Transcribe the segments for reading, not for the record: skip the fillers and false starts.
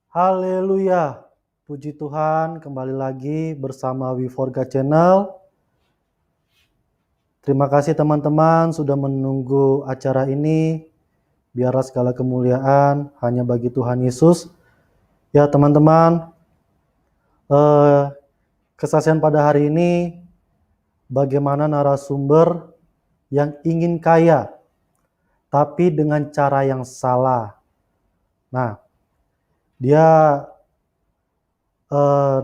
Haleluya. Puji Tuhan, kembali lagi bersama We For God Channel. Terima kasih teman-teman sudah menunggu acara ini. Biarlah segala kemuliaan hanya bagi Tuhan Yesus. Ya teman-teman, kesaksian pada hari ini bagaimana narasumber yang ingin kaya tapi dengan cara yang salah. Nah, dia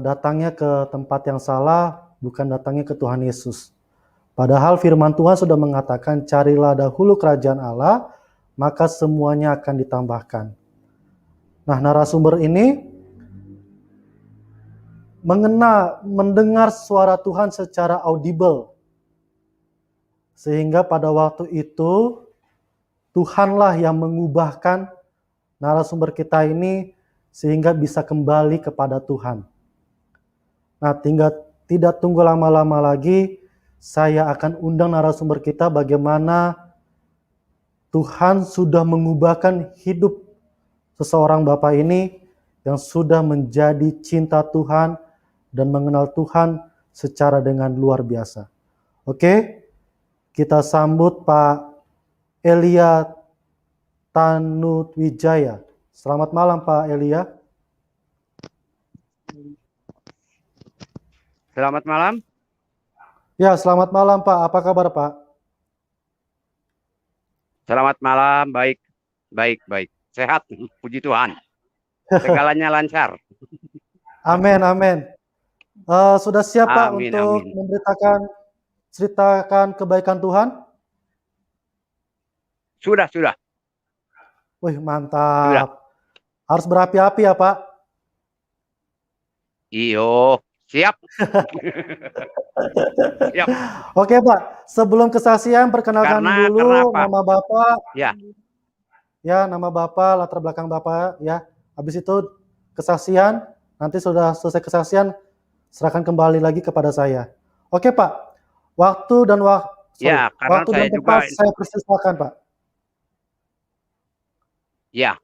datangnya ke tempat yang salah, bukan datangnya ke Tuhan Yesus. Padahal firman Tuhan sudah mengatakan, carilah dahulu kerajaan Allah, maka semuanya akan ditambahkan. Nah, narasumber ini mendengar suara Tuhan secara audible. Sehingga pada waktu itu, Tuhanlah yang mengubahkan narasumber kita ini sehingga bisa kembali kepada Tuhan. Nah, tidak tunggu lama-lama lagi, saya akan undang narasumber kita bagaimana Tuhan sudah mengubahkan hidup seseorang Bapak ini yang sudah menjadi cinta Tuhan dan mengenal Tuhan secara dengan luar biasa. Oke, kita sambut Pak Elia Tanutwijaya. Selamat malam Pak Elia. Selamat malam. Ya, selamat malam Pak. Apa kabar Pak? Selamat malam, baik. Sehat, puji Tuhan. Segalanya lancar. Amin, amin. Sudah siap Pak untuk ceritakan kebaikan Tuhan? Sudah. Wih, mantap. Sudah. Harus berapi-api ya Pak? Iyo, siap. Siap. Oke Pak, sebelum kesaksian perkenalkan dulu nama Bapak. Ya. Ya, nama Bapak, latar belakang Bapak ya. Habis itu kesaksian, nanti sudah selesai kesaksian serahkan kembali lagi kepada saya. Oke Pak, waktu dan tempat saya persilakan Pak. Ya,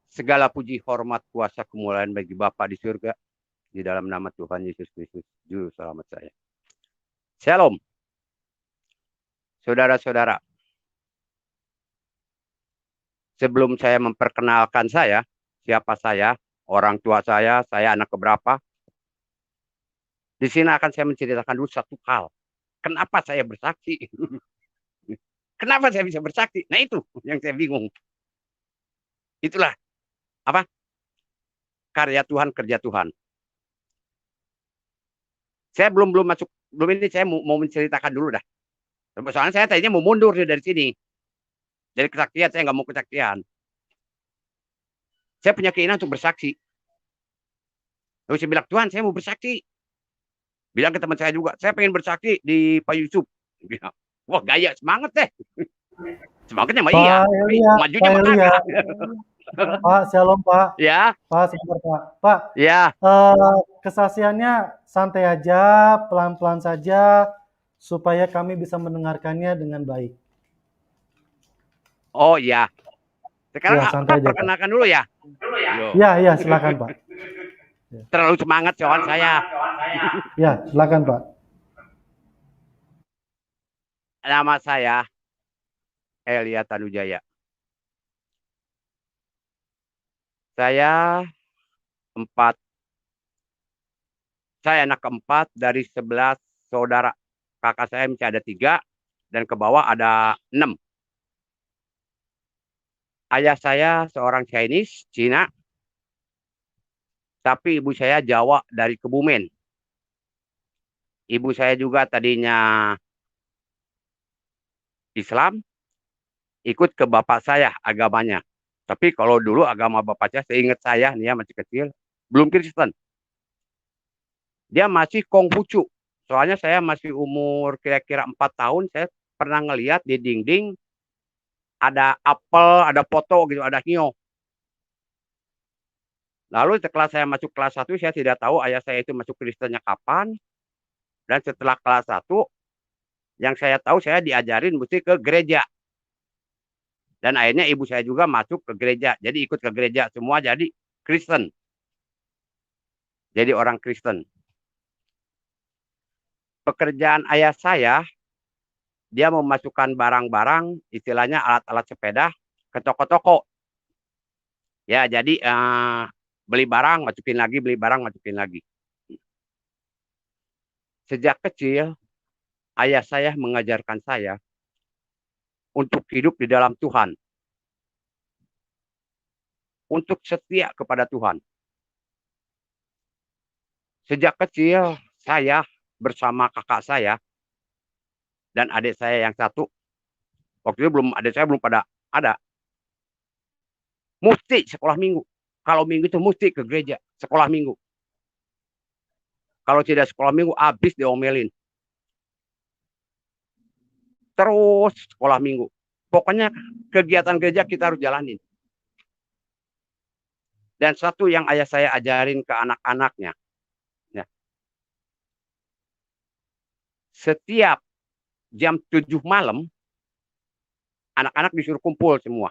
segala puji, hormat, kuasa, kemuliaan bagi Bapa di surga, di dalam nama Tuhan Yesus Kristus, Juru Selamat saya. Shalom. Saudara-saudara, sebelum saya memperkenalkan siapa saya, orang tua saya anak keberapa, di sini akan saya menceritakan dulu satu hal. Kenapa saya bersaksi? Kenapa saya bisa bersaksi? Nah itu yang saya bingung. Itulah karya Tuhan, kerja Tuhan. Saya belum ini saya mau menceritakan dulu dah. Soalnya saya tadinya mau mundur dari sini. Dari kesaksian saya nggak mau kesaksian. Saya punya keinginan untuk bersaksi. Lalu saya bilang, Tuhan saya mau bersaksi. Bilang ke teman saya juga, saya pengen bersaksi di Pak Yusuf. Wah gaya, semangat deh. Semangatnya mah iya. Majunya mah kagak. Pak, shalom Pak. Ya. Pak, sebentar Pak. Pak, ya. Kesaksiannya santai aja, pelan-pelan saja, supaya kami bisa mendengarkannya dengan baik. Oh iya. Sekarang ya, santai aja, perkenalkan dulu ya. Ya, silakan Pak. Terlalu semangat kawan saya. Ya, silakan Pak. Nama saya Elia Tanutwijaya. Saya anak keempat dari 11 saudara. Kakak saya masih ada 3 dan ke bawah ada 6. Ayah saya seorang Cina, tapi ibu saya Jawa dari Kebumen. Ibu saya juga tadinya Islam, ikut ke bapak saya agamanya. Tapi kalau dulu agama bapaknya, seingat saya nih ya masih kecil, belum Kristen. Dia masih Konghucu. Soalnya saya masih umur kira-kira 4 tahun, saya pernah ngelihat di dinding ada apel, ada foto gitu, ada hiyo. Lalu setelah saya masuk kelas 1, saya tidak tahu ayah saya itu masuk Kristennya kapan. Dan setelah kelas 1, yang saya tahu saya diajarin mesti ke gereja. Dan akhirnya ibu saya juga masuk ke gereja. Jadi ikut ke gereja semua jadi Kristen. jadi orang Kristen. Pekerjaan ayah saya, dia memasukkan barang-barang, istilahnya alat-alat sepeda, ke toko-toko. Ya, jadi beli barang, masukin lagi, beli barang, masukin lagi. Sejak kecil, ayah saya mengajarkan saya untuk hidup di dalam Tuhan. Untuk setia kepada Tuhan. Sejak kecil, saya bersama kakak saya dan adik saya yang satu, waktu itu adik saya belum pada ada, mesti sekolah minggu. Kalau minggu itu mesti ke gereja, sekolah minggu. Kalau tidak sekolah minggu, habis diomelin. Terus sekolah minggu. Pokoknya kegiatan gereja kita harus jalanin. Dan satu yang ayah saya ajarin ke anak-anaknya, ya, setiap jam 7 malam, anak-anak disuruh kumpul semua.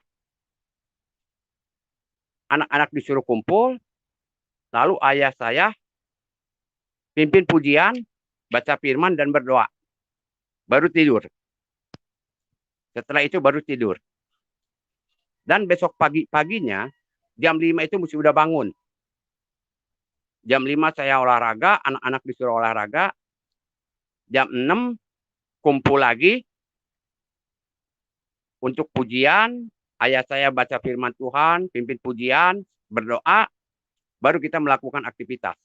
Anak-anak disuruh kumpul, lalu ayah saya pimpin pujian, baca firman, dan berdoa. Baru tidur. Setelah itu baru tidur. Dan besok pagi-paginya, jam 5 itu mesti udah bangun. Jam 5 saya olahraga, anak-anak disuruh olahraga. Jam 6 kumpul lagi untuk pujian. Ayah saya baca firman Tuhan, pimpin pujian, berdoa, baru kita melakukan aktivitas.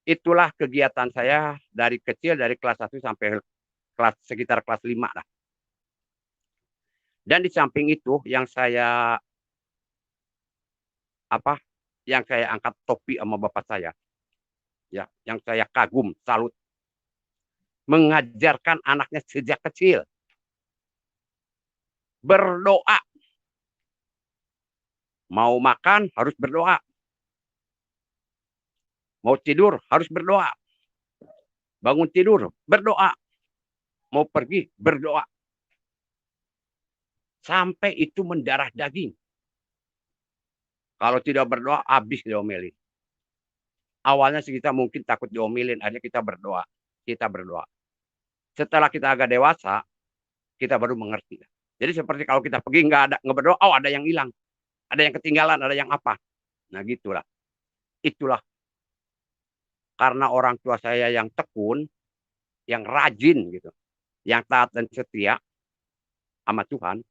Itulah kegiatan saya dari kecil, dari kelas 1 sampai sekitar kelas 5 lah. Dan di samping itu yang saya angkat topi sama bapak saya, ya, yang saya kagum, salut, mengajarkan anaknya sejak kecil berdoa. Mau makan harus berdoa, mau tidur harus berdoa, bangun tidur berdoa, mau pergi berdoa, sampai itu mendarah daging. Kalau tidak berdoa, habis diomelin. Awalnya kita mungkin takut diomelin, akhirnya kita berdoa. Setelah kita agak dewasa, kita baru mengerti. Jadi seperti kalau kita pergi nggak berdoa, oh ada yang hilang, ada yang ketinggalan, ada yang apa. Nah gitulah. Itulah karena orang tua saya yang tekun, yang rajin gitu, yang taat dan setia sama Tuhan.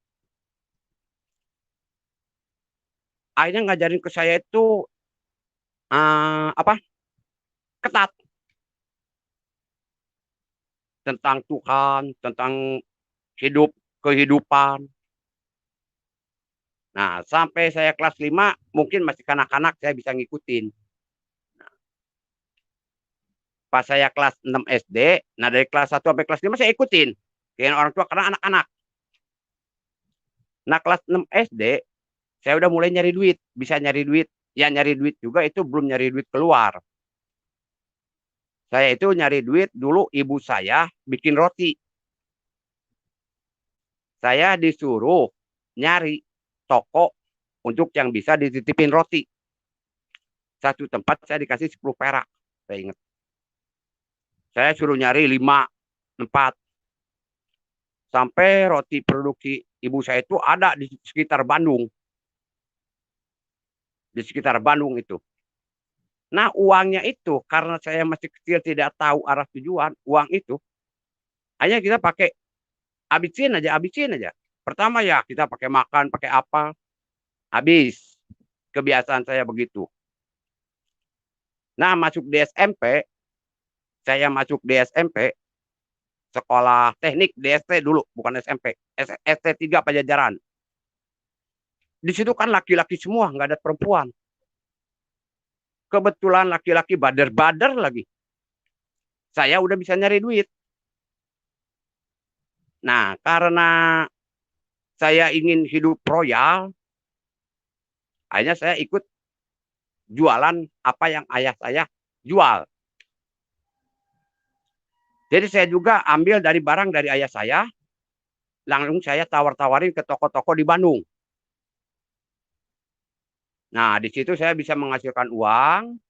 Akhirnya ngajarin ke saya itu ketat tentang Tuhan, tentang kehidupan. Nah, sampai saya kelas 5, mungkin masih kanak-kanak saya bisa ngikutin. Pas saya kelas 6 SD, nah dari kelas 1 sampai kelas 5 saya ikutin. Dengan orang tua karena anak-anak. Nah, kelas 6 SD, saya udah mulai nyari duit. Bisa nyari duit. Ya nyari duit juga itu belum nyari duit keluar. Saya itu nyari duit dulu ibu saya bikin roti. Saya disuruh nyari toko untuk yang bisa dititipin roti. Satu tempat saya dikasih 10 perak. Saya ingat. Saya suruh nyari 5 tempat. Sampai roti produksi ibu saya itu ada di sekitar Bandung. Di sekitar Bandung itu. Nah, uangnya itu, karena saya masih kecil tidak tahu arah tujuan, uang itu, hanya kita pakai habisin aja. Pertama ya, kita pakai makan, pakai apa, habis. Kebiasaan saya begitu. Nah, saya masuk di SMP, sekolah teknik DST dulu, bukan SMP, ST3 Pajajaran. Di situ kan laki-laki semua, nggak ada perempuan. Kebetulan laki-laki bader-bader lagi. Saya udah bisa nyari duit. Nah, karena saya ingin hidup royal, akhirnya saya ikut jualan apa yang ayah saya jual. Jadi saya juga ambil dari barang dari ayah saya, langsung saya tawar-tawarin ke toko-toko di Bandung. Nah, di situ saya bisa menghasilkan uang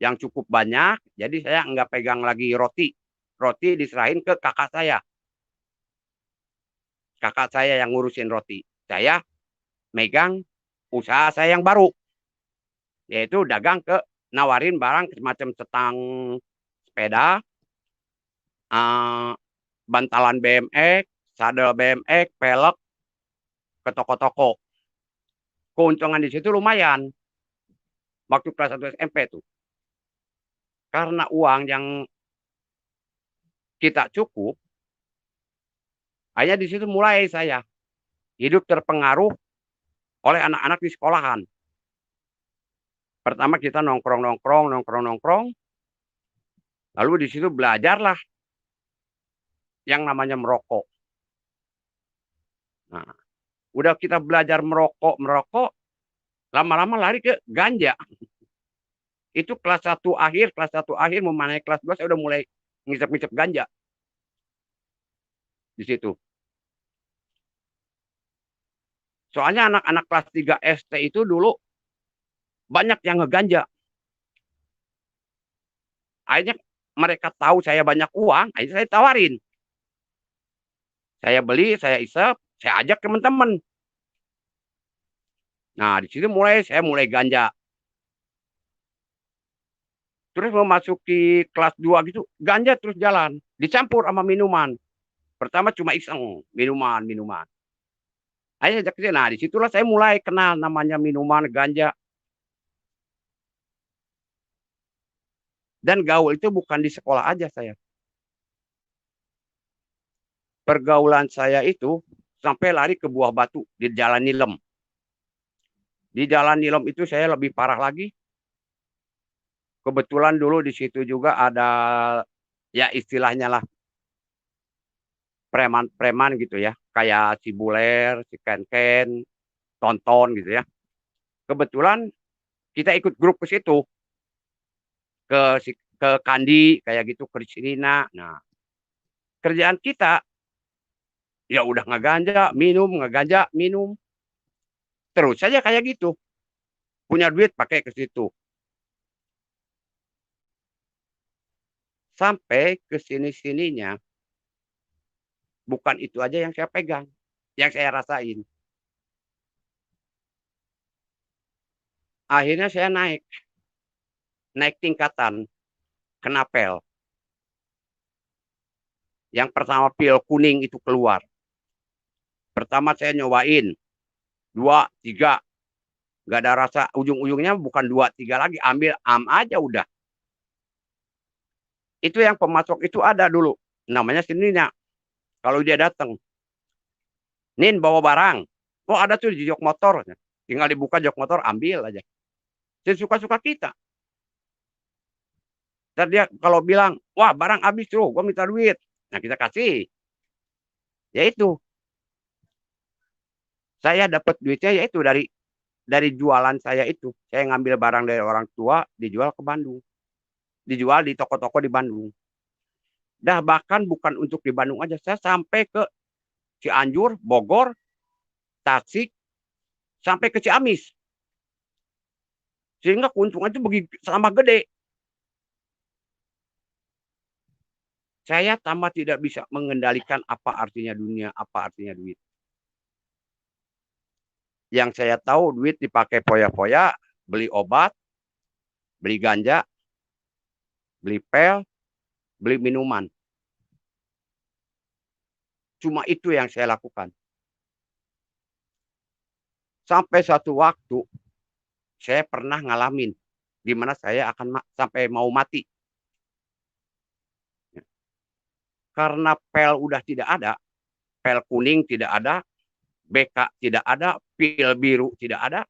yang cukup banyak. Jadi saya nggak pegang lagi roti. Roti diserahin ke kakak saya. Kakak saya yang ngurusin roti. Saya megang usaha saya yang baru. Yaitu dagang nawarin barang semacam setang sepeda, eh, bantalan BMX, sadel BMX, pelek ke toko-toko. Keuntungan di situ lumayan. Waktu kelas 1 SMP tuh. Karena uang yang kita cukup, hanya di situ mulai saya hidup terpengaruh oleh anak-anak di sekolahan. Pertama kita nongkrong. Lalu di situ belajarlah yang namanya merokok. Nah, udah kita belajar merokok, lama-lama lari ke ganja. Itu kelas 1 akhir mau naik kelas 2 saya udah mulai ngisep-ngisep ganja. Di situ. Soalnya anak-anak kelas 3 SD itu dulu banyak yang ngeganja. Akhirnya mereka tahu saya banyak uang, akhirnya saya tawarin. Saya beli, saya isep, saya ajak teman-teman. Nah, di situ saya mulai ganja. Terus memasuki kelas 2 gitu, ganja terus jalan, dicampur sama minuman. Pertama cuma iseng, minuman. Akhirnya ajak nah disitulah saya mulai kenal namanya minuman ganja. Dan gaul itu bukan di sekolah aja saya. Pergaulan saya itu sampai lari ke Buah Batu di Jalan Nilem. Di Jalan Nilem itu saya lebih parah lagi. Kebetulan dulu di situ juga ada ya istilahnya lah preman-preman gitu ya, kayak si Buler, si Ken, Tonton gitu ya. Kebetulan kita ikut grup ke situ, ke Kandi kayak gitu, ke Cirina. Nah, kerjaan kita ya udah ngeganja, minum. Terus saja kayak gitu. Punya duit pakai ke situ. Sampai ke sini-sininya bukan itu aja yang saya pegang, yang saya rasain. Akhirnya saya naik tingkatan, kena pel. Yang pertama pil kuning itu keluar. Pertama saya nyobain 2, 3, nggak ada rasa, ujung-ujungnya bukan 2, 3 lagi, ambil aja udah. Itu yang pemasok itu ada dulu, namanya si Nina. Kalau dia datang, Nin bawa barang, oh ada tuh di jok motor, tinggal dibuka jok motor, ambil aja. Sesuka-suka kita. Dan dia kalau bilang, wah barang habis tuh, gue minta duit. Nah kita kasih. Ya itu. Saya dapat duitnya yaitu dari jualan saya itu. Saya ngambil barang dari orang tua, dijual ke Bandung. Dijual di toko-toko di Bandung. Dah bahkan bukan untuk di Bandung aja. Saya sampai ke Cianjur, Bogor, Tasik, sampai ke Ciamis. Sehingga keuntungan itu sama gede. Saya tambah tidak bisa mengendalikan apa artinya dunia, apa artinya duit. Yang saya tahu duit dipakai foya-foya, beli obat, beli ganja, beli pel, beli minuman. Cuma itu yang saya lakukan. Sampai satu waktu, saya pernah ngalamin di mana saya akan sampai mau mati. Karena pel udah tidak ada, pel kuning tidak ada, BK tidak ada, pil biru tidak ada.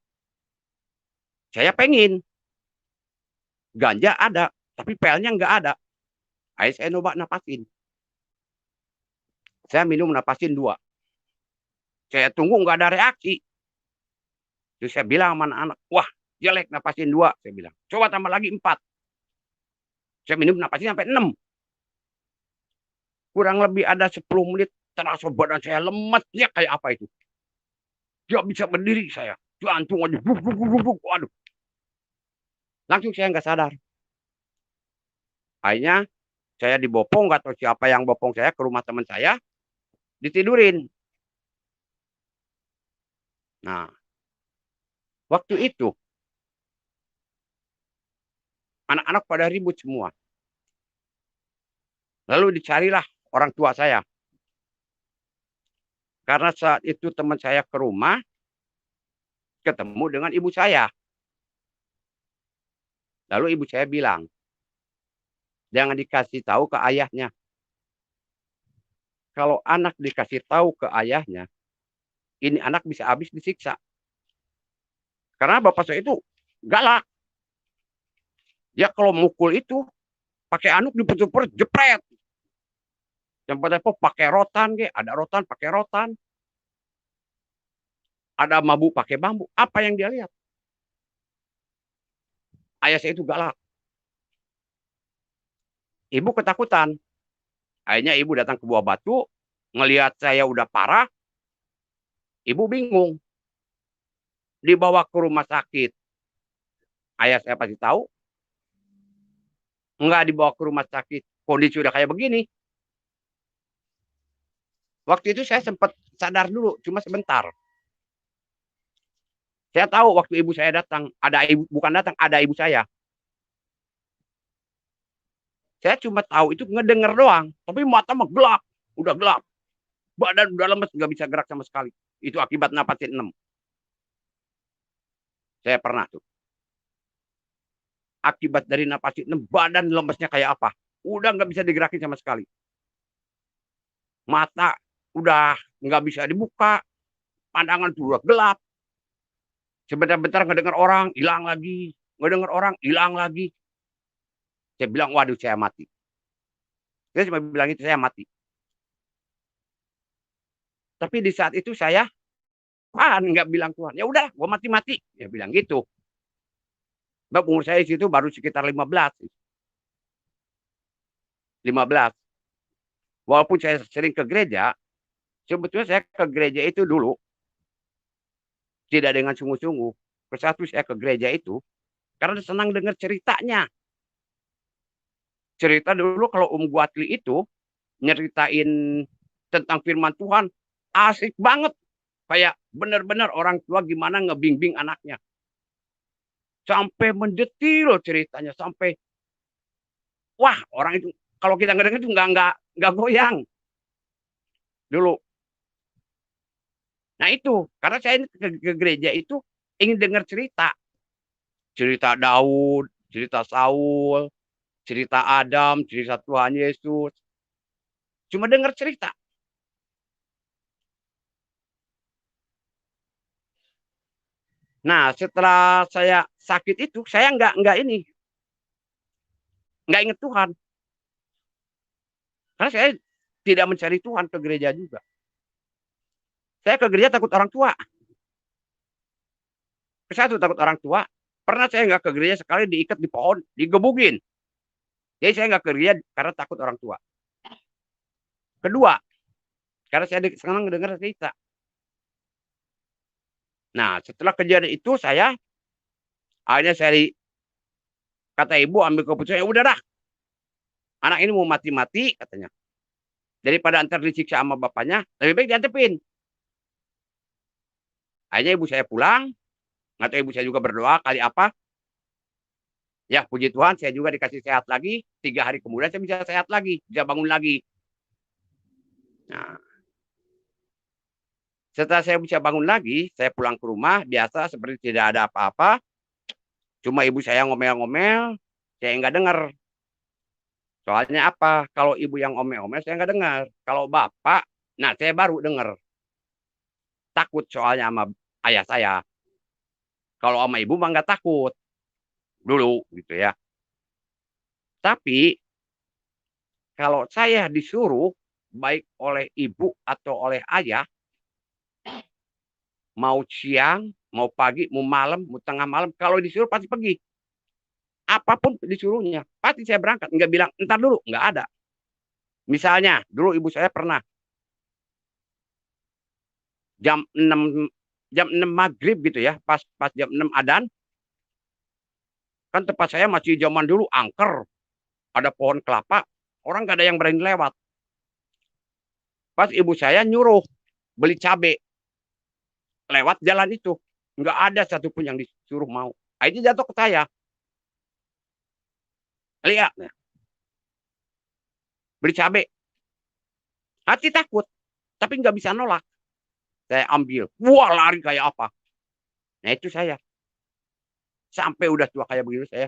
Saya pengen. Ganja ada, tapi pelnya nggak ada. Akhirnya saya coba napasin. Saya minum napasin 2. Saya tunggu nggak ada reaksi. Terus saya bilang sama anak-anak, wah jelek napasin 2. Saya bilang, coba tambah lagi 4. Saya minum napasin sampai 6. Kurang lebih ada 10 menit, terasa badan saya lemes. Ya kayak apa itu? Gak bisa berdiri saya. jantung aja, buk, buk, buk, buk, buk. Waduh, langsung saya nggak sadar. Akhirnya saya dibopong, nggak tahu siapa yang bopong saya ke rumah teman saya, ditidurin. Nah, waktu itu anak-anak pada ribut semua. Lalu dicarilah orang tua saya. Karena saat itu teman saya ke rumah, ketemu dengan ibu saya. Lalu ibu saya bilang, jangan dikasih tahu ke ayahnya. Kalau anak dikasih tahu ke ayahnya, ini anak bisa habis disiksa. Karena bapak saya itu galak. Ya kalau mukul itu pakai anuk diputer-puter jepret. Yang pakai rotan, ada rotan pakai rotan. Ada bambu pakai bambu. Apa yang dia lihat? Ayah saya itu galak. Ibu ketakutan. Akhirnya ibu datang ke Buah Batu, ngelihat saya udah parah, ibu bingung. Dibawa ke rumah sakit. Ayah saya pasti tahu. Enggak dibawa ke rumah sakit. Kondisi udah kayak begini. Waktu itu saya sempat sadar dulu, cuma sebentar. Saya tahu waktu ibu saya datang, ada ibu, bukan datang, ada ibu saya. Saya cuma tahu itu ngedenger doang, tapi mata mah gelap, udah gelap. Badan udah lemes, nggak bisa gerak sama sekali. Itu akibat napasin 6. Saya pernah tuh. Akibat dari napasin 6, badan lemesnya kayak apa? Udah nggak bisa digerakin sama sekali. Mata udah nggak bisa dibuka, pandangan tuh udah gelap. Sebentar-bentar ngedengar orang, hilang lagi. Ngedengar orang, hilang lagi. Saya bilang, waduh saya mati. Saya cuma bilang itu, saya mati. Tapi di saat itu saya nggak bilang Tuhan, ya udah, gua mati-mati. Dia bilang gitu. Sebab umur saya di situ baru sekitar 15. 15. Walaupun saya sering ke gereja, sebetulnya saya ke gereja itu dulu tidak dengan sungguh-sungguh. Kesatu saya ke gereja itu karena senang dengar ceritanya. Cerita dulu kalau Guatli itu nyeritain tentang firman Tuhan, asik banget. Kayak benar-benar orang tua gimana ngebimbing anaknya. Sampai mendetil ceritanya, sampai wah, orang itu kalau kita ngedenger itu nggak goyang dulu. Nah itu karena saya ke gereja itu ingin dengar cerita, cerita Daud, cerita Saul, cerita Adam, cerita Tuhan Yesus. Cuma dengar cerita. Nah setelah saya sakit itu saya nggak inget Tuhan, karena saya tidak mencari Tuhan ke gereja juga. Saya ke gereja takut orang tua. Satu takut orang tua. Pernah saya nggak ke gereja sekali diikat di pohon, digebugin. Jadi saya nggak ke gereja karena takut orang tua. Kedua, karena saya senang dengar cerita. Nah, setelah kejadian itu akhirnya saya kata ibu ambil keputusan, ya udah dah. Anak ini mau mati-mati katanya. Daripada antar disiksa sama bapaknya, lebih baik diantepin. Akhirnya ibu saya pulang, nggak tahu ibu saya juga berdoa kali apa. Ya puji Tuhan saya juga dikasih sehat lagi. 3 hari kemudian saya bisa sehat lagi, bisa bangun lagi. Nah, setelah saya bisa bangun lagi, saya pulang ke rumah biasa seperti tidak ada apa-apa. Cuma ibu saya ngomel-ngomel, saya nggak dengar. Soalnya apa? Kalau ibu yang ngomel-ngomel saya nggak dengar. Kalau bapak, nah saya baru dengar. Takut soalnya sama ayah saya. Kalau sama ibu mah nggak takut dulu gitu ya. Tapi kalau saya disuruh baik oleh ibu atau oleh ayah, mau siang, mau pagi, mau malam, mau tengah malam, kalau disuruh pasti pergi. Apapun disuruhnya, pasti saya berangkat. Nggak bilang, entar dulu, nggak ada. Misalnya, dulu ibu saya pernah jam 6 jam 6 maghrib gitu ya, pas jam 6 adzan, kan tempat saya masih zaman dulu angker, ada pohon kelapa, orang gak ada yang berani lewat. Pas ibu saya nyuruh beli cabai lewat jalan itu, nggak ada satupun yang disuruh mau. Akhirnya jatuh ke saya, lihat, beli cabai, hati takut, tapi nggak bisa nolak. Saya ambil, wah lari kayak apa. Nah itu saya, sampai udah tua kayak begitu saya,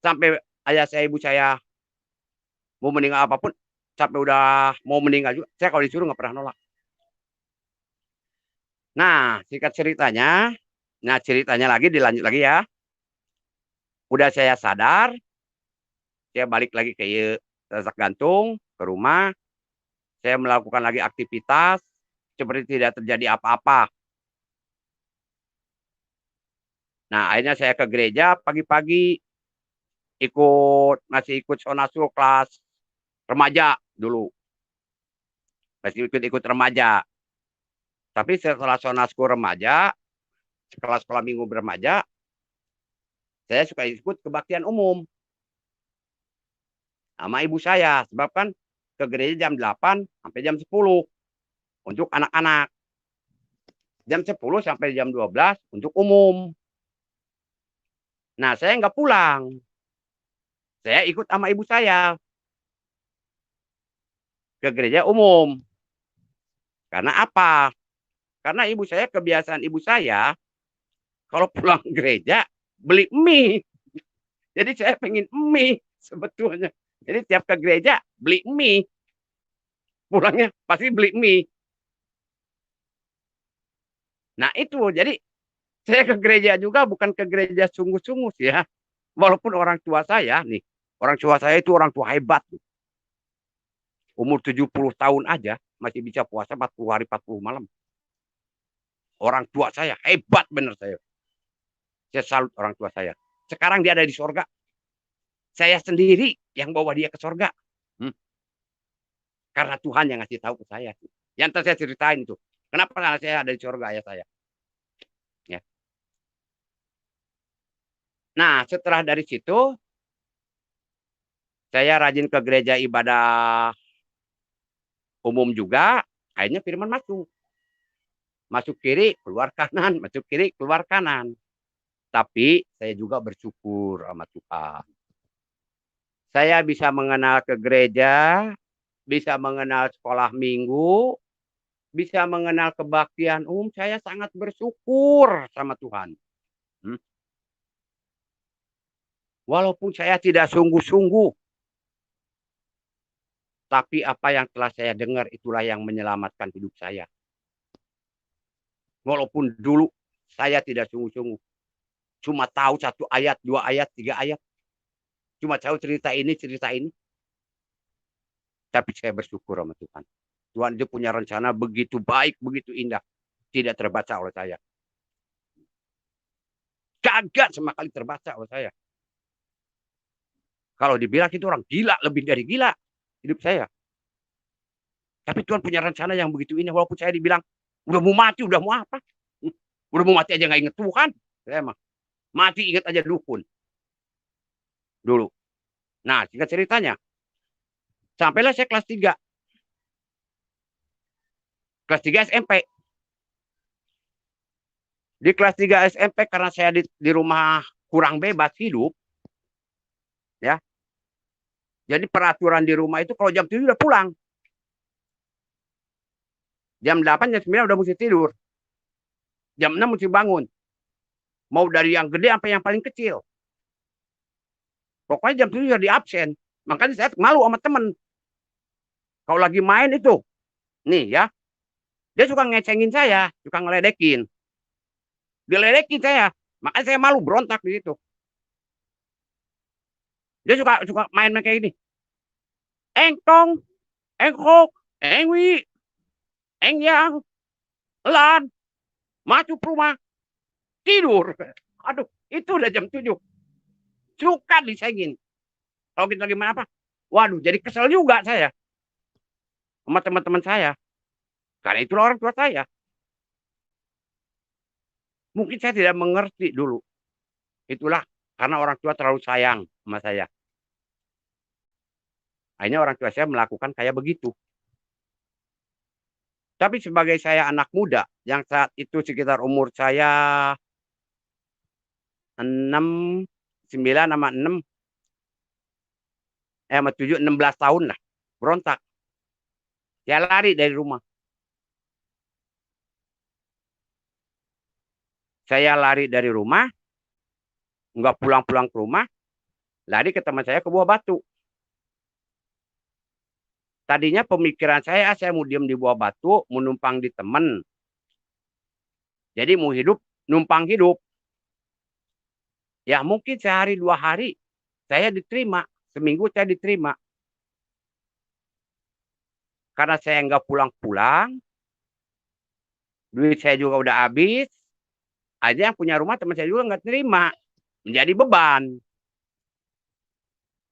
sampai ayah saya, ibu saya mau meninggal apapun, sampai udah mau meninggal juga, saya kalau disuruh nggak pernah nolak. Nah, singkat ceritanya, lagi dilanjut lagi ya. Udah saya sadar, saya balik lagi ke Sasak Gantung, ke rumah. Saya melakukan lagi aktivitas seperti tidak terjadi apa-apa. Nah, akhirnya saya ke gereja pagi-pagi, masih ikut sonasul kelas remaja dulu. Masih ikut remaja. Tapi setelah sonasul remaja, sekolah minggu remaja, saya suka ikut kebaktian umum sama ibu saya. Sebab kan ke gereja jam 8 sampai jam 10 untuk anak-anak. Jam 10 sampai jam 12 untuk umum. Nah, saya nggak pulang. Saya ikut sama ibu saya ke gereja umum. Karena apa? Karena ibu saya, kebiasaan ibu saya, kalau pulang gereja, beli mie. Jadi saya pengen mie sebetulnya. Jadi tiap ke gereja, beli mie. Pulangnya pasti beli mie. Nah itu, jadi saya ke gereja juga bukan ke gereja sungguh-sungguh ya. Walaupun orang tua saya nih, orang tua saya itu orang tua hebat. Umur 70 tahun aja masih bisa puasa 40 hari 40 malam. Orang tua saya hebat bener saya. Saya salut orang tua saya. Sekarang dia ada di sorga. Saya sendiri yang bawa dia ke sorga. Karena Tuhan yang ngasih tahu ke saya. Yang tadi saya ceritain itu. Kenapa saya ada di sorga ayah saya. Ya. Nah, setelah dari situ, saya rajin ke gereja ibadah umum juga. Akhirnya firman masuk. Masuk kiri, keluar kanan. Masuk kiri, keluar kanan. Tapi saya juga bersyukur sama Tuhan. Saya bisa mengenal ke gereja, bisa mengenal sekolah minggu, bisa mengenal kebaktian umum. Saya sangat bersyukur sama Tuhan. Walaupun saya tidak sungguh-sungguh, tapi apa yang telah saya dengar itulah yang menyelamatkan hidup saya. Walaupun dulu saya tidak sungguh-sungguh, cuma tahu 1 ayat, 2 ayat, 3 ayat, cuma tahu cerita ini, tapi saya bersyukur sama Tuhan. Tuhan itu punya rencana begitu baik, begitu indah, tidak terbaca oleh saya. Kagak sama kali terbaca oleh saya. Kalau dibilang itu orang gila, lebih dari gila hidup saya. Tapi Tuhan punya rencana yang begitu indah. Walaupun saya dibilang udah mau mati, udah mau apa? Udah mau mati aja nggak inget Tuhan. Saya mah mati inget aja dukun dulu. Nah, singkat ceritanya, sampailah saya kelas 3. Kelas 3 SMP. Di kelas 3 SMP karena saya di rumah kurang bebas hidup, ya. Jadi peraturan di rumah itu kalau jam 7 udah pulang. Jam 8, jam 9 udah mesti tidur. Jam 6 mesti bangun. Mau dari yang gede sampai yang paling kecil. Pokoknya jam 7 udah di absen. Makanya saya malu sama temen. Kalau lagi main itu, nih ya, dia suka ngecengin saya, suka ngeledekin. Diledekin saya, makanya saya malu berontak di situ. Dia suka main kayak gini. Engkong, engkok, engwi, engyang, lan, masuk rumah, tidur. Aduh, itu udah jam 7. Suka disengin. Kalau kita gimana apa? Waduh, jadi kesel juga saya. Sama teman-teman saya. Karena itulah orang tua saya. Mungkin saya tidak mengerti dulu. Itulah karena orang tua terlalu sayang sama saya. Akhirnya orang tua saya melakukan kayak begitu. Tapi sebagai saya anak muda yang saat itu sekitar umur saya 6, 9 sama 6, sama 7, 16 tahun lah. Berontak. Saya lari dari rumah. Saya lari dari rumah, nggak pulang-pulang ke rumah, lari ke teman saya ke Buah Batu. Tadinya pemikiran saya mau diem di Buah Batu, mau numpang di temen. Jadi mau hidup, numpang hidup. Ya mungkin sehari 2 hari saya diterima, seminggu saya diterima. Karena saya nggak pulang-pulang, duit saya juga udah habis, aja yang punya rumah teman saya juga nggak terima, menjadi beban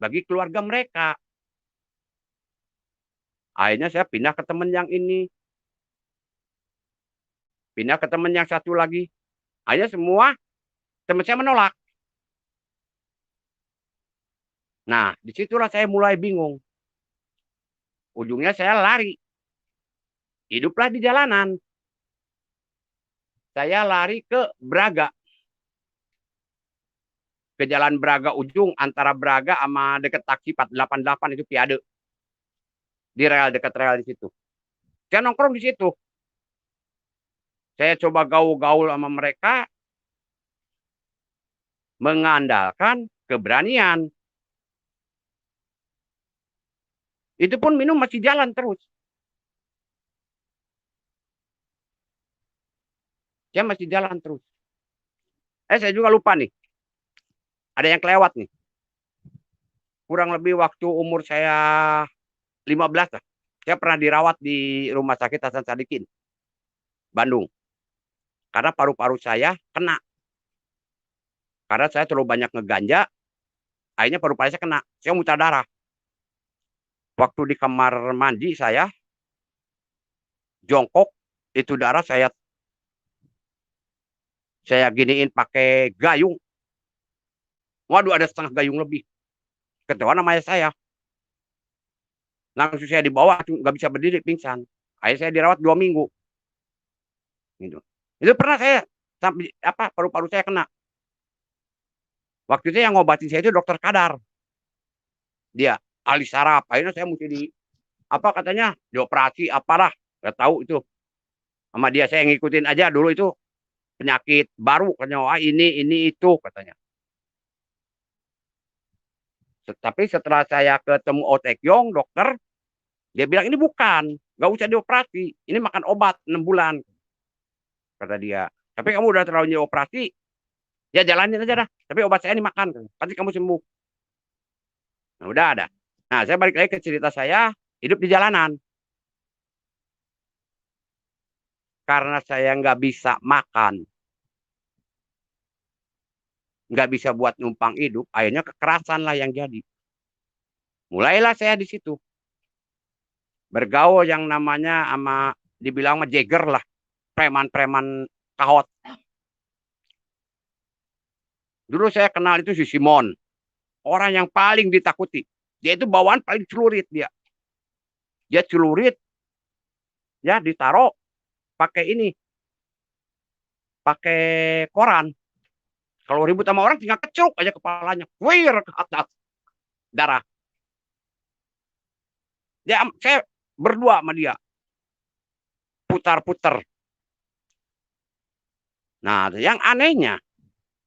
bagi keluarga mereka. Akhirnya saya pindah ke teman yang ini, pindah ke teman yang satu lagi. Akhirnya semua teman saya menolak. Nah, disitulah saya mulai bingung. Ujungnya saya lari. Hiduplah di jalanan. Saya lari ke Braga. Ke Jalan Braga ujung antara Braga sama dekat taksi 488 itu Piade. Di rel, dekat rel di situ. Saya nongkrong di situ. Saya coba gaul-gaul sama mereka mengandalkan keberanian. Itu pun minum masih jalan terus. Saya masih jalan terus. Saya juga lupa nih. Ada yang kelewat nih. Kurang lebih waktu umur saya 15 lah. Saya pernah dirawat di Rumah Sakit Hasan Sadikin, Bandung. Karena paru-paru saya kena. Karena saya terlalu banyak ngeganja, akhirnya paru-paru saya kena. Saya muntah darah. Waktu di kamar mandi saya jongkok, itu darah saya giniin pakai gayung. Waduh, ada setengah gayung lebih. Ketahuan namanya saya. Langsung saya dibawa, nggak bisa berdiri, pingsan. Akhirnya saya dirawat 2 minggu. Gitu. Itu pernah saya sampai paru-paru saya kena. Waktu itu yang ngobatin saya itu dokter Kadar. Dia ahli saraf. Akhirnya saya mesti katanya dioperasi apalah, nggak tahu itu. Sama dia saya ngikutin aja dulu itu penyakit baru katanya, ini itu katanya. Tapi setelah saya ketemu Otekyong, dokter, dia bilang ini bukan, nggak usah dioperasi, ini makan obat 6 bulan, kata dia. Tapi kamu udah terlalu dioperasi, ya jalanin aja dah. Tapi obat saya ini makan, pasti kamu sembuh. Nah udah ada. Nah saya balik lagi ke cerita saya, hidup di jalanan. Karena saya nggak bisa makan, nggak bisa buat numpang hidup, akhirnya kekerasan lah yang jadi. Mulailah saya di situ bergaul yang namanya dibilang mah Jagger lah, preman-preman kahot. Dulu saya kenal itu si Simon, orang yang paling ditakuti. Dia itu bawaan paling celurit dia. Dia celurit, ya ditaruh pakai ini, pakai koran. Kalau ribut sama orang tinggal kecuk aja kepalanya, wir ke atas, darah. Saya berdua sama dia, putar-putar. Nah, yang anehnya,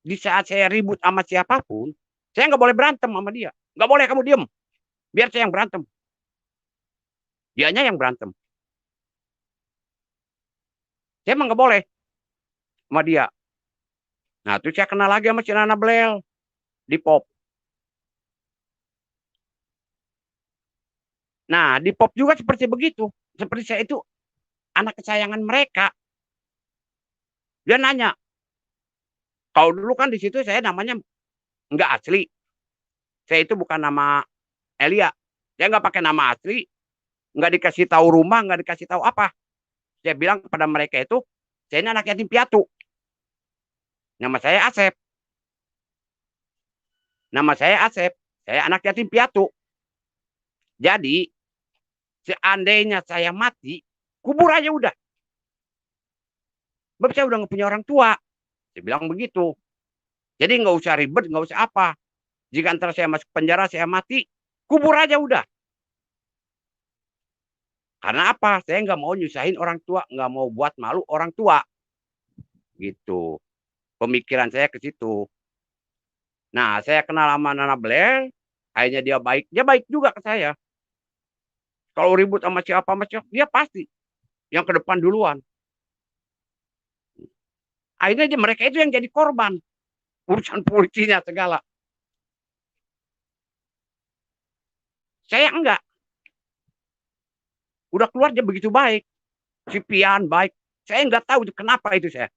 di saat saya ribut sama siapapun, saya nggak boleh berantem sama dia. Nggak boleh kamu diem, biar saya yang berantem. Dianya yang berantem. Saya emang nggak boleh sama dia. Nah, terus saya kenal lagi sama si Nana Blel di Pop. Nah, di Pop juga seperti begitu. Seperti saya itu anak kesayangan mereka. Dia nanya, kalau dulu kan di situ saya namanya nggak asli. Saya itu bukan nama Elia. Saya nggak pakai nama asli. Nggak dikasih tahu rumah, nggak dikasih tahu apa. Saya bilang kepada mereka itu, saya ini anak yatim piatu. Nama saya Asep. Nama saya Asep. Saya anak yatim piatu. Jadi, seandainya saya mati, kubur aja udah. Sebab saya udah nggak punya orang tua. Saya bilang begitu. Jadi nggak usah ribet, nggak usah apa. Jika antara saya masuk penjara, saya mati, kubur aja udah. Karena apa? Saya nggak mau nyusahin orang tua, nggak mau buat malu orang tua. Gitu. Pemikiran saya ke situ. Nah, saya kenal sama Nana Blair, akhirnya dia baik. Dia baik juga ke saya. Kalau ribut sama siapa, dia pasti yang ke depan duluan. Akhirnya mereka itu yang jadi korban. Urusan polisinya segala. Saya enggak. Udah keluar dia begitu baik. Si Pian baik. Saya enggak tahu itu kenapa itu saya.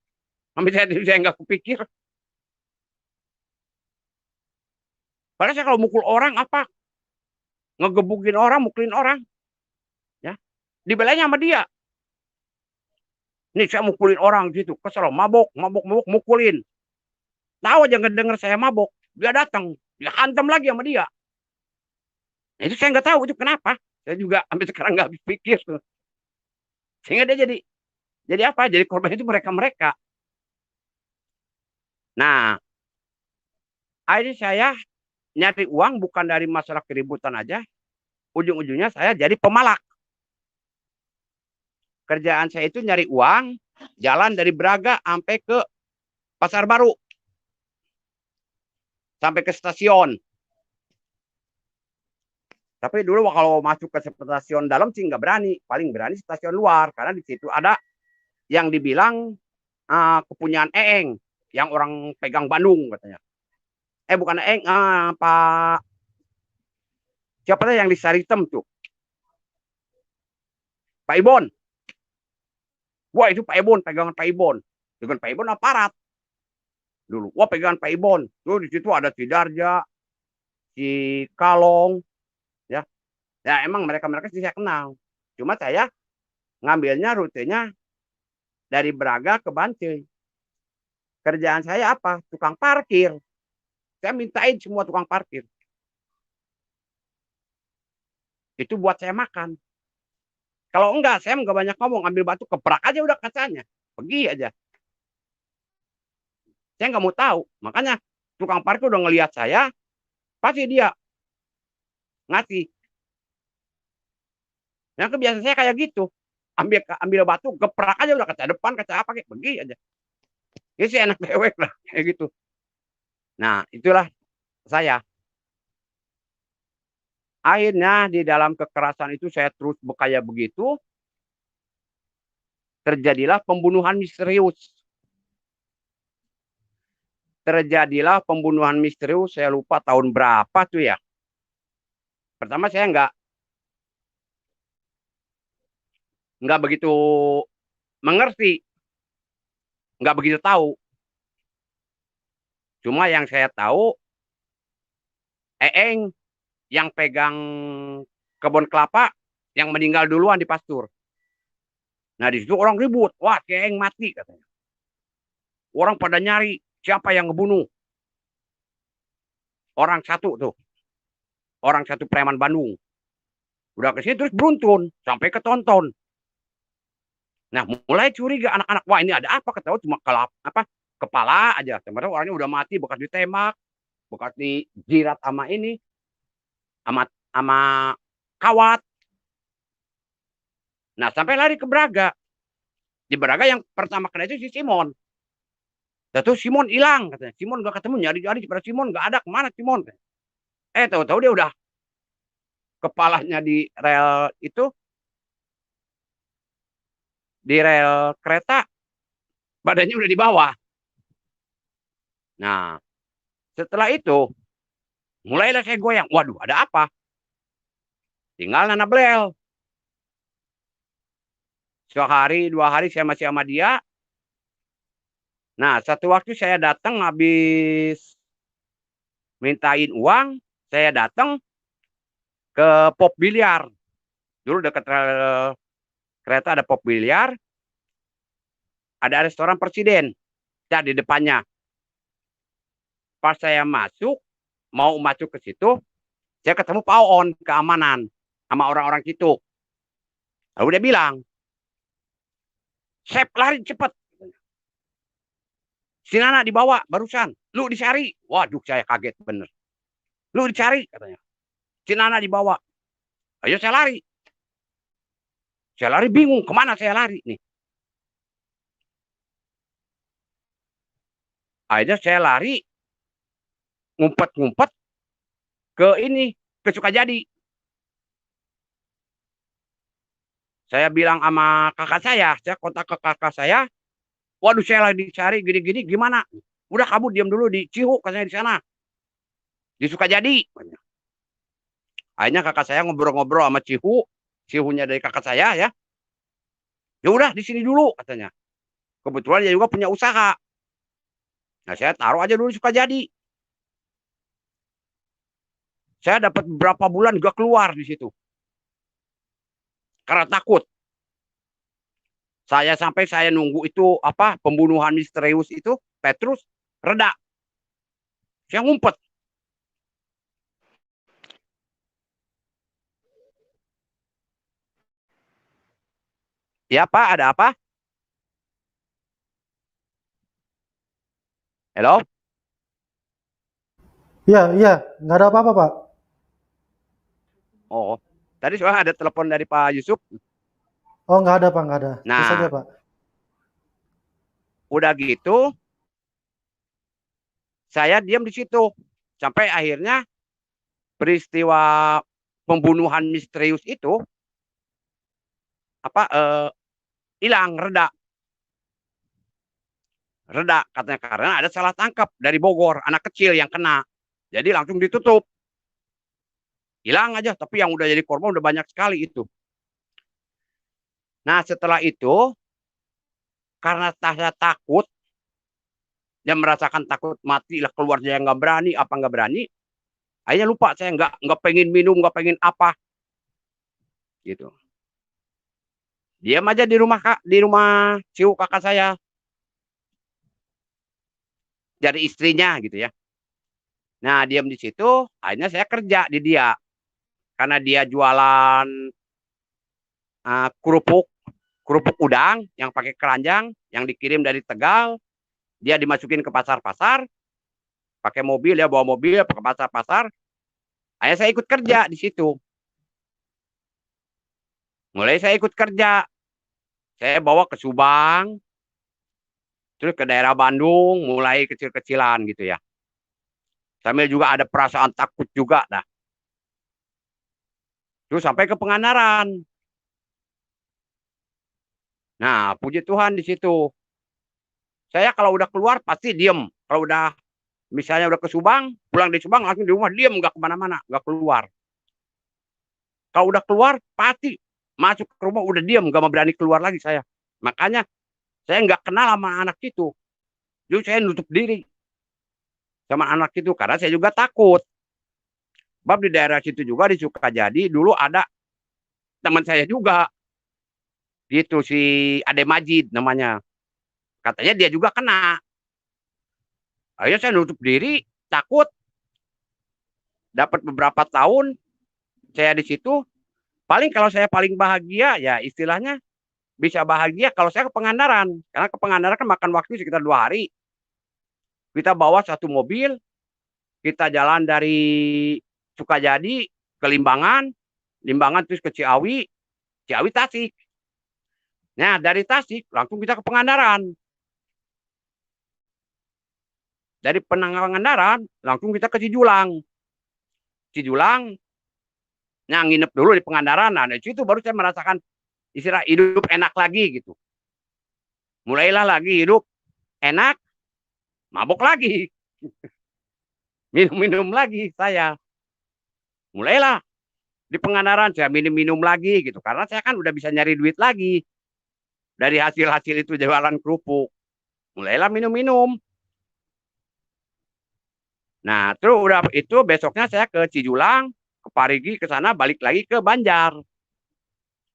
Sampai saya enggak kepikir. Padahal saya kalau mukul orang apa? Ngegebukin orang, mukulin orang. Ya. Dibelanya sama dia. Nih saya mukulin orang gitu. Kesel, mabok, mukulin. Tahu aja ngedenger saya mabok. Dia datang. Dia hantam lagi sama dia. Nah, itu saya nggak tahu itu kenapa. Saya juga sampai sekarang nggak habis pikir tuh. Sehingga dia jadi apa? Jadi korban itu mereka. Nah, akhirnya saya nyari uang bukan dari masalah keributan aja. Ujung-ujungnya saya jadi pemalak. Kerjaan saya itu nyari uang, jalan dari Braga sampai ke Pasar Baru. Sampai ke stasiun. Tapi dulu kalau masuk ke stasiun dalam sih nggak berani. Paling berani stasiun luar. Karena di situ ada yang dibilang kepunyaan Eeng. Yang orang pegang Bandung katanya. Bukan Eeng, Pak. Siapa yang di Saritem tuh? Pak Ibon. Wah itu Pak Ibon, pegangan Pak Ibon. Dengan Pak Ibon aparat. Dulu, wah pegangan Pak Ibon. Tuh di situ ada si Darja, si Kalong. Ya emang mereka sih saya kenal. Cuma saya ngambilnya rutenya dari Braga ke Bantul. Kerjaan saya apa? Tukang parkir. Saya mintain semua tukang parkir. Itu buat saya makan. Kalau enggak, saya enggak banyak ngomong. Ambil batu keprak aja udah kacanya. Pergi aja. Saya enggak mau tahu. Makanya tukang parkir udah ngelihat saya, pasti dia ngasih. Yang kebiasaan saya kayak gitu. Ambil batu, keprak aja udah kaca depan, kaca apa kayak pergi aja. Ini sih enak dewek lah kayak gitu. Nah, itulah saya. Akhirnya di dalam kekerasan itu saya terus berkaya begitu. Terjadilah pembunuhan misterius. Saya lupa tahun berapa tuh ya. Pertama saya nggak begitu mengerti, nggak begitu tahu. Cuma yang saya tahu, Eeng yang pegang kebun kelapa yang meninggal duluan di pastur. Nah di situ orang ribut, wah Eeng mati katanya. Orang pada nyari siapa yang ngebunuh. Orang satu preman Bandung. Udah ke sini terus beruntun sampai ke Tonton. Nah mulai curiga anak-anak, wah ini ada apa? Ketahui cuma kepala aja. Sebenarnya orangnya udah mati, bekas ditembak, bekas dijirat sama ini, sama kawat. Nah sampai lari ke Braga. Di Braga yang pertama kena itu si Simon. Tahu Simon hilang katanya. Simon nggak ketemu, nyari-nyari pada Simon nggak ada, kemana Simon? Tahu-tahu dia udah kepalanya di rel itu, di rel kereta, badannya udah di bawah. Nah setelah itu mulailah saya goyang. Waduh ada apa? Tinggal Nana Blel. Sehari 2 hari saya masih sama dia. Nah satu waktu saya datang habis mintain uang, saya datang ke pop biliar. Dulu dekat rel kereta ada pop biliar, ada restoran Presiden. Di depannya. Pas saya mau masuk ke situ, saya ketemu Pak On keamanan sama orang-orang situ. Lalu dia bilang, Sep lari cepet. Si Nana dibawa barusan. Lu dicari. Waduh, saya kaget bener. Lu dicari katanya. Si Nana dibawa. Ayo saya lari. Saya lari bingung kemana saya lari nih. Akhirnya saya lari ngumpet-ngumpet ke ini, ke Sukajadi. Saya bilang sama kakak saya kontak ke kakak saya. Waduh, saya lagi dicari gini-gini, gimana? Udah kamu diam dulu di Cihu, katanya di sana. Di Sukajadi. Akhirnya kakak saya ngobrol-ngobrol sama Cihunya dari kakak saya ya. Ya udah di sini dulu katanya. Kebetulan dia juga punya usaha. Nah, saya taruh aja dulu di Sukajadi. Saya dapat beberapa bulan gak keluar di situ. Karena takut. Sampai saya nunggu itu apa pembunuhan misterius itu Petrus reda. Saya ngumpet. Ya Pak, ada apa? Halo? Iya, iya, nggak ada apa-apa, Pak. Oh, tadi soalnya ada telepon dari Pak Yusuf. Oh, nggak ada, Pak, nggak ada. Terus aja, Nah, Pak. udah gitu, saya diam di situ. Sampai akhirnya peristiwa pembunuhan misterius itu apa hilang reda katanya karena ada salah tangkap dari Bogor anak kecil yang kena jadi langsung ditutup hilang aja tapi yang udah jadi korban udah banyak sekali itu. Nah setelah itu karena saya takut dan merasakan takut mati lah keluar saya nggak berani apa nggak berani akhirnya lupa saya nggak pengen minum nggak pengen apa gitu diam aja di rumah ciu kakak saya dari istrinya gitu ya. Nah, diam di situ, akhirnya saya kerja di dia. Karena dia jualan kerupuk, kerupuk udang yang pakai keranjang, yang dikirim dari Tegal. Dia dimasukin ke pasar-pasar, pakai mobil, ya bawa mobil ke pasar-pasar. Akhirnya saya ikut kerja di situ. Mulai saya ikut kerja. Saya bawa ke Subang, terus ke daerah Bandung, mulai kecil-kecilan gitu ya. Sambil juga ada perasaan takut juga dah. Terus sampai ke Pangandaran. Nah, puji Tuhan di situ. Saya kalau udah keluar pasti diem. Kalau udah misalnya udah ke Subang, pulang di Subang langsung di rumah diem, nggak kemana-mana, nggak keluar. Kalau udah keluar pasti masuk ke rumah udah diem, nggak mau berani keluar lagi saya. Makanya saya nggak kenal sama anak itu. Jadi saya nutup diri sama anak itu karena saya juga takut. Sebab di daerah situ juga di Sukajadi dulu ada teman saya juga, gitu si Ade Majid namanya. Katanya dia juga kena. Akhirnya saya nutup diri, takut. Dapat beberapa tahun saya di situ. Paling kalau saya paling bahagia ya istilahnya bisa bahagia kalau saya ke Pangandaran. Karena ke Pangandaran kan makan waktu sekitar 2 hari. Kita bawa satu mobil, kita jalan dari Sukajadi ke Limbangan, Limbangan terus ke Ciawi, Ciawi Tasik. Nah dari Tasik langsung kita ke Pangandaran. Dari Pangandaran langsung kita ke Cijulang. Cijulang, nah nginep dulu di Pangandaran. Nah dari situ baru saya merasakan istilah hidup enak lagi gitu. Mulailah lagi hidup enak, mabok lagi. Minum-minum lagi saya. Mulailah di Pangandaran saya minum-minum lagi gitu. Karena saya kan udah bisa nyari duit lagi. Dari hasil-hasil itu jualan kerupuk. Mulailah minum-minum. Nah, terus udah itu besoknya saya ke Cijulang, ke Parigi, ke sana balik lagi ke Banjar.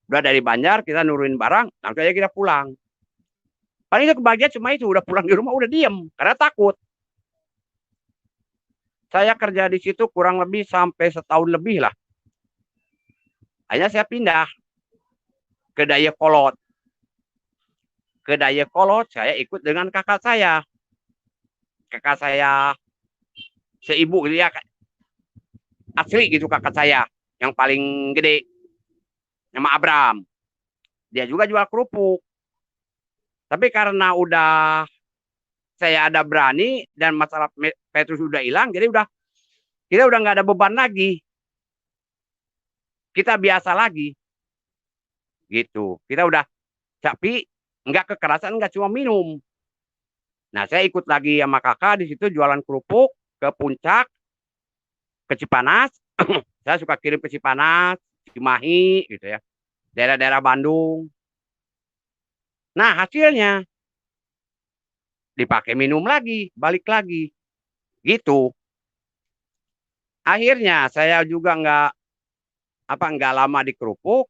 Udah dari Banjar kita nurunin barang, langsung aja kita pulang. Paling kebahagiaan cuma itu, udah pulang di rumah udah diem karena takut. Saya kerja di situ kurang lebih sampai setahun lebih lah. Akhirnya saya pindah ke Dayakolot. Ke Dayakolot saya ikut dengan kakak saya. Kakak saya seibu dia asli gitu kakak saya. Yang paling gede. Nama Abram. Dia juga jual kerupuk. Tapi karena udah saya ada berani dan masalah Petrus udah hilang, jadi kita udah nggak ada beban lagi. Kita biasa lagi gitu. Kita udah tapi nggak kekerasan, nggak cuma minum. Nah, saya ikut lagi sama kakak di situ jualan kerupuk ke puncak, ke Cipanas. Saya suka kirim ke Cipanas, Cimahi gitu ya. Daerah-daerah Bandung. Nah, hasilnya dipakai minum lagi, balik lagi. Gitu. Akhirnya saya juga nggak lama di kerupuk,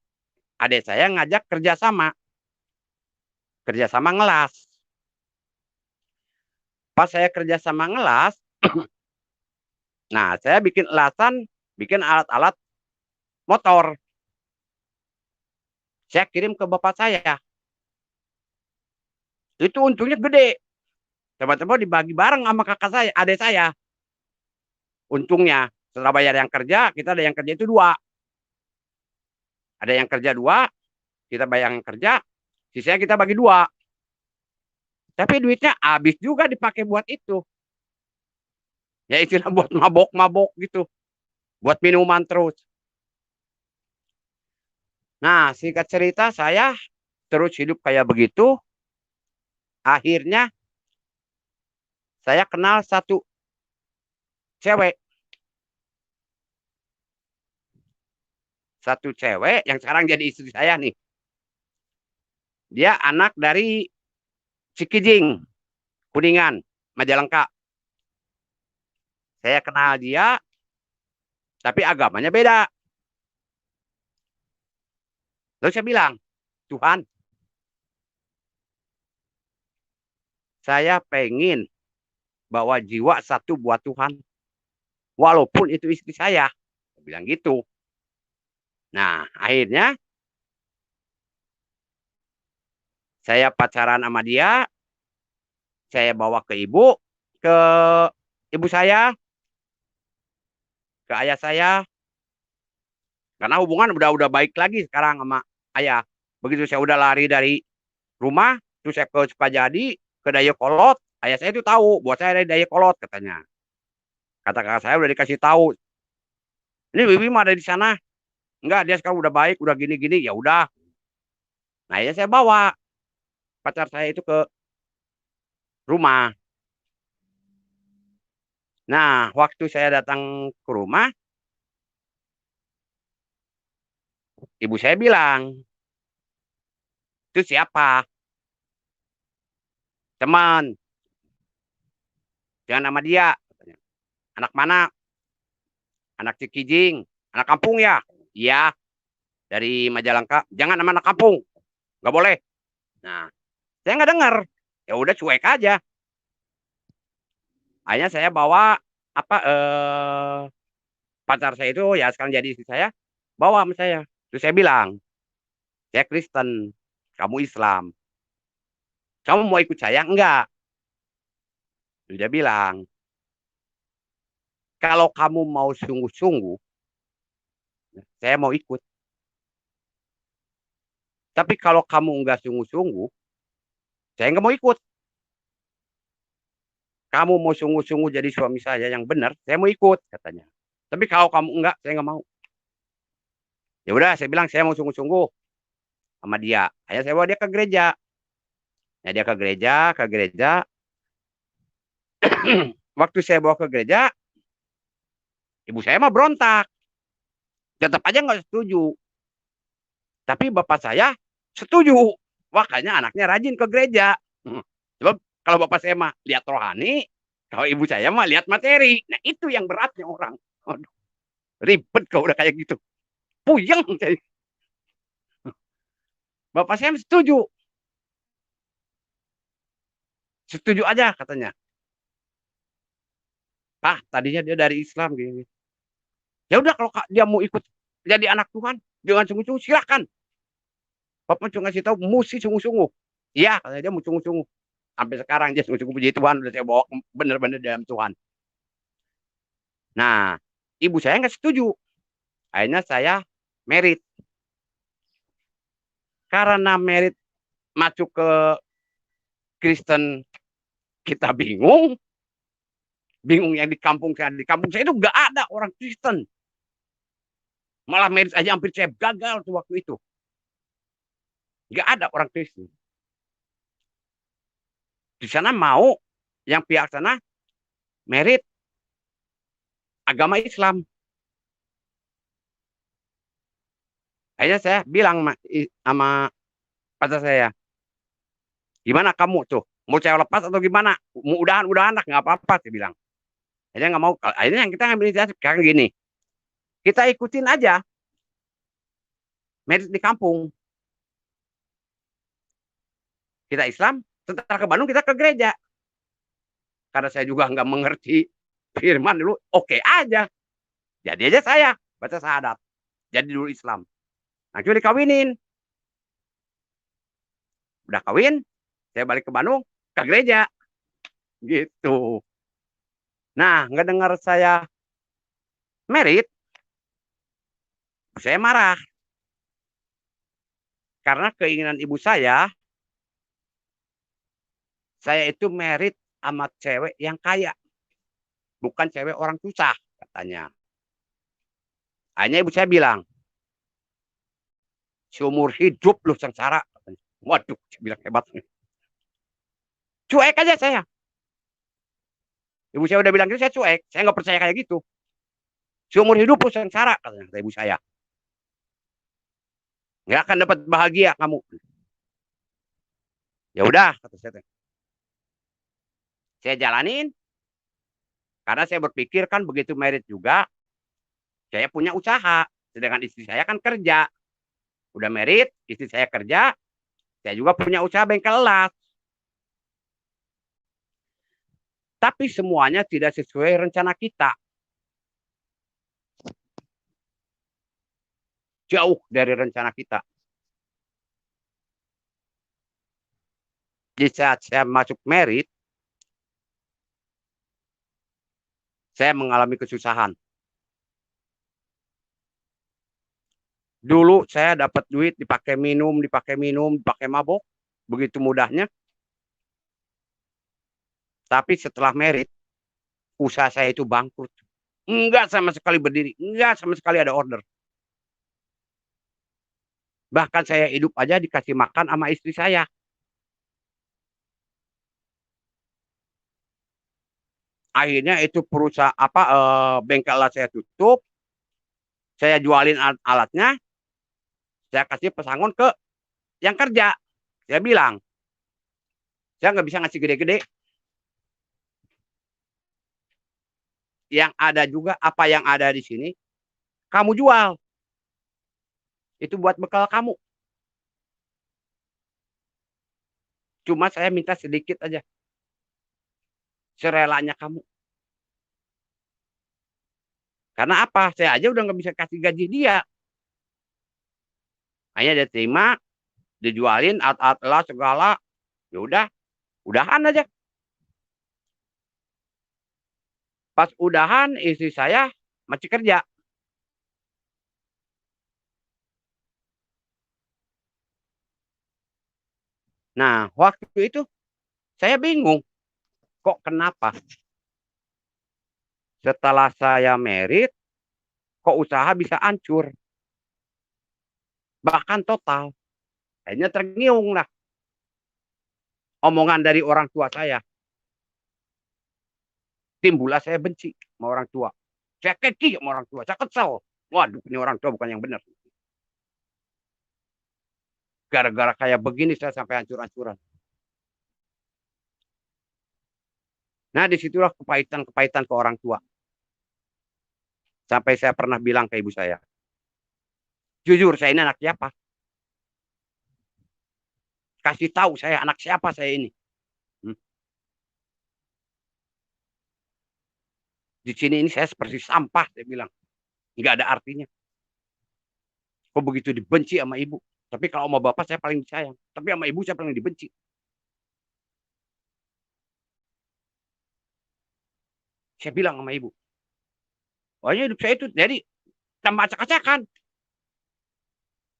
adik saya ngajak kerjasama ngelas. Pas saya kerjasama ngelas, nah saya bikin alat-alat motor. Saya kirim ke bapak saya. Itu untungnya gede. Coba-coba dibagi bareng sama kakak saya, adik saya. Untungnya setelah bayar yang kerja, kita ada yang kerja itu dua. Ada yang kerja dua, kita bayar yang kerja, sisanya kita bagi dua. Tapi duitnya habis juga dipakai buat itu. Ya istilah buat mabok-mabok gitu. Buat minuman terus. Nah, singkat cerita saya terus hidup kayak begitu. Akhirnya saya kenal satu cewek. Satu cewek yang sekarang jadi istri saya nih. Dia anak dari Cikijing, Kuningan, Majalengka. Saya kenal dia, tapi agamanya beda. Lalu saya bilang, Tuhan, saya pengen bawa jiwa satu buat Tuhan. Walaupun itu istri saya. Saya bilang gitu. Nah, akhirnya saya pacaran sama dia. Saya bawa ke ibu saya, ke ayah saya. Karena hubungan udah baik lagi sekarang sama ayah. Begitu saya udah lari dari rumah, terus saya ke Sukajadi, ke Dayakolot. Ayah saya itu tahu, buat saya dari Dayakolot katanya. Kata kakak saya udah dikasih tahu. Ini Bibi mah ada di sana. Enggak, dia sekarang udah baik, udah gini-gini. Ya udah. Nah, ya saya bawa pacar saya itu ke rumah. Nah, waktu saya datang ke rumah, ibu saya bilang, itu siapa? Teman. Jangan nama dia. Anak mana? Anak Cikijing. Anak kampung ya? Iya, dari Majalengka. Jangan nama anak kampung. Nggak boleh. Nah, saya nggak dengar. Ya udah cuek aja. Akhirnya saya bawa pacar saya itu ya sekarang jadi istri saya bawa sama saya. Terus saya bilang, saya Kristen, kamu Islam. Kamu mau ikut saya? Enggak. Terus dia bilang, kalau kamu mau sungguh-sungguh, saya mau ikut. Tapi kalau kamu enggak sungguh-sungguh, saya enggak mau ikut. Kamu mau sungguh-sungguh jadi suami saya yang benar, saya mau ikut katanya. Tapi kalau kamu enggak, saya enggak mau. Ya udah, saya bilang saya mau sungguh-sungguh sama dia. Akhirnya saya bawa dia ke gereja. Ya dia ke gereja. Waktu saya bawa ke gereja, ibu saya mah berontak. Tetap aja nggak setuju. Tapi bapak saya setuju. Makanya anaknya rajin ke gereja. Sebab kalau bapak saya mah lihat rohani, kalau ibu saya mah lihat materi. Nah itu yang beratnya orang. Aduh, ribet kalau udah kayak gitu. Puyeng. Bapak saya setuju. Setuju aja katanya. Pak, tadinya dia dari Islam gini. Ya udah kalau dia mau ikut jadi anak Tuhan, jangan sungguh-sungguh silakan. Papa cuma ngasih tahu mesti sungguh-sungguh. Iya, katanya dia mau sungguh-sungguh. Sampai sekarang dia sungguh-sungguh puji Tuhan, udah saya bawa bener-bener dalam Tuhan. Nah, ibu saya nggak setuju. Akhirnya saya merit. Karena merit masuk ke Kristen, kita bingung. Bingung yang di kampung saya. Di kampung saya itu nggak ada orang Kristen. Malah merit aja hampir saya gagal tuh waktu itu. Nggak ada orang Kristen. Di sana mau yang pihak sana merit agama Islam. Akhirnya saya bilang sama pacar saya, gimana kamu tuh? Mau saya lepas atau gimana? Mau udahan lah, nggak apa-apa, saya bilang. Akhirnya nggak mau. Akhirnya yang kita ngambil inisiatif sekarang gini, kita ikutin aja merit di kampung. Kita Islam, setelah ke Bandung kita ke gereja. Karena saya juga nggak mengerti firman dulu, oke aja. Jadi aja saya baca syahadat. Jadi dulu Islam. Nah, cuma dikawinin. Udah kawin, saya balik ke Bandung, ke gereja. Gitu. Nah, nggak dengar saya merit, saya marah. Karena keinginan ibu saya itu merit sama cewek yang kaya. Bukan cewek orang susah, katanya. Hanya ibu saya bilang, seumur hidup lu sengsara. Waduh, saya bilang hebat. Cuek aja saya. Ibu saya udah bilang gitu, saya cuek. Saya nggak percaya kayak gitu. Seumur hidup lu sengsara, katanya ibu saya. Nggak akan dapat bahagia kamu. Ya udah, kata saya. Saya jalanin. Karena saya berpikir kan begitu merit juga, saya punya usaha. Sedangkan istri saya kan kerja. Udah merit, istri saya kerja. Saya juga punya usaha bengkel las. Tapi semuanya tidak sesuai rencana kita. Jauh dari rencana kita. Di saat saya masuk merit, saya mengalami kesusahan. Dulu saya dapat duit dipakai minum, dipakai mabok. Begitu mudahnya. Tapi setelah merit, usaha saya itu bangkrut. Enggak sama sekali berdiri. Enggak sama sekali ada order. Bahkan saya hidup aja dikasih makan sama istri saya. Akhirnya itu perusahaan bengkel saya tutup, saya jualin alatnya, saya kasih pesangon ke yang kerja. Saya bilang, saya nggak bisa ngasih gede-gede. Yang ada juga apa yang ada di sini, kamu jual. Itu buat bekal kamu. Cuma saya minta sedikit aja. Serelanya kamu. Karena apa? Saya aja udah nggak bisa kasih gaji dia. Hanya dia terima, dijualin alat-alat lah segala. Ya udah, udahan aja. Pas udahan, istri saya masih kerja. Nah, waktu itu saya bingung. Kok kenapa? Setelah saya merit, kok usaha bisa hancur? Bahkan total. Akhirnya terngiung lah. Omongan dari orang tua saya. Timbullah saya benci sama orang tua. Saya keki sama orang tua. Saya kesel. Waduh, ini orang tua bukan yang benar. Gara-gara kayak begini saya sampai hancur-hancuran. Nah, disitulah kepahitan-kepahitan ke orang tua. Sampai saya pernah bilang ke ibu saya. Jujur, saya ini anak siapa? Kasih tahu saya anak siapa saya ini. Di sini ini saya seperti sampah, saya bilang. Nggak ada artinya. Kok begitu dibenci sama ibu. Tapi kalau sama bapak saya paling disayang. Tapi sama ibu saya paling dibenci. Saya bilang sama ibu. Pokoknya hidup saya itu jadi tambah acak-acakan.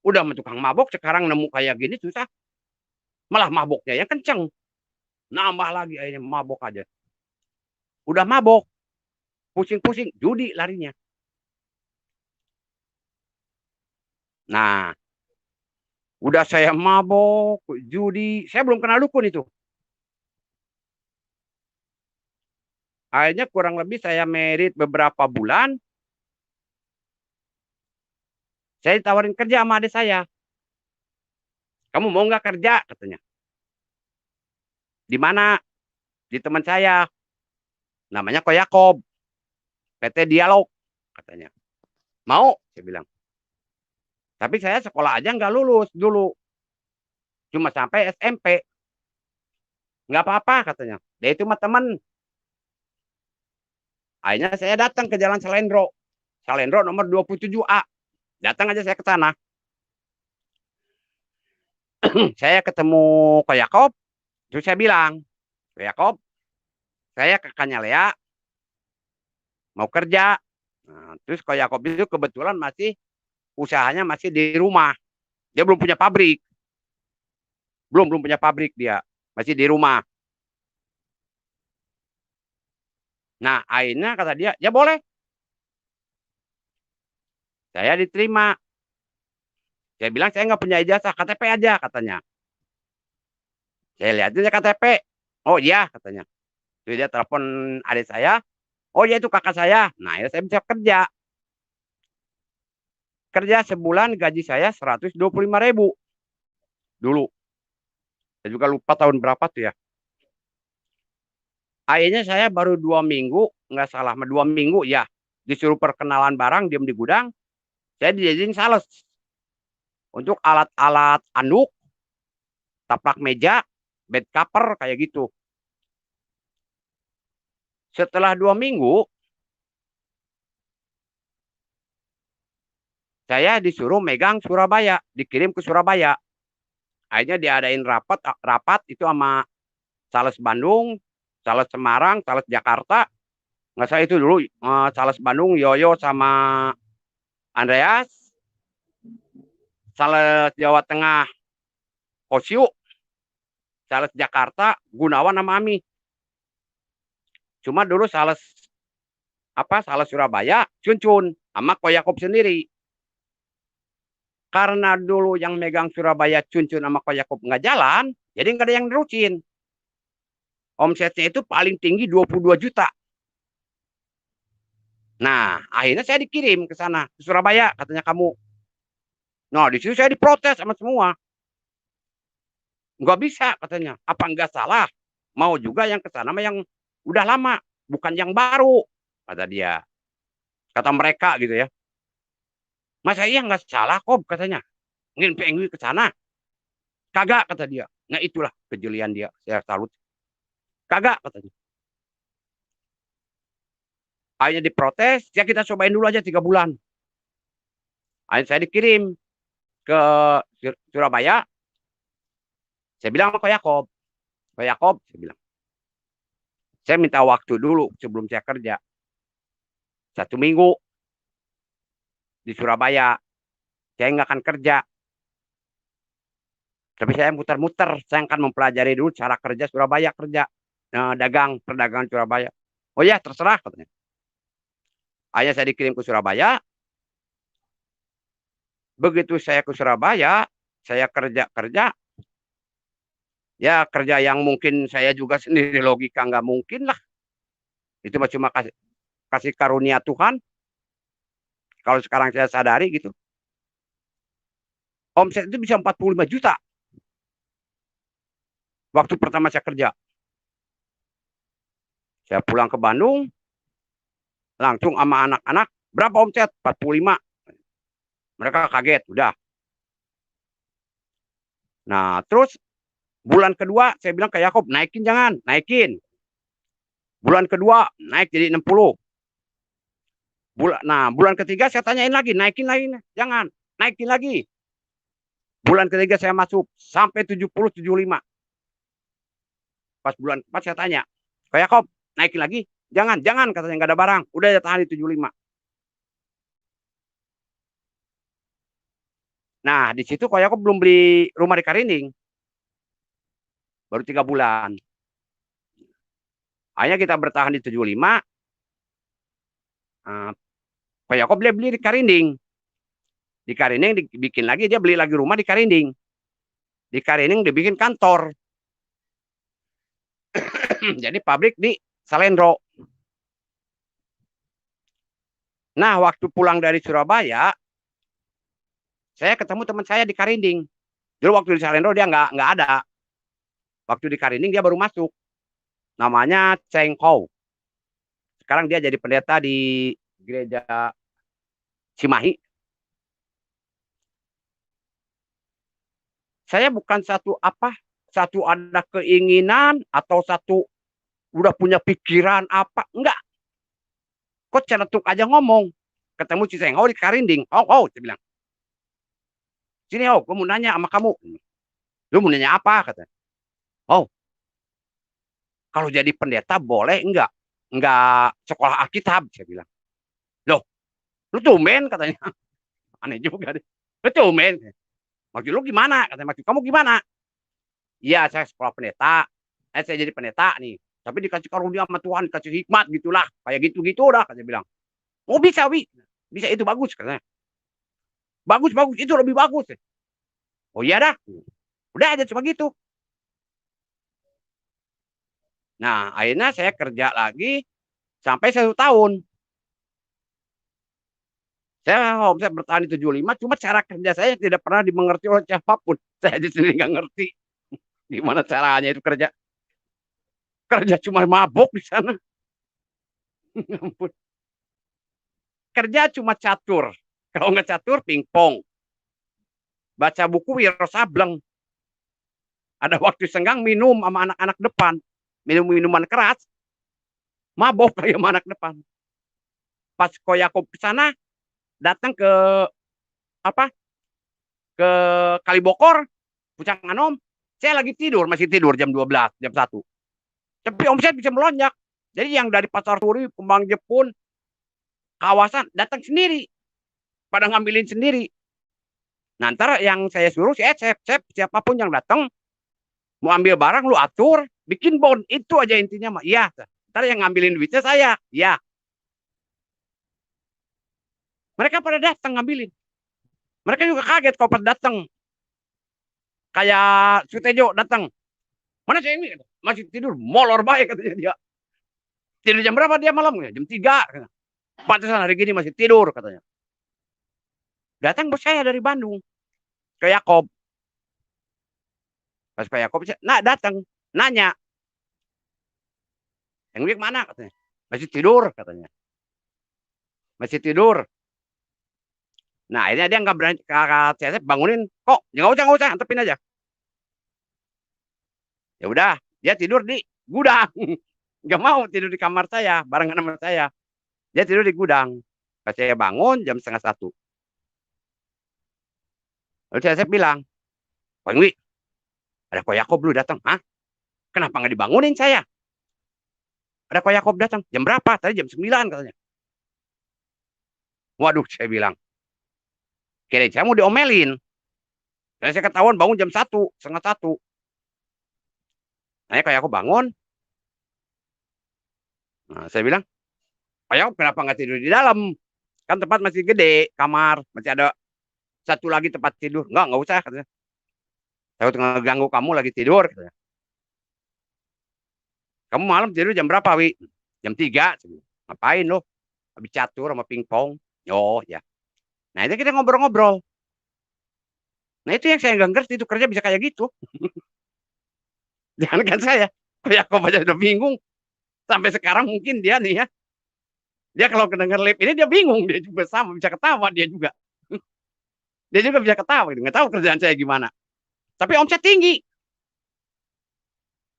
Udah sama tukang mabok, sekarang nemu kayak gini susah. Malah maboknya yang kenceng. Nambah lagi akhirnya mabok aja. Udah mabok. Pusing-pusing. Judi larinya. Nah, udah saya mabok, judi. Saya belum kenal dukun itu. Akhirnya kurang lebih saya merit beberapa bulan. Saya ditawarin kerja sama adik saya. Kamu mau nggak kerja? Katanya. Di mana? Di teman saya. Namanya Ko Yakob. PT Dialog. Katanya. Mau? Saya bilang. Tapi saya sekolah aja nggak lulus dulu. Cuma sampai SMP. Nggak apa-apa katanya. Dia itu mah teman. Akhirnya saya datang ke Jalan Salendro. Salendro nomor 27A. Datang aja saya ke sana. Saya ketemu Ko Yakob. Terus saya bilang, Ko Yakob, saya kakaknya Lea. Mau kerja. Nah, terus Ko Yakob itu kebetulan masih usahanya masih di rumah. Dia belum punya pabrik. Belum punya pabrik dia. Masih di rumah. Nah, akhirnya kata dia, ya boleh. Saya diterima. Saya bilang saya nggak punya ijazah, KTP aja katanya. Saya lihatin ya KTP. Oh iya katanya. Terus dia telepon adik saya. Oh iya itu kakak saya. Nah, ya saya bisa kerja. Kerja sebulan gaji saya 125.000 dulu. Saya juga lupa tahun berapa tuh ya. Akhirnya saya baru 2 minggu, nggak salah, 2 minggu ya. Disuruh perkenalan barang, diem di gudang. Saya dijadiin sales. Untuk alat-alat anduk, taplak meja, bed cover, kayak gitu. Setelah 2 minggu, saya disuruh megang Surabaya, dikirim ke Surabaya. Akhirnya diadain rapat itu sama sales Bandung, sales Semarang, sales Jakarta. Nggak salah itu dulu, sales Bandung, Yoyo sama Andreas, sales Jawa Tengah, Kosiu, sales Jakarta, Gunawan sama Ami. Cuma dulu sales Surabaya, Cuncun, sama Ko Yakob sendiri. Karena dulu yang megang Surabaya, Cuncun sama Ko Yakob nggak jalan, jadi nggak ada yang nerusin. Omsetnya itu paling tinggi 22 juta. Nah, akhirnya saya dikirim ke sana, ke Surabaya, katanya kamu. Nah, di situ saya diprotes sama semua. Nggak bisa, katanya. Apa nggak salah? Mau juga yang ke sana, yang udah lama, bukan yang baru, kata dia. Kata mereka gitu ya. Masa iya nggak salah kok, katanya. Ngin ke sana. Kagak, kata dia. Nah, itulah kejelian dia. Saya salut. Kagak, katanya. Akhirnya diprotes, ya kita cobain dulu aja 3 bulan. Akhirnya saya dikirim ke Surabaya. Saya bilang sama Ko Yakob. Ko Yakob, saya bilang. Saya minta waktu dulu sebelum saya kerja. 1 minggu di Surabaya. Saya nggak akan kerja. Tapi saya muter-muter. Saya akan mempelajari dulu cara kerja Surabaya, kerja. Dagang, perdagangan Surabaya. Oh ya, terserah, katanya. Akhirnya saya dikirim ke Surabaya. Begitu saya ke Surabaya, saya kerja. Ya kerja yang mungkin saya juga sendiri logika nggak mungkin lah. Itu cuma kasih karunia Tuhan. Kalau sekarang saya sadari gitu. Omset itu bisa 45 juta. Waktu pertama saya kerja. Saya pulang ke Bandung. Langsung sama anak-anak. Berapa omset? 45. Mereka kaget. Udah. Nah terus bulan kedua saya bilang ke Yakob, naikin jangan. Naikin. Bulan kedua naik jadi 60. Bulan ketiga saya tanyain lagi, naikin lagi, jangan, naikin lagi. Bulan ketiga saya masuk sampai 70, 75. Pas bulan 4 saya tanya, Pak Yakob, naikin lagi? Jangan, katanya nggak ada barang. Udah ya tahan di 75. Nah, di situ Pak Yakob belum beli rumah di Karining. Baru 3 bulan. Akhirnya kita bertahan di 75. Pak Yakob dia beli di Karining. Di Karining dibikin lagi, dia beli lagi rumah di Karining. Di Karining dibikin kantor. Jadi pabrik di Salendro. Nah, waktu pulang dari Surabaya, saya ketemu teman saya di Karining. Dulu waktu di Salendro dia nggak ada. Waktu di Karining dia baru masuk. Namanya Cheng Hou. Sekarang dia jadi pendeta di gereja Cimahi. Saya bukan satu ada keinginan atau satu udah punya pikiran apa, enggak. Kok celetuk aja ngomong. Ketemu si Cheng Hou di Karinding. Oh, saya bilang. Sini gue mau nanya sama kamu. Lu mau nanya apa? Katanya. Oh, kalau jadi pendeta boleh enggak? Enggak sekolah Alkitab, saya bilang. Loh, lu tumben katanya. Aneh juga deh. Lu tumben. Maksud lu gimana? Katanya, maksud kamu gimana? Iya, saya sekolah pendeta. Saya jadi pendeta nih. Tapi dikasih karunia sama Tuhan, dikasih hikmat gitulah. Kayak gitu-gitu udah, katanya bilang. Oh bisa, Wi. Bisa itu bagus, katanya. Bagus, itu lebih bagus. Oh iya dah. Udah aja cuma gitu. Nah, akhirnya saya kerja lagi sampai 1 tahun. Saya bertahan di 75, cuma cara kerja saya tidak pernah dimengerti oleh siapapun. Saya sendiri nggak ngerti gimana caranya itu kerja. Kerja cuma mabok di sana. Kerja cuma catur. Kalau nggak catur, pingpong. Baca buku Wiro Sableng. Ada waktu senggang minum sama anak-anak depan. Minum minuman keras. Mabok kayak sama anak depan. Pas Ko Yakob ke sana, datang ke ke Kalibokor, Pucang Anom, saya lagi tidur, masih tidur jam 12, jam 1. Tapi omset bisa melonjak. Jadi yang dari Pasar Turi, Kembang Jepun, kawasan, datang sendiri. Pada ngambilin sendiri. Nah, ntar yang saya suruh, siapapun yang datang, mau ambil barang, lu atur, bikin bon. Itu aja intinya, mah. Iya. Ntar yang ngambilin duitnya saya. Iya. Mereka pada datang ngambilin. Mereka juga kaget kalau pada datang. Kayak Sutejo datang. Mana saya ini? Masih tidur, molor baik katanya dia. Tidur jam berapa dia malam? Jam 3. Pantesan hari gini masih tidur katanya. Datang bos saya dari Bandung ke Yakob. Pas ke Yakob, nah datang nanya. Yang mana katanya? Masih tidur katanya. Masih tidur. Nah akhirnya dia nggak berani, saya bangunin. Kok? Ya nggak usah, antepin aja. Ya udah, dia tidur di gudang. Nggak mau tidur di kamar saya, barengan sama saya. Dia tidur di gudang. Pas saya bangun jam 12:30. Lalu saya bilang, Pak Ngwi, ada Ko Yakob lu datang. Hah? Kenapa nggak dibangunin saya? Ada Ko Yakob datang. Jam berapa? Tadi jam 9 katanya. Waduh, saya bilang. Kira saya mau diomelin. Dan saya ketahuan bangun jam 1, 1:30. Nah, Ko Yakob bangun. Nah, saya bilang, Pak Yakob kenapa nggak tidur di dalam? Kan tempat masih gede, kamar. Masih ada satu lagi tempat tidur. Nggak usah katanya. Saya tengah ganggu kamu lagi tidur katanya. Kamu malam tidur jam berapa, Wi? Jam 3. Ngapain lo? Habis catur sama pingpong. Oh ya. Nah itu kita ngobrol-ngobrol. Nah itu yang saya nggak ngerti, itu kerja bisa kayak gitu. Jangan kan saya. Yakob aja udah bingung. Sampai sekarang mungkin dia nih ya. Dia kalau kedenger live ini dia bingung. Dia juga sama, bisa ketawa dia juga. Dia juga bisa ketawa. Nggak tahu kerjaan saya gimana. Tapi omset tinggi.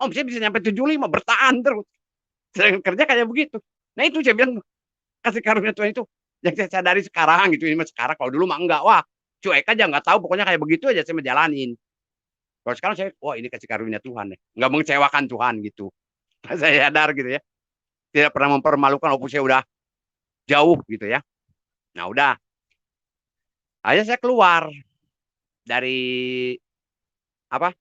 Omset bisa nyampe 75, bertahan terus. Saya kerja kayak begitu. Nah itu saya bilang, kasih karunia Tuhan itu. Yang saya sadari sekarang gitu, ini mah sekarang. Kalau dulu mah enggak, wah cuek aja, nggak tahu, pokoknya kayak begitu aja saya menjalanin. Kalau sekarang saya, wah ini kasih karunia Tuhan deh, nggak mengecewakan Tuhan gitu. Saya sadar gitu ya, tidak pernah mempermalukan walaupun saya udah jauh gitu ya. Nah udah, akhirnya saya keluar dari apa?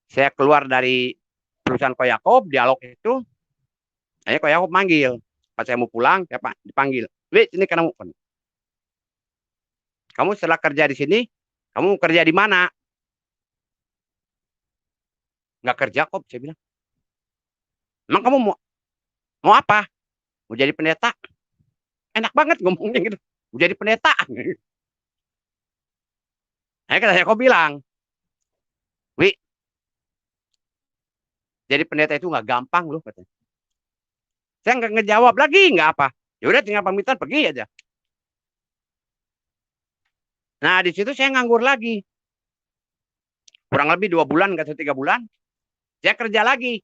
Saya keluar dari perusahaan Ko Yakob, dialog itu. Akhirnya Ko Yakob manggil. Pas saya mau pulang, saya dipanggil. Wih, ini kamu, kamu setelah kerja di sini, kamu kerja di mana? Nggak kerja kok, saya bilang. Emang kamu mau apa? Mau jadi pendeta? Enak banget ngomongnya gitu. Mau jadi pendeta. Akhirnya kata saya kok bilang, Wi, jadi pendeta itu nggak gampang loh katanya. Saya nggak ngejawab lagi, nggak apa. Ya udah tinggal pamitan pergi aja. Nah di situ saya nganggur lagi. Kurang lebih 2 bulan, nggak 3 bulan. Saya kerja lagi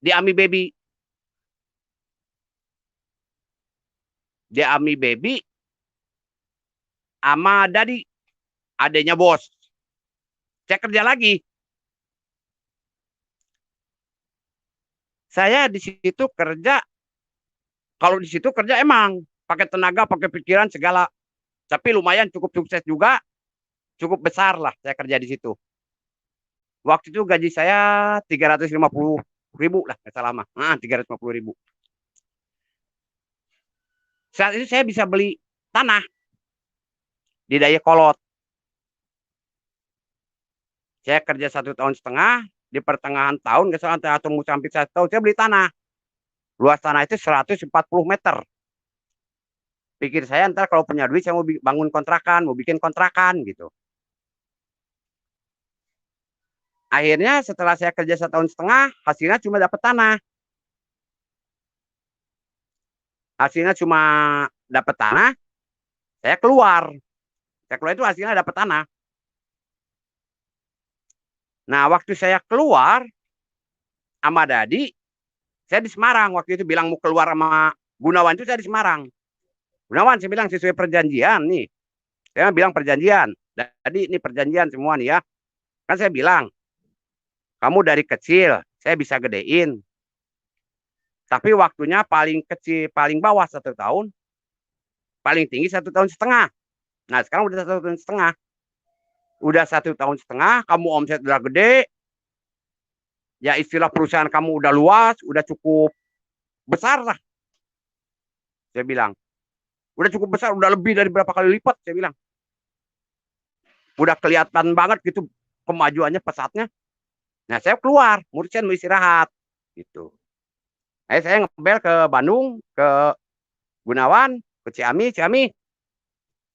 di Ami Baby. Di Ami Baby sama Dadi, adanya bos. Saya kerja lagi. Saya di situ kerja, kalau di situ kerja emang pakai tenaga, pakai pikiran segala. Tapi lumayan cukup sukses juga, cukup besar lah saya kerja di situ. Waktu itu gaji saya 350.000 lah, nggak salah mah. 350.000. Saat itu saya bisa beli tanah di Dayakolot. Saya kerja 1 tahun setengah, di pertengahan tahun, nggak salah, atau sampai 1 tahun, saya beli tanah. Luas tanah itu 140 meter. Pikir saya ntar kalau punya duit saya mau bangun kontrakan, mau bikin kontrakan gitu. Akhirnya setelah saya kerja 1 tahun setengah, hasilnya cuma dapat tanah. Hasilnya cuma dapat tanah, saya keluar. Saya keluar itu hasilnya dapat tanah. Nah, waktu saya keluar sama Dadi, saya di Semarang. Waktu itu bilang mau keluar sama Gunawan, itu saya di Semarang. Gunawan, saya bilang sesuai perjanjian nih. Saya bilang perjanjian. Jadi ini perjanjian semua nih ya. Kan saya bilang, kamu dari kecil, saya bisa gedein. Tapi waktunya paling kecil, paling bawah 1 tahun, paling tinggi 1 tahun setengah. Nah, sekarang udah 1 tahun setengah. Udah 1 tahun setengah, kamu omset udah gede, ya istilah perusahaan kamu udah luas, udah cukup besar lah. Saya bilang, udah cukup besar, udah lebih dari berapa kali lipat, saya bilang. Udah kelihatan banget gitu kemajuannya, pesatnya. Nah, saya keluar, murid saya mau istirahat. Gitu. Saya ngebel ke Bandung, ke Gunawan, ke Ciami.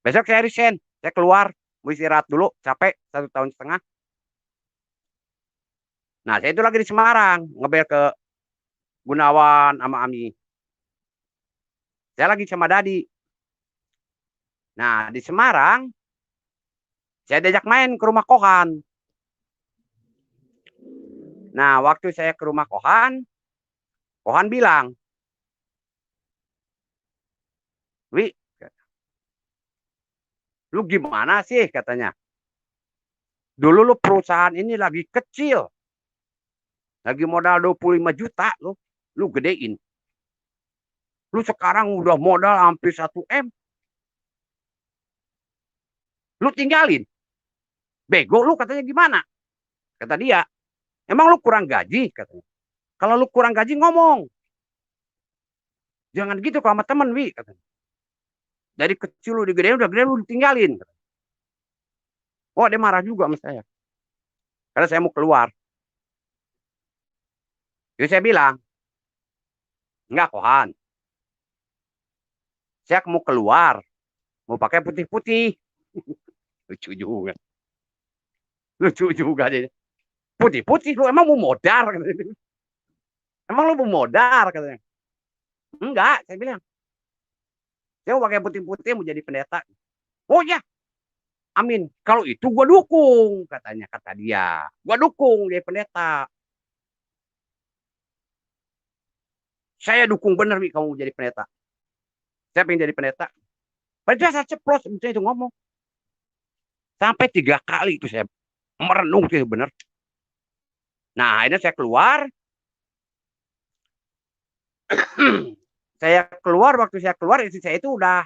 Besok saya resign, saya keluar, mau istirahat dulu, capek 1 tahun setengah. Nah, saya itu lagi di Semarang, ngebel ke Gunawan sama Ami. Saya lagi sama Dadi. Nah, di Semarang, saya diajak main ke rumah Kohan. Nah, waktu saya ke rumah Kohan, Kohan bilang, Wi, lu gimana sih katanya. Dulu lu perusahaan ini lagi kecil. Lagi modal 25 juta lu gedein. Lu sekarang udah modal hampir 1 M. Lu tinggalin. Bego lu katanya gimana? Kata dia, emang lu kurang gaji katanya. Kalau lu kurang gaji ngomong. Jangan gitu kalau sama temen, Wi katanya. Dari kecil lu digedein, udah gede lu ditinggalin. Oh, dia marah juga sama saya. Karena saya mau keluar. Jadi saya bilang, enggak Kohan. Saya mau keluar. Mau pakai putih-putih. Lucu juga. Lucu juga dia. Putih-putih lu emang mau modar? Emang lu mau modar katanya. Enggak, saya bilang. Saya mau pakai putih-putih mau jadi pendeta. Oh ya, amin. Kalau itu gua dukung katanya, kata dia. Gua dukung jadi pendeta. Saya dukung bener nih kamu jadi pendeta. Saya pengen jadi pendeta. Padahal saya ceplos saya itu ngomong. Sampai 3 kali itu saya merenung sih benar. Nah, akhirnya saya keluar. Waktu saya keluar istri saya itu udah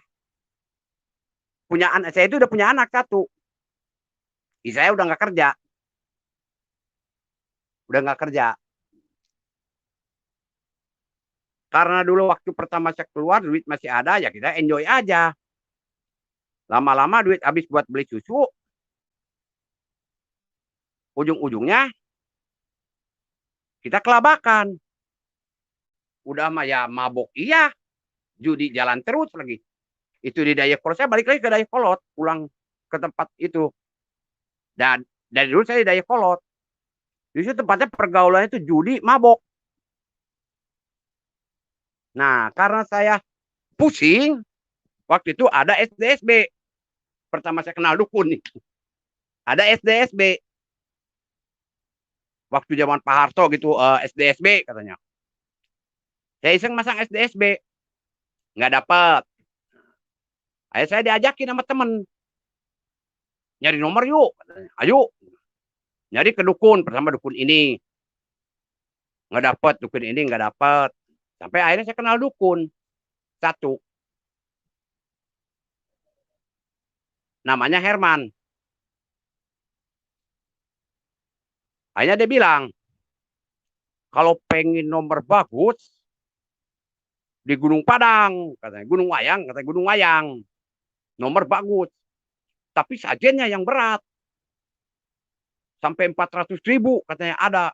punya anak. Saya itu udah punya anak 1. Istri saya udah nggak kerja. Udah nggak kerja. Karena dulu waktu pertama saya keluar duit masih ada, ya kita enjoy aja. Lama-lama duit habis buat beli susu. Ujung-ujungnya kita kelabakan. Udah mah ya mabok iya, judi jalan terus lagi. Itu di Dayakolot, saya balik lagi ke Dayakolot, pulang ke tempat itu. Dan dari dulu saya di Dayakolot. Di situ tempatnya pergaulannya itu judi, mabok. Nah, karena saya pusing, waktu itu ada SDSB. Pertama saya kenal dukun nih. Ada SDSB. Waktu zaman Pak Harto gitu, SDSB katanya. Saya iseng masang SDSB. Nggak dapat. Akhirnya saya diajakin sama temen. Nyari nomor yuk. Ayo. Nyari ke dukun. Pertama dukun ini. Nggak dapat. Dukun ini nggak dapat. Sampai akhirnya saya kenal dukun. 1. Namanya Herman. Akhirnya dia bilang, kalau pengen nomor bagus, di Gunung Padang. Katanya Gunung Wayang. Katanya Gunung Wayang. Nomor bagus. Tapi sajennya yang berat. Sampai 400.000 katanya ada.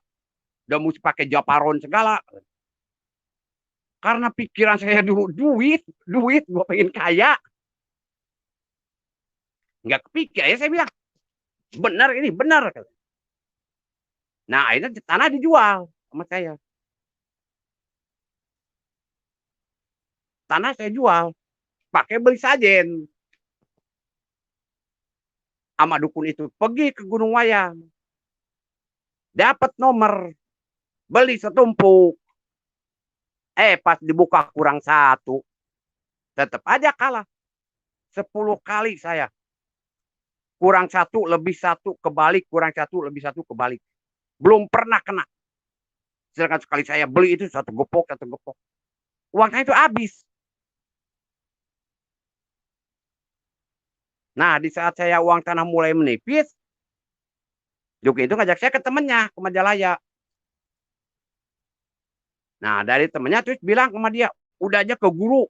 Udah mesti pakai japaron segala. Karena pikiran saya dulu duit, gue pengen kaya. Nggak kepikir, ya saya bilang, benar ini, benar. Nah, akhirnya tanah dijual sama saya. Tanah saya jual, pakai beli sajen. Sama dukun itu, pergi ke Gunung Wayang. Dapat nomor, beli setumpuk. Pas dibuka kurang 1. Tetap aja kalah. 10 kali saya. Kurang 1, lebih 1, kebalik. Kurang 1, lebih 1, kebalik. Belum pernah kena. Sedangkan sekali saya beli itu 1 gepok. Uangnya itu habis. Nah, di saat saya uang tanah mulai menipis, Juki itu ngajak saya ke temennya, ke Majalaya. Nah, dari temennya terus bilang sama dia, udah aja ke guru.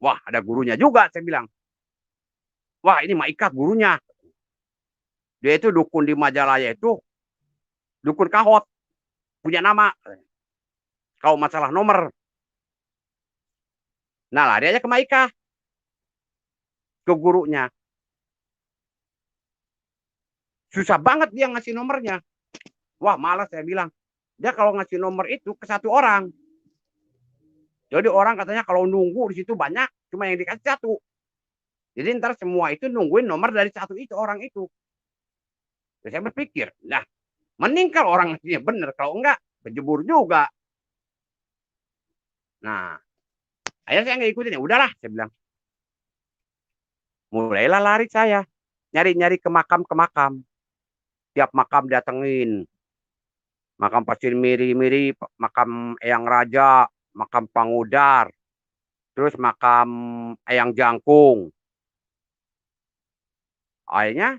Wah, ada gurunya juga, saya bilang. Wah, ini Maika gurunya. Dia itu dukun di Majalaya itu, dukun kahot. Punya nama. Kalau masalah nomor. Nah, lari aja ke Maika. Ke gurunya. Susah banget dia ngasih nomornya. Wah, malas saya bilang. Dia kalau ngasih nomor itu ke 1 orang. Jadi orang katanya kalau nunggu di situ banyak, cuma yang dikasih 1. Jadi ntar semua itu nungguin nomor dari 1 itu, orang itu. Terus saya berpikir, nah mending kalau orang ngasihnya bener, kalau enggak, kejebur juga. Nah, akhirnya saya nggak ikutin, ya udahlah, saya bilang. Mulailah lari saya, nyari-nyari ke makam. Tiap makam datengin. Makam Pasir Miri, makam Eyang Raja, makam Pangudar, terus makam Eyang Jangkung. Akhirnya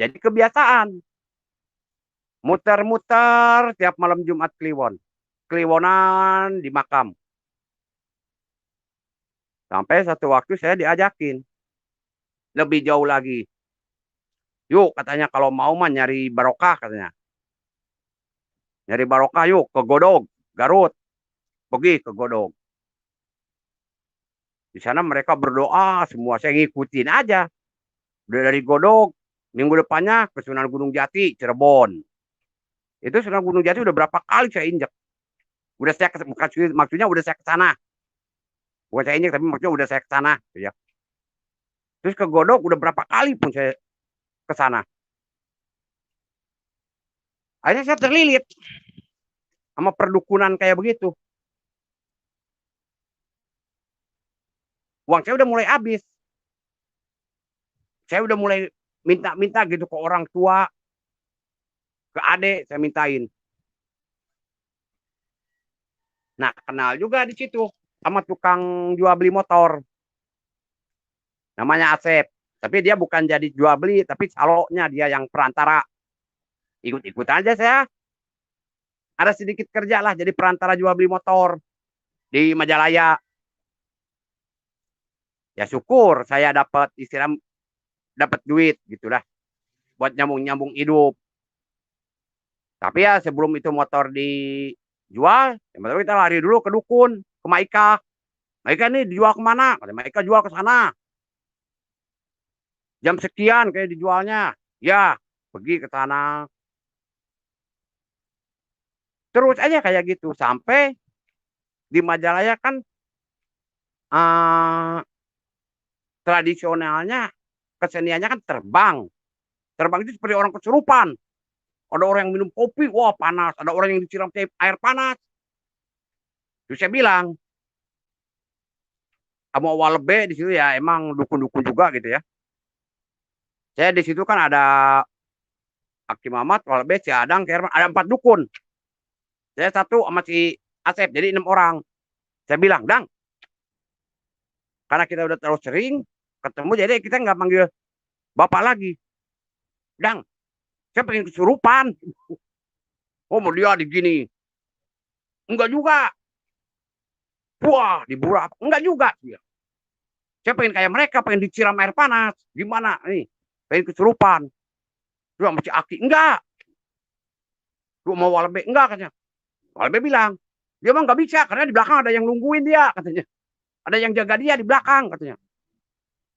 jadi kebiasaan. Muter-muter tiap malam Jumat Kliwon. Kliwonan di makam. Sampai satu waktu saya diajakin. Lebih jauh lagi. Yuk katanya kalau mau mah nyari barokah katanya. Nyari barokah yuk ke Godog, Garut. Pergi ke Godog. Di sana mereka berdoa semua. Saya ngikutin aja. Udah dari Godog, minggu depannya ke Sunan Gunung Jati, Cirebon. Itu Sunan Gunung Jati udah berapa kali saya injek. Udah saya maksudnya udah saya ke sana. Bukan saya injek tapi maksudnya udah saya ke sana, ya. Terus ke Godog udah berapa kali pun saya ke sana. Akhirnya saya terlilit sama perdukunan kayak begitu. Uang saya udah mulai habis. Saya udah mulai minta-minta gitu ke orang tua, ke adik saya mintain. Nah, kenal juga di situ sama tukang jual beli motor. Namanya Asep. Tapi dia bukan jadi jual beli, tapi saloknya dia yang perantara. Ikut-ikut aja saya. Ada sedikit kerja lah jadi perantara jual beli motor di Majalaya. Ya syukur saya dapat istilah dapat duit gitulah buat nyambung-nyambung hidup. Tapi ya sebelum itu motor dijual, ya kita lari dulu ke dukun, ke Maika. Maika ini dijual kemana? Kata Maika jual ke sana. Jam sekian kayak dijualnya. Ya, pergi ke sana. Terus aja kayak gitu sampai di Majalaya kan tradisionalnya keseniannya kan terbang. Terbang itu seperti orang kesurupan. Ada orang yang minum kopi, wah panas. Ada orang yang disiram air panas. Terus saya bilang, sama Walebe di situ ya emang dukun-dukun juga gitu ya. Saya di situ kan ada Aki Mamat, Walebe, si Adang, Herman, ada 4 dukun. Saya satu sama si Asep, jadi 6 orang. Saya bilang, Dang, karena kita udah terlalu sering ketemu, jadi kita nggak manggil bapak lagi. Dang, saya pengen kesurupan. Oh, mau dia digini. Enggak juga. Wah, diburak. Enggak juga. Saya pengen kayak mereka, pengen disiram air panas. Gimana nih? Pengen kesurupan. Dia masih Aki, enggak. Lu mau Walebe, enggak katanya. Walebe bilang, dia mah nggak bisa karena di belakang ada yang nungguin dia katanya. Ada yang jaga dia di belakang katanya.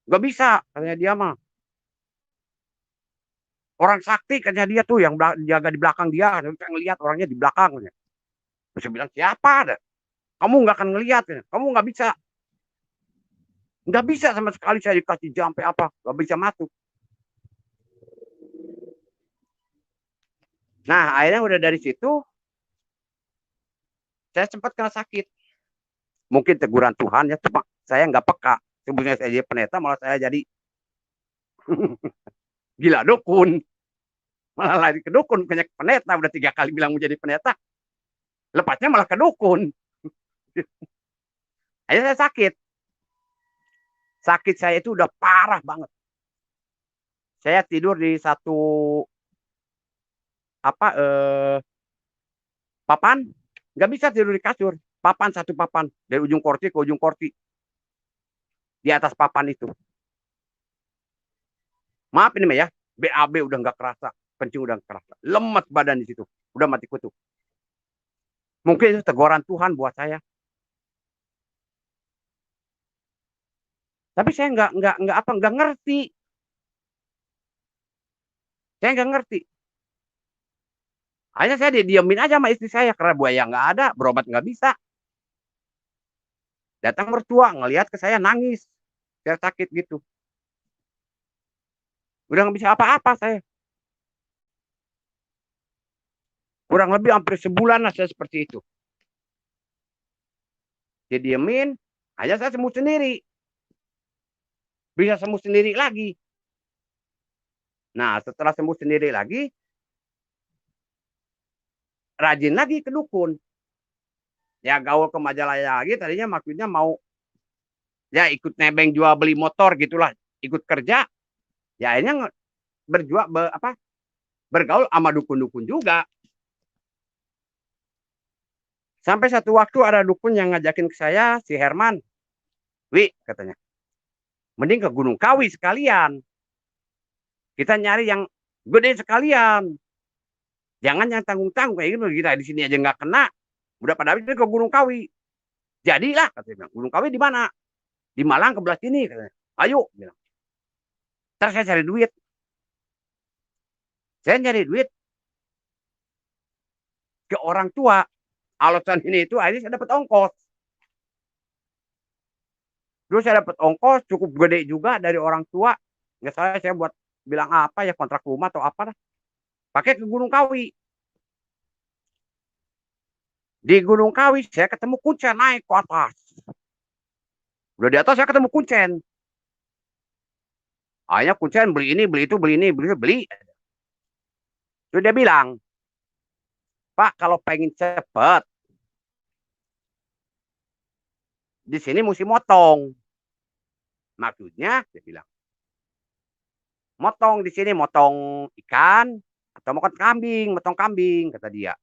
Nggak bisa katanya dia mah. Orang sakti katanya dia tuh yang jaga di belakang dia. Saya ngelihat orangnya di belakang katanya. Terus saya bilang, siapa ada? Kamu nggak akan ngelihat katanya. Kamu nggak bisa. Nggak bisa sama sekali saya dikasih sampai apa. Nggak bisa masuk. Nah, akhirnya udah dari situ, saya sempat kena sakit. Mungkin teguran Tuhan ya, cuma saya nggak peka. Sebenarnya saya jadi pendeta, malah saya jadi gila dukun. Malah lari ke dukun, punya pendeta. Udah 3 kali bilang mau jadi pendeta. Lepasnya malah ke dukun. Akhirnya saya sakit. Sakit saya itu udah parah banget. Saya tidur di satu papan, nggak bisa tidur di kasur. Papan, satu papan dari ujung kursi ke ujung kursi. Di atas papan itu. Maaf ini ya, BAB udah nggak kerasa, kencing udah nggak kerasa, lemas badan di situ, udah mati kutu. Mungkin itu teguran Tuhan buat saya. Tapi saya nggak ngerti. Saya nggak ngerti. Akhirnya saya diamin aja sama istri saya karena buaya nggak ada, berobat nggak bisa. Datang mertua ngelihat ke saya nangis, saya sakit gitu. Udah nggak bisa apa-apa saya. Kurang lebih hampir sebulan lah saya seperti itu. Dia diemin, akhirnya saya sembuh sendiri. Bisa sembuh sendiri lagi. Nah, setelah sembuh sendiri lagi, rajin lagi ke dukun. Ya gaul ke Majalaya lagi, tadinya maksudnya mau ya ikut nebeng jual beli motor gitulah, ikut kerja. Ya akhirnya bergaul sama dukun-dukun juga. Sampai satu waktu ada dukun yang ngajakin ke saya, si Herman. Wi, katanya, mending ke Gunung Kawi sekalian. Kita nyari yang gede sekalian. Jangan yang tanggung-tanggung kayak gitu. Kita di sini aja nggak kena. Udah pada habis ke Gunung Kawi. Jadilah, katanya. Gunung Kawi di mana? Di Malang ke belah sini, katanya. Ayo, bilang. Ntar saya cari duit. Saya nyari duit ke orang tua. Alasan ini itu akhirnya saya dapat ongkos. Terus saya dapat ongkos cukup gede juga dari orang tua. Nggak salah saya buat bilang apa ya, kontrak rumah atau apa lah. Pakai ke Gunung Kawi. Di Gunung Kawi saya ketemu kuncen naik ke atas. Udah di atas saya ketemu kuncen. Akhirnya kuncen beli ini, beli itu, beli ini, beli itu, beli. Terus dia bilang, Pak, kalau pengen cepet, di sini mesti motong. Maksudnya, dia bilang, motong di sini, motong ikan, atau motong kambing, kata dia.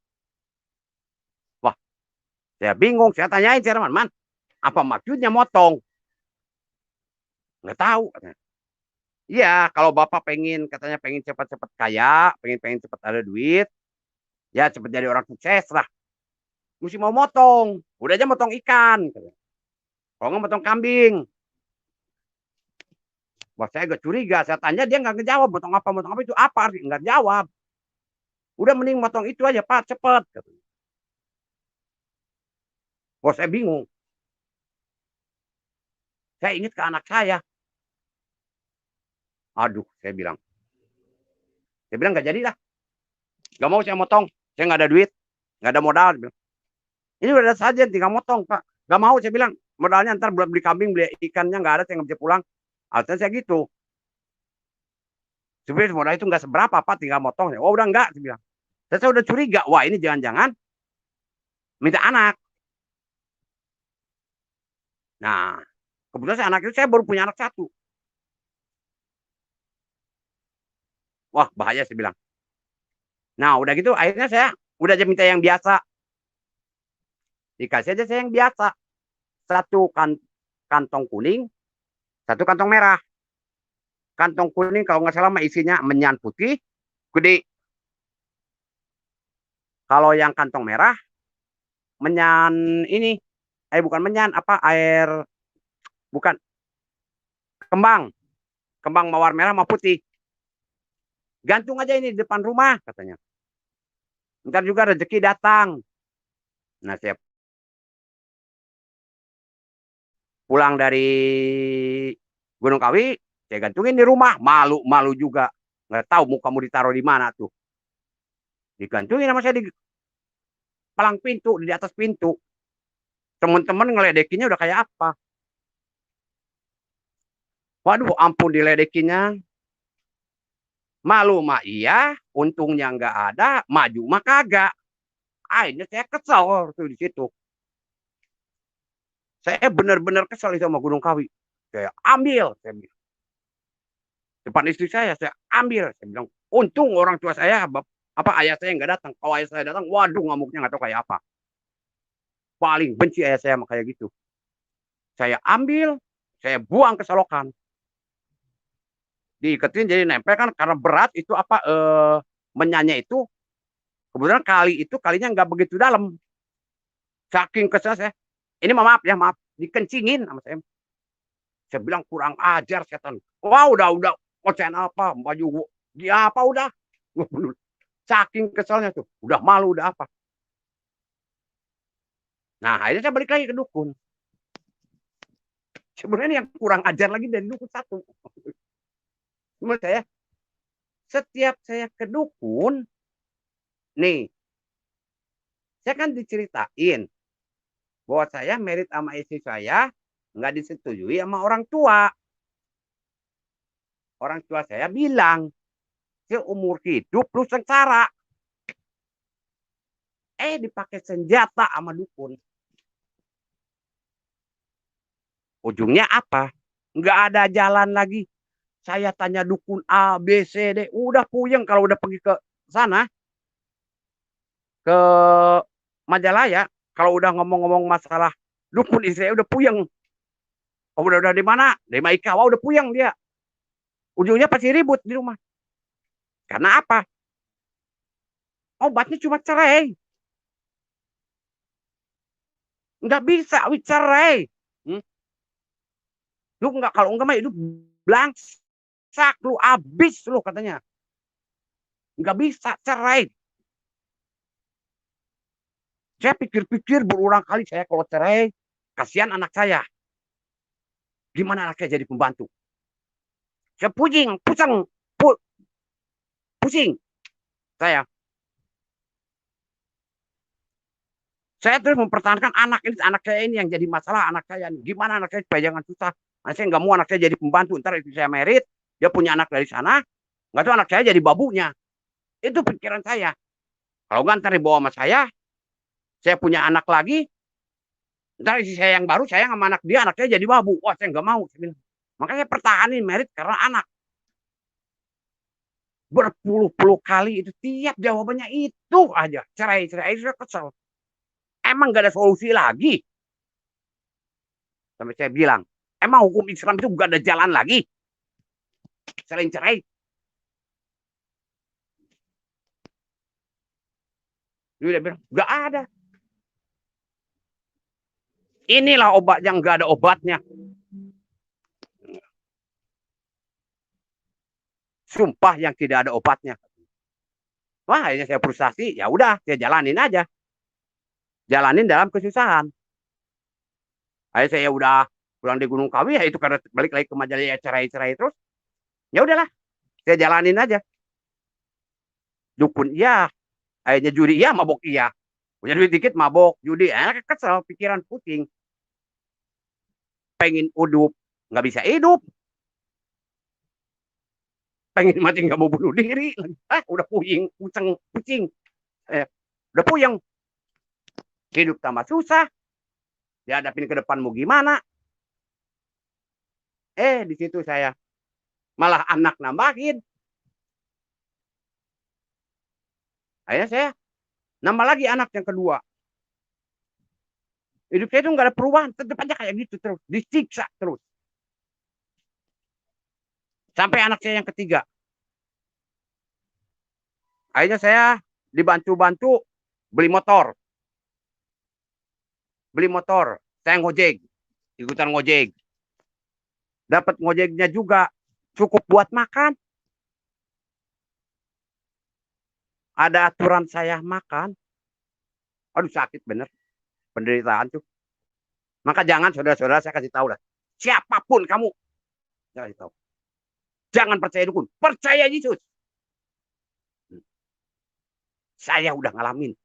Wah, saya bingung, saya tanyain, saya man, apa maksudnya motong? Nggak tahu, katanya. Iya, kalau Bapak pengen, katanya pengen cepat-cepat kaya, pengen cepat ada duit, ya cepat jadi orang sukses lah. Mesti mau motong, udah aja motong ikan. Kalau nggak motong kambing. Wah, saya agak curiga, saya tanya dia nggak ngejawab, motong apa itu apa, nggak jawab. Udah mending motong itu aja Pak, cepet. Wah, saya bingung. Saya ingat ke anak saya. Aduh, saya bilang nggak jadi lah. Nggak mau saya motong, saya nggak ada duit, nggak ada modal. Ini udah ada saja, tinggal motong Pak. Nggak mau, saya bilang modalnya ntar buat beli kambing, beli ikannya nggak ada, saya nggak bisa pulang. Alasannya saya gitu. Sebenarnya modal itu nggak seberapa Pak, tinggal motong. Oh udah nggak, saya bilang. Saya udah curiga, wah ini jangan-jangan minta anak. Nah, kebetulan anak itu saya baru punya anak satu. Wah bahaya, saya bilang. Nah udah gitu akhirnya saya udah aja minta yang biasa. Dikasih aja saya yang biasa. Satu kantong kuning, satu kantong merah. Kantong kuning kalau nggak salah isinya menyan putih, gede. Kalau yang kantong merah, menyan ini, bukan menyan, apa air, bukan, kembang, kembang mawar merah sama putih. Gantung aja ini di depan rumah, katanya. Ntar juga rezeki datang. Nah, saya pulang dari Gunung Kawi, saya gantungin di rumah. Malu juga. Nggak tahu muka mau ditaruh di mana tuh. Digantungin sama saya di palang pintu, di atas pintu. Teman-teman ngeledekinnya udah kayak apa. Waduh, ampun diledekinnya. Malu mah iya, untungnya nggak ada, maju mah kagak. Akhirnya saya kesel tuh di situ. Saya benar-benar kesel sama Gunung Kawi. Saya ambil, saya bilang. Depan istri saya ambil. Saya bilang, untung orang tua saya, apa ayah saya nggak datang. Kalau ayah saya datang, waduh ngamuknya nggak tahu kayak apa. Paling benci ayah saya kayak gitu. Saya ambil, saya buang ke selokan. Diiketin jadi nempel kan karena berat itu apa menyanyi itu kebetulan kalinya nggak begitu dalam. Saking kesel saya. Ini maaf ya, maaf. Dikencingin sama saya. Saya bilang kurang ajar setan. Wah udah ocehan apa baju dia apa udah. Saking keselnya tuh. Udah malu udah apa. Nah akhirnya saya balik lagi ke dukun. Sebenarnya yang kurang ajar lagi dari dukun satu. Menurut saya setiap saya ke dukun nih saya kan diceritain bahwa saya merit sama istri saya nggak disetujui sama orang tua. Orang tua saya bilang, seumur hidup lu sengsara. Dipakai senjata sama dukun. Ujungnya apa? Nggak ada jalan lagi. Saya tanya dukun A, B, C, D. Udah puyeng kalau udah pergi ke sana. Ke Majalaya. Kalau udah ngomong-ngomong masalah dukun istri saya udah puyeng. Oh, udah di mana? Di Maikawa udah puyeng dia. Ujungnya pasti ribut di rumah. Karena apa? Obatnya cuma cerai. Nggak bisa cerai. Lu nggak, kalau enggak mah hidup belangsak, lu abis lu katanya. Nggak bisa cerai. Saya pikir-pikir berulang kali saya kalau cerai, kasihan anak saya. Gimana anaknya jadi pembantu? Saya pusing saya. Saya terus mempertahankan anak saya ini yang jadi masalah. Anak saya gimana anak saya supaya jangan susah. Saya nggak mau anak saya jadi pembantu. Ntar itu saya merit, dia punya anak dari sana, nggak tahu anak saya jadi babunya. Itu pikiran saya. Kalau nggak ntar dibawa sama saya punya anak lagi, ntar isi saya yang baru, saya sama anak dia, anaknya jadi babu. Wah, saya nggak mau. Saya bilang. Makanya saya pertahanin merit karena anak. Berpuluh-puluh kali itu tiap jawabannya itu aja. Cerai-cerai, saya kesel. Emang gak ada solusi lagi? Sampai saya bilang, emang hukum Islam itu gak ada jalan lagi? Selain cerai. Dia bilang, gak ada. Inilah obat yang gak ada obatnya. Sumpah yang tidak ada obatnya. Wah, akhirnya saya frustasi. Ya udah, saya jalanin aja. Jalanin dalam kesusahan. Akhirnya saya udah pulang di Gunung Kawi, ya itu karena balik lagi ke majalah ya cerai-cerai terus. Ya udahlah, saya jalanin aja. Dukun iya, akhirnya judi iya, mabok iya. Punya duit dikit mabok, judi, kesel, pikiran pusing. Pengen hidup, nggak bisa hidup. Pengen mati nggak mau bunuh diri. Udah pusing, pusing. Udah puyeng. Hidup tambah susah. Dihadapin ke depan mau gimana. Di situ saya malah anak nambahin. Akhirnya saya nambah lagi anak yang kedua. Hidup saya itu nggak ada perubahan, tetap aja kayak gitu terus, disiksa terus. Sampai anak saya yang ketiga. Akhirnya saya dibantu-bantu beli motor. Beli motor, saya ngojek, ikutan ngojek. Dapat ngojeknya juga cukup buat makan. Ada aturan saya makan. Aduh sakit bener penderitaan tuh. Maka jangan saudara-saudara saya kasih tahu lah. Siapapun kamu, saya kasih tahu. Jangan percaya dukun, percaya Yesus. Saya udah ngalamin.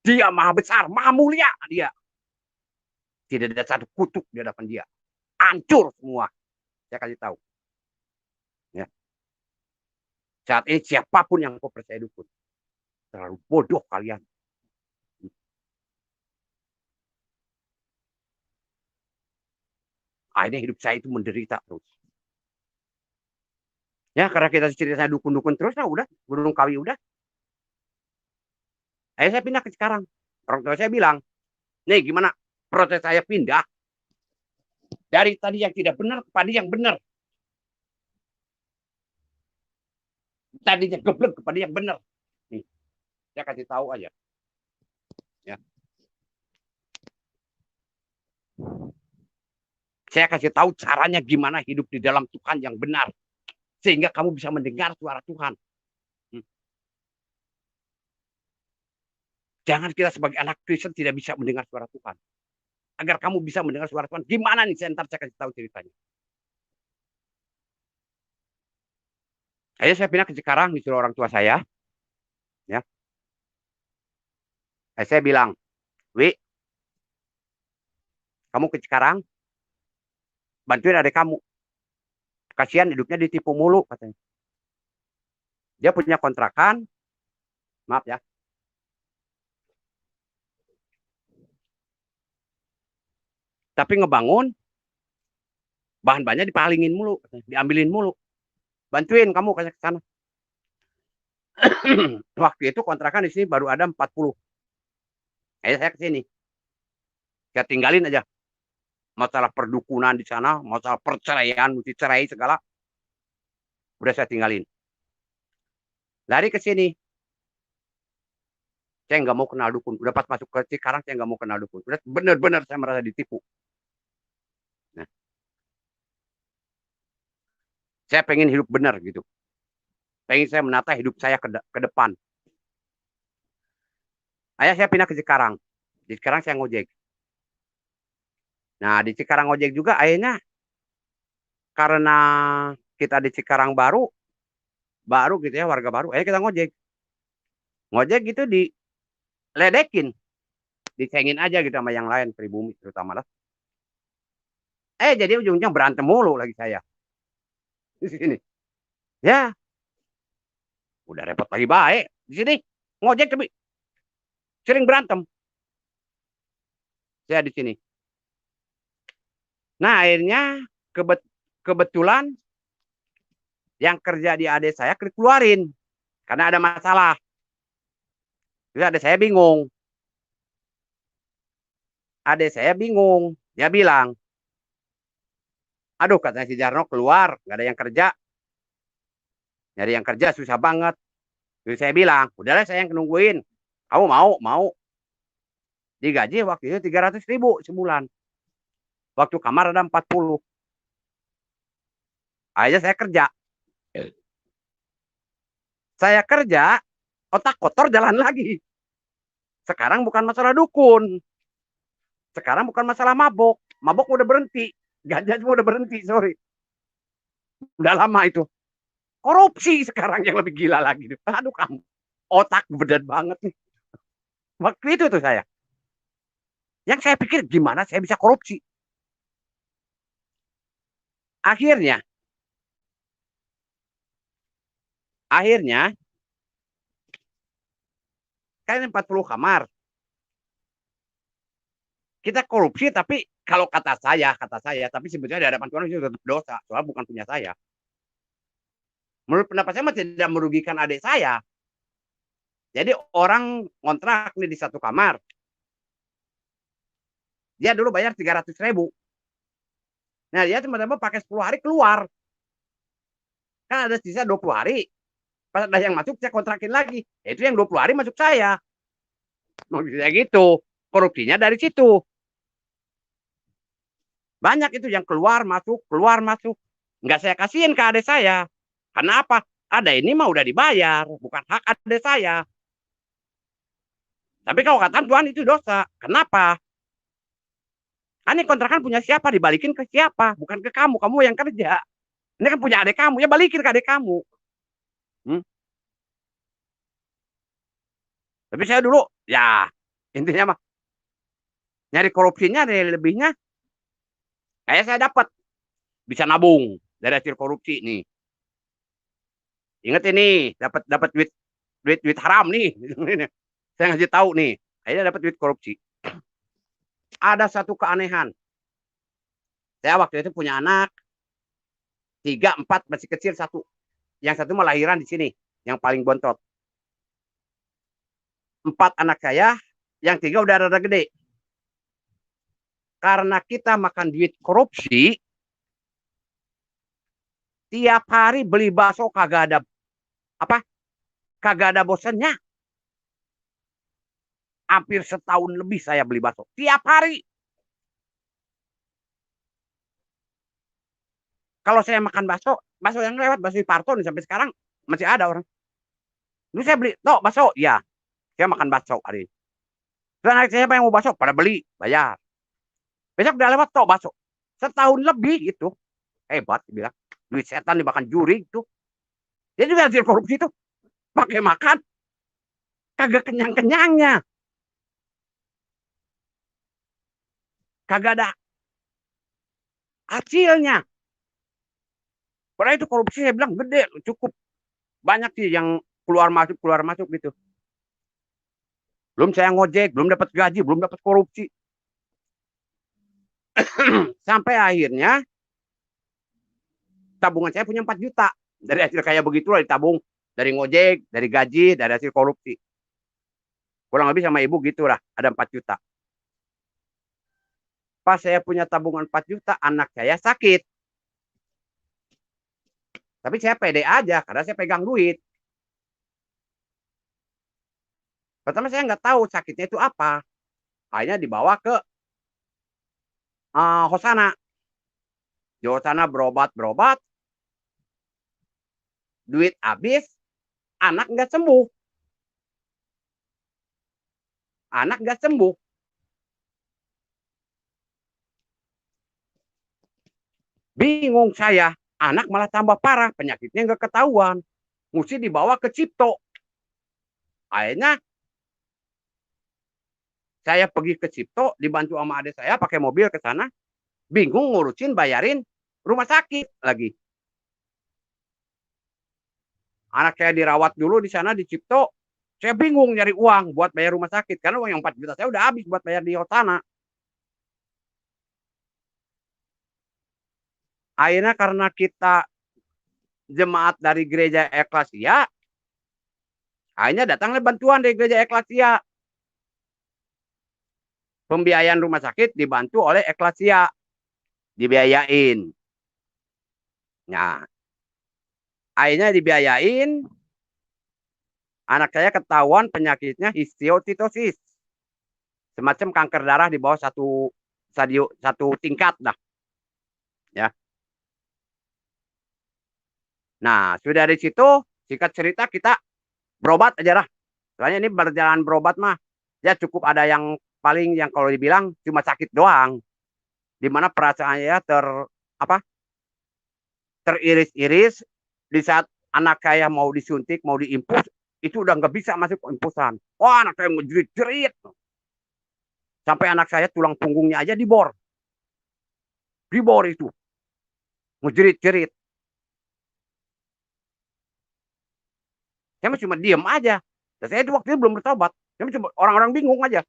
Dia maha besar, maha mulia dia. Tidak ada satu kutuk di hadapan dia. Hancur semua. Saya kasih tahu. Ya. Saat ini siapapun yang kau percaya dukun, terlalu bodoh kalian. Akhirnya hidup saya itu menderita terus. Ya karena kita ceritanya dukun-dukun terus, udah Gunung Kawi udah. Akhirnya saya pindah ke Cikarang. Orang tua saya bilang, nih gimana proses saya pindah dari tadi yang tidak benar kepada yang benar. Tadinya geblek kepada yang benar. Nih, saya kasih tahu aja. Ya. Saya kasih tahu caranya gimana hidup di dalam Tuhan yang benar. Sehingga kamu bisa mendengar suara Tuhan. Jangan kita sebagai anak Kristen tidak bisa mendengar suara Tuhan. Agar kamu bisa mendengar suara Tuhan. Gimana nih? Saya kasih tahu ceritanya. Akhirnya saya pindah ke Cikarang, disuruh orang tua saya. Ya. Saya bilang, Wi, kamu ke Cikarang, bantuin adik kamu. Kasihan hidupnya ditipu mulu, katanya. Dia punya kontrakan, maaf ya. Tapi ngebangun, bahan-bahannya dipalingin mulu, katanya. Diambilin mulu. Bantuin kamu ke sana. Waktu itu kontrakan di sini baru ada 40. Saya ke sini. Saya tinggalin aja. Masalah perdukunan di sana, masalah perceraian, mesti cerai segala. Udah saya tinggalin. Lari ke sini. Saya nggak mau kenal dukun. Udah pas masuk ke Cikarang, saya nggak mau kenal dukun. Udah benar-benar saya merasa ditipu. Nah, saya pengen hidup benar gitu. Pengen saya menata hidup saya ke depan. Ayah saya pindah ke Cikarang. Di Cikarang saya ngojek. Nah, di Cikarang ngojek juga akhirnya karena kita di Cikarang baru gitu ya, warga baru. Akhirnya kita ngojek. Ngojek gitu ledekin, dicengin aja gitu sama yang lain, pribumi terutama lah. Jadi ujungnya berantem mulu lagi saya di sini. Ya, udah repot lagi baik di sini ngojek tapi sering berantem saya di sini. Nah akhirnya kebetulan yang kerja di adik saya keluarin karena ada masalah. Terus adik saya bingung. Dia bilang, aduh katanya si Jarno keluar, nggak ada yang kerja. Nyari yang kerja susah banget. Terus saya bilang, udahlah saya yang nungguin. Kamu mau. Digaji waktu itu 300.000 sebulan. Waktu kamar ada 40. Akhirnya saya kerja. Saya kerja, otak kotor jalan lagi. Sekarang bukan masalah dukun. Sekarang bukan masalah mabok. Mabok udah berhenti. Ganja semua udah berhenti, sorry. Udah lama itu. Korupsi sekarang yang lebih gila lagi. Aduh kamu. Otak berat banget nih. Waktu itu tuh saya. Yang saya pikir gimana saya bisa korupsi. Akhirnya kan 40 kamar. Kita korupsi tapi kalau kata saya, tapi sebetulnya di hadapan Tuhan itu tetap dosa, soalnya bukan punya saya. Menurut pendapat saya tidak merugikan adik saya. Jadi orang kontrak nih di satu kamar. Dia dulu bayar 300.000. Nah dia tiba-tiba pakai 10 hari keluar. Kan ada sisa 20 hari. Pas ada yang masuk saya kontrakin lagi. Itu yang 20 hari masuk saya. Maksudnya gitu. Korupsinya dari situ. Banyak itu yang keluar masuk. Nggak saya kasihin ke adik saya. Karena apa? Ada ini mah udah dibayar. Bukan hak adik saya. Tapi kalau kata Tuhan itu dosa. Kenapa? Ini kontrakan punya siapa? Dibalikin ke siapa? Bukan ke kamu. Kamu yang kerja. Ini kan punya adik kamu. Ya balikin ke adik kamu. Tapi saya dulu, ya intinya mah nyari korupsinya, nyari lebihnya. Kayak saya dapat bisa nabung dari hasil korupsi nih. Ingat ini dapat duit haram nih. Saya ngasih tahu nih. Akhirnya dapat duit korupsi. Ada satu keanehan. Saya waktu itu punya anak 3, 4 masih kecil satu. Yang satu melahiran di sini, yang paling bontot. 4 anak saya, yang 3 udah rada gede. Karena kita makan duit korupsi, tiap hari beli bakso kagak ada bosannya. Hampir setahun lebih saya beli bakso tiap hari. Kalau saya makan bakso yang lewat bakso Parto nih sampai sekarang masih ada orang. Ini saya beli, toh bakso, ya. Saya makan bakso hari ini. Dan anak saya yang mau bakso pada beli, bayar. Besok udah lewat toh bakso. Setahun lebih itu. Hebat bilang. Duit setan dimakan juri itu. Jadi hasil korupsi itu pakai makan kagak kenyang-kenyangnya. Kagak ada hasilnya. Padahal itu korupsi saya bilang gede, cukup banyak sih yang keluar masuk gitu. Belum saya ngojek, belum dapat gaji, belum dapat korupsi. Sampai akhirnya tabungan saya punya 4 juta. Dari hasil kayak begitu lah ditabung. Dari ngojek, dari gaji, dari hasil korupsi. Kurang lebih sama ibu gitu lah, ada 4 juta. Pas saya punya tabungan 4 juta, anak saya sakit. Tapi saya pede aja, karena saya pegang duit. Pertama saya nggak tahu sakitnya itu apa. Akhirnya dibawa ke Hosana. Di Hosana berobat. Duit habis, anak nggak sembuh. Bingung saya, anak malah tambah parah, penyakitnya nggak ketahuan. Mesti dibawa ke Cipto. Akhirnya Saya pergi ke Cipto, dibantu sama adik saya pakai mobil ke sana, bingung ngurusin bayarin rumah sakit lagi. Anak saya dirawat dulu di sana di Cipto, saya bingung nyari uang buat bayar rumah sakit karena uang yang 4 juta saya udah habis buat bayar di Hotana. Akhirnya karena kita jemaat dari gereja Eklesia, akhirnya datanglah bantuan dari gereja Eklesia. Pembiayaan rumah sakit dibantu oleh Eklesia, dibiayain. Nah, akhirnya dibiayain. Anak saya ketahuan penyakitnya histiocytosis, semacam kanker darah di bawah satu tingkat dah. Ya. Nah, sudah dari situ, singkat cerita kita berobat aja lah. Soalnya ini berjalan berobat mah, ya cukup ada yang paling yang kalau dibilang cuma sakit doang, dimana perasaannya teriris-iris di saat anak saya mau disuntik, mau diimpus, itu udah nggak bisa masuk impusan. Wah, anak saya ngejerit-jerit. Sampai anak saya tulang punggungnya aja dibor. Dibor itu. Ngejerit-jerit. Saya cuma diem aja. Dan saya itu waktu itu belum bertobat. Saya cuma orang-orang bingung aja.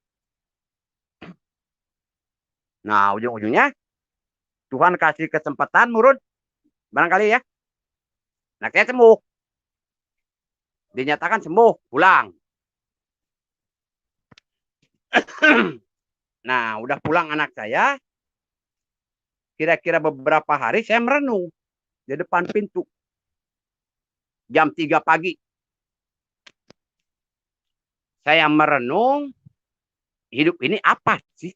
Nah, ujung-ujungnya Tuhan kasih kesempatan murun. Barangkali ya. Nah, saya sembuh. Dinyatakan sembuh, pulang. Nah, udah pulang anak saya. Kira-kira beberapa hari saya merenung di depan pintu. Jam 3 pagi. Saya merenung, hidup ini apa sih?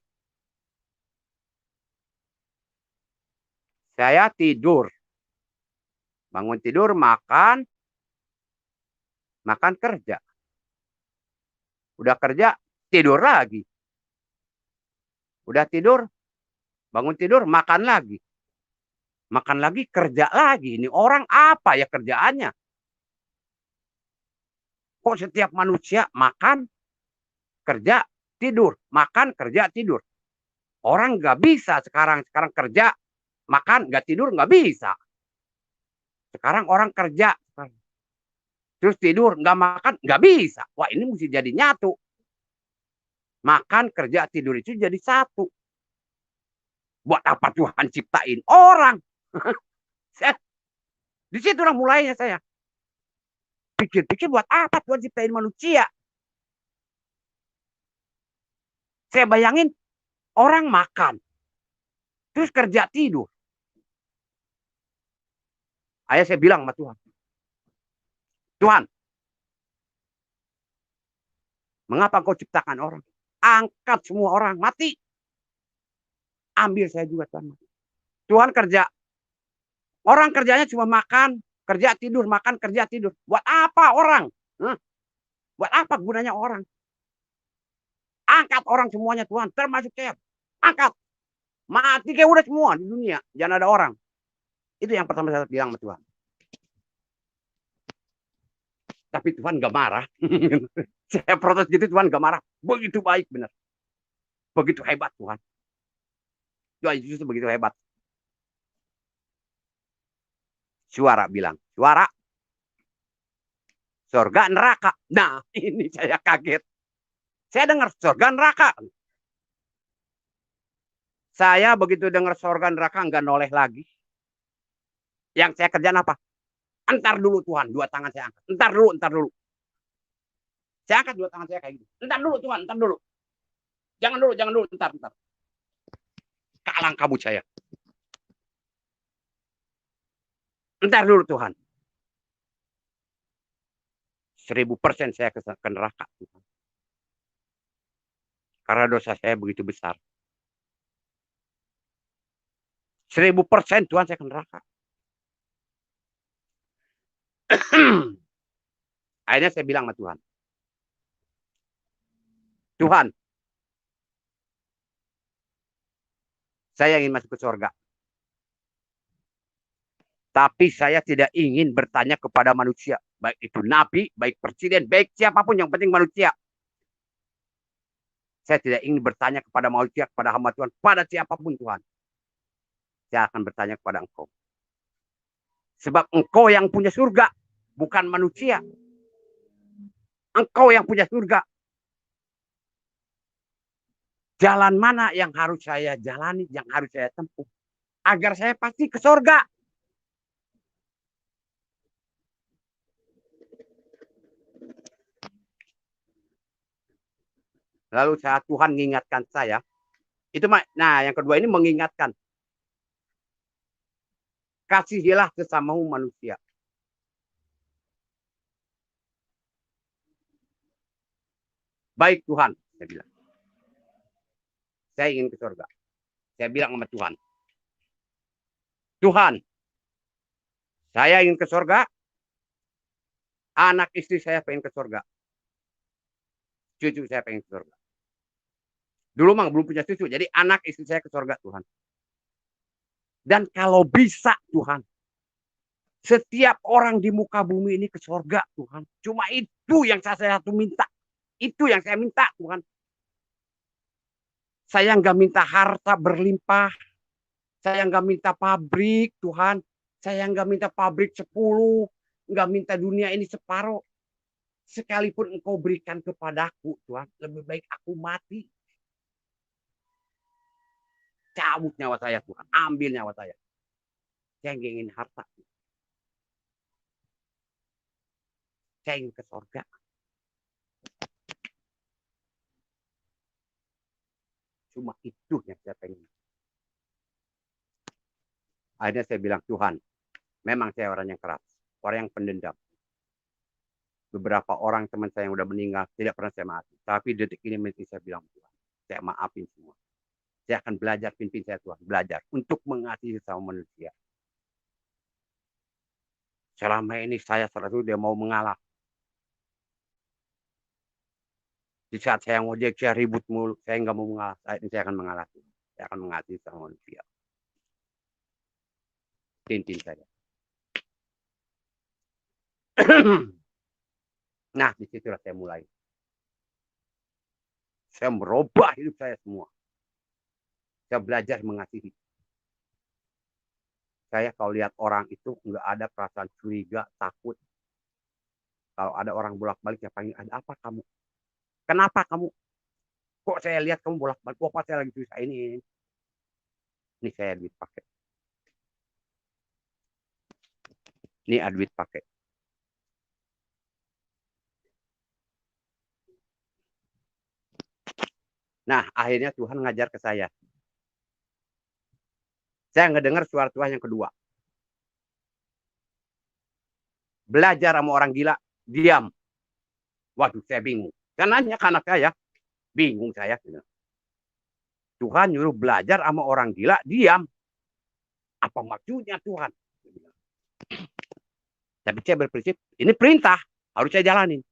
Saya tidur. Bangun tidur, makan kerja. Udah kerja, tidur lagi. Udah tidur, bangun tidur, makan lagi. Makan lagi, kerja lagi. Ini orang apa ya kerjaannya? Kok setiap manusia makan, kerja, tidur. Makan, kerja, tidur. Orang nggak bisa sekarang kerja, makan, nggak tidur, nggak bisa. Sekarang orang kerja, terus tidur, nggak makan, nggak bisa. Wah, ini mesti jadi nyatu. Makan, kerja, tidur itu jadi satu. Buat apa Tuhan ciptain orang? Di situ lah mulainya saya. Pikir-pikir buat apa Tuhan ciptain manusia? Saya bayangin orang makan, terus kerja tidur. Ayah saya bilang sama Tuhan, Tuhan, mengapa kau ciptakan orang? Angkat semua orang, mati. Ambil saya juga Tuhan. Tuhan kerja. Orang kerjanya cuma makan, kerja tidur, makan, kerja tidur. Buat apa orang? Buat apa gunanya orang? Angkat orang semuanya Tuhan, termasuk saya. Angkat. Mati kayak udah semua di dunia. Jangan ada orang. Itu yang pertama saya bilang sama Tuhan. Tapi Tuhan gak marah. Saya protes gitu, Tuhan gak marah. Begitu baik benar. Begitu hebat Tuhan. Tuhan Yesus begitu hebat. Suara bilang, suara. Surga neraka. Nah, ini saya kaget. Saya dengar surga neraka. Saya begitu dengar surga neraka nggak noleh lagi. Yang saya kerjaan apa? Entar dulu Tuhan, dua tangan saya angkat. Entar dulu. Saya angkat dua tangan saya kayak gitu. Entar dulu Tuhan, entar dulu. Jangan dulu, entar. Kalang kabut saya. Entar dulu Tuhan. 1000% saya ke neraka Tuhan. Karena dosa saya begitu besar. 1000% Tuhan saya ke neraka. Akhirnya saya bilang sama Tuhan, Tuhan, saya ingin masuk ke surga. Tapi saya tidak ingin bertanya kepada manusia. Baik itu nabi, baik presiden, baik siapapun, yang penting manusia. Saya tidak ingin bertanya kepada manusia, kepada hamba Tuhan, pada siapapun Tuhan. Saya akan bertanya kepada Engkau. Sebab Engkau yang punya surga, bukan manusia. Engkau yang punya surga. Jalan mana yang harus saya jalani, yang harus saya tempuh, agar saya pasti ke surga. Lalu Tuhan mengingatkan saya. Nah, yang kedua ini mengingatkan. Kasihilah sesamamu manusia. Baik Tuhan, saya bilang. Saya ingin ke surga. Saya bilang sama Tuhan. Tuhan, saya ingin ke surga. Anak istri saya pengen ke surga. Cucu saya pengen ke surga. Dulu mah belum punya cucu, jadi anak istri saya ke surga Tuhan. Dan kalau bisa Tuhan, setiap orang di muka bumi ini ke surga Tuhan. Cuma itu yang saya minta. Itu yang saya minta Tuhan. Saya nggak minta harta berlimpah. Saya nggak minta pabrik Tuhan. Saya nggak minta pabrik 10. Nggak minta dunia ini separuh. Sekalipun Engkau berikan kepadaku Tuhan, lebih baik aku mati. Cabut nyawa saya Tuhan, ambil nyawa saya. Saya nggak ingin harta. Saya ingin ke surga. Cuma itu yang saya pengen. Akhirnya saya bilang, Tuhan, memang saya orang yang keras, orang yang pendendam. Beberapa orang teman saya yang udah meninggal tidak pernah saya maafin. Tapi detik ini saya bilang, Tuhan, saya maafin semua. Saya akan belajar, pimpin saya Tuhan, belajar untuk mengasihi sesama manusia. Selama ini saya selalu dia mau mengalah. Di saat saya ngojek, saya ribut mulu, saya nggak mau mengalah. Saat ini saya akan mengalah. Saya akan mengasihi sesama manusia. Pimpin saya. Nah, disitulah saya mulai. Saya merubah hidup saya semua. Saya belajar mengasihi. Saya kalau lihat orang itu nggak ada perasaan curiga, takut. Kalau ada orang bolak-balik, saya panggil, ada apa kamu? Kenapa kamu? Kok saya lihat kamu bolak-balik? Kok saya lagi susah ini? Ini saya duit pakai. Ini ada duit pakai. Nah, akhirnya Tuhan ngajar ke saya. Saya ngedengar suara Tuhan yang kedua. Belajar sama orang gila, diam. Waduh, saya bingung. Saya nanya ke anak saya, bingung saya. Tuhan nyuruh belajar sama orang gila, diam. Apa maksudnya Tuhan? Tapi saya berprinsip, ini perintah, harus saya jalanin.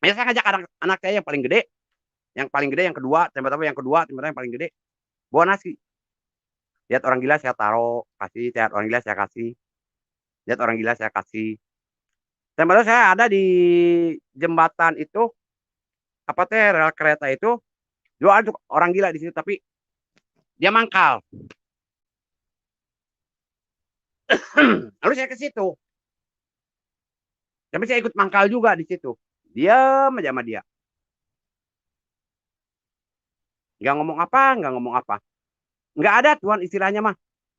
Ya, saya ngajak anak saya yang paling gede, yang kedua, tiba-tiba yang kedua, tiba-tiba yang paling gede, bawa nasi. Lihat orang gila saya taruh, kasih, lihat orang gila saya kasih. Lihat orang gila saya kasih. Tiba-tiba saya ada di jembatan itu, apa teh rel kereta itu, dua orang gila di situ, tapi dia mangkal. Lalu saya ke situ. Tapi saya ikut mangkal juga di situ. Diam aja sama dia. Nggak ngomong apa, nggak ngomong apa. Nggak ada Tuhan istilahnya mah.